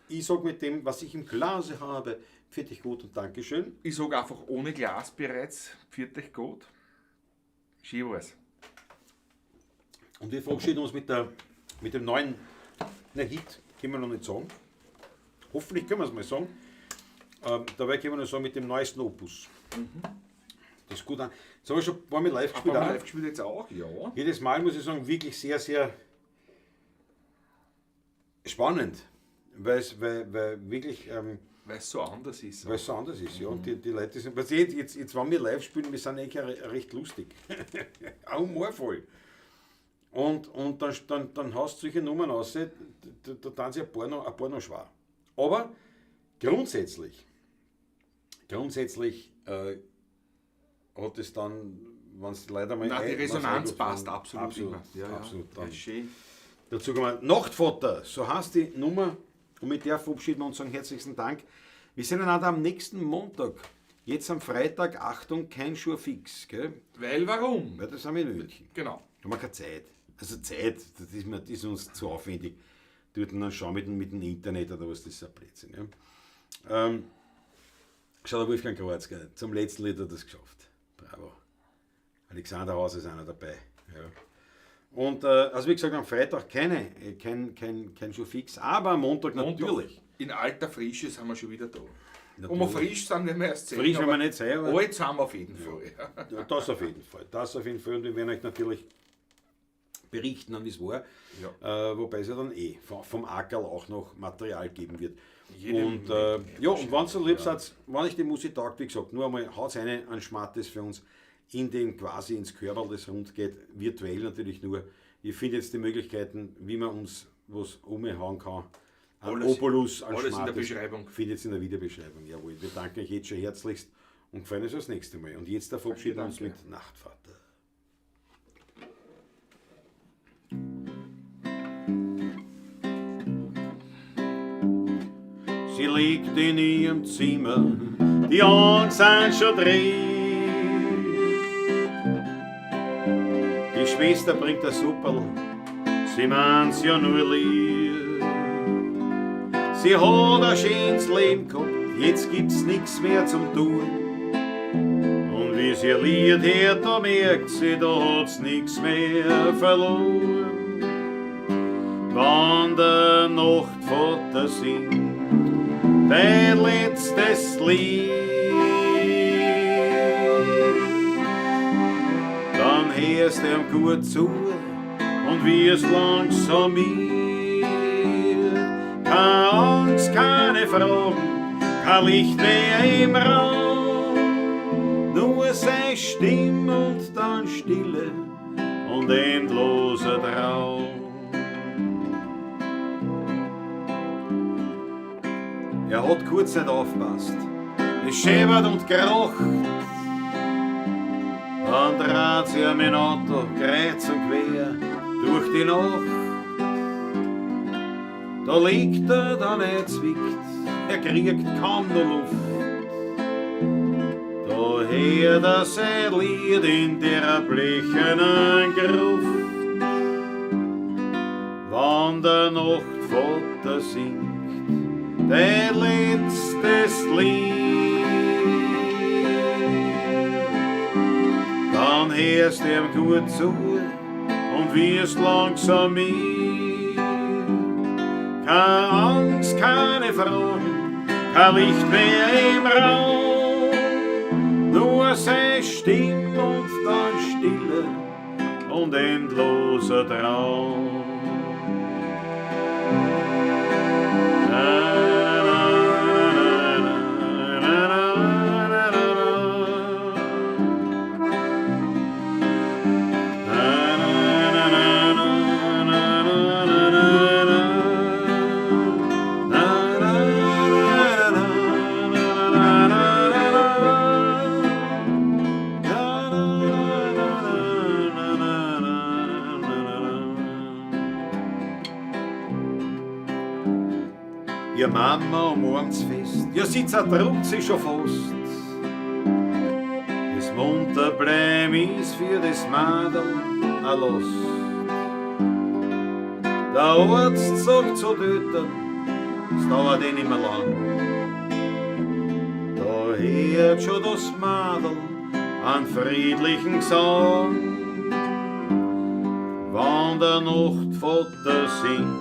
Ich sage mit dem, was ich im Glase habe, pfiat dich gut und Dankeschön. Ich sage einfach ohne Glas bereits, pfiat dich gut. Schön war's. Und wir verabschieden uns mit dem neuen Hit, können wir noch nicht sagen. Hoffentlich können wir es mal sagen. Dabei können wir noch sagen mit dem neuesten Opus. Das ist gut an. Jetzt haben wir schon ein paar Mal live gespielt. Aber live gespielt jetzt auch, ja. Jedes Mal muss ich sagen, wirklich sehr, sehr spannend. Weil wirklich. Weil es so anders ist. Weil es so anders ist, ja. Und die Leute sind. Was jetzt, wenn wir live spielen, wir sind eigentlich recht lustig. Auch humorvoll. Und dann hast du solche Nummern raus, da tun sich ein paar noch schwer. Aber grundsätzlich hat es dann, wenn es leider mal. Nein, die Resonanz passt dann, absolut immer. Absolut. Ja, schön. Dazu kommen Nachtvater, so heißt die Nummer, und mit der verabschieden wir uns sagen herzlichen Dank. Wir sind dann auch am nächsten Montag, jetzt am Freitag, Achtung, kein Schuh fix, gell? Weil warum? Weil das haben wir in München. Genau. Da haben wir keine Zeit. Also Zeit, das ist uns zu aufwendig. Dort dann schauen mit dem Internet oder was, das ist ein Blödsinn. Ja. Schau, der Wolfgang Kreuz, gell? Zum letzten Lied hat er das geschafft. Bravo. Alexander Haus ist einer dabei. Und also wie gesagt, am Freitag kein schon fix, aber am Montag Montag, natürlich. in alter Frische sind wir schon wieder da. Natürlich. Und wir frisch sind, wenn wir erst sehen. Frisch, wenn wir nicht sein, aber alt sind wir auf jeden Fall. Ja. ja, das auf jeden Fall. Das auf jeden Fall. Und wir werden euch natürlich berichten, wie es war. Ja. Wobei es ja dann vom Ackerl auch noch Material geben wird. Jede Und Menge, ja, und wenn so lieb seid, wenn euch die Musik taugt, wie gesagt, nur einmal haut an Schmattes für uns in den quasi ins Körperl, das rund geht, virtuell natürlich nur. Ich finde jetzt die Möglichkeiten, wie man uns was umhauen kann. An Alles- Opulus, an alles in der Schmattes, Beschreibung. findet in der Videobeschreibung. Jawohl, wir danken euch jetzt schon herzlichst und freuen uns aufs nächste Mal. Und jetzt verabschieden wir uns Danke. mit Nachtvater. Sie liegt in ihrem Zimmer, die Augen sind schon dreht. Die Schwester bringt das Supperl, sie meint's ja nur lieb. Sie hat ein schönes Leben gehabt, jetzt gibt's nix mehr zum Tun. Und wie sie ihr Lied hört, da merkt sie, da hat's nix mehr verloren. Wann der Nachtvater singt dein letztes Lied, dann hörst du ihm gut zu und wirst langsam mit. Keine Angst, keine Fragen, kein Licht mehr im Raum, nur seine Stimme und dann Stille und endloser Traum. Er hat kurz nicht aufgepasst. Es schäbert und gerocht. Dann dreht sich mein Auto kreuz und quer durch die Nacht. Da liegt er, dann er zwickt, er kriegt kaum noch Luft. Da hört er sein Lied in der blechenen Gruft. Wann der Nachtvater singt dein letztes Lied, dann hörst du ihm gut zu und wirst langsam mit. Keine Angst, keine Fragen, kein Licht mehr im Raum, nur seine Stimme und dann Stille und endloser Traum. Ihr Mama umarmt's fest, ja sie zertrübt sich schon fast. Das Munterbleib ist für das Mädel a Last. Der Arzt sagt zu töten, es dauert eh nicht mehr lang. Da hört schon das Mädel einen friedlichen Gesang. Wann der Nachtvater singt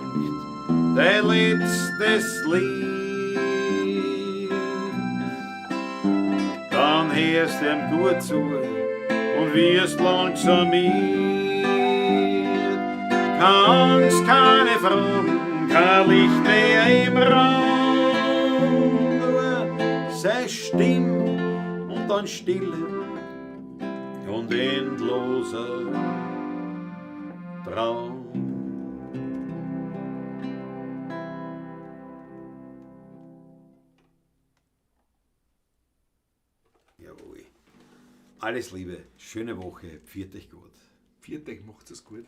dein letztes Lied, dann hörst du ihm gut zu und wirst langsam mit. Keine Angst, keine Fragen, kein Licht mehr im Raum, nur sei Stimme und dann Stille und endloser Traum. Jawohl. Alles Liebe, schöne Woche, pfiat euch gut. Viertag macht es gut.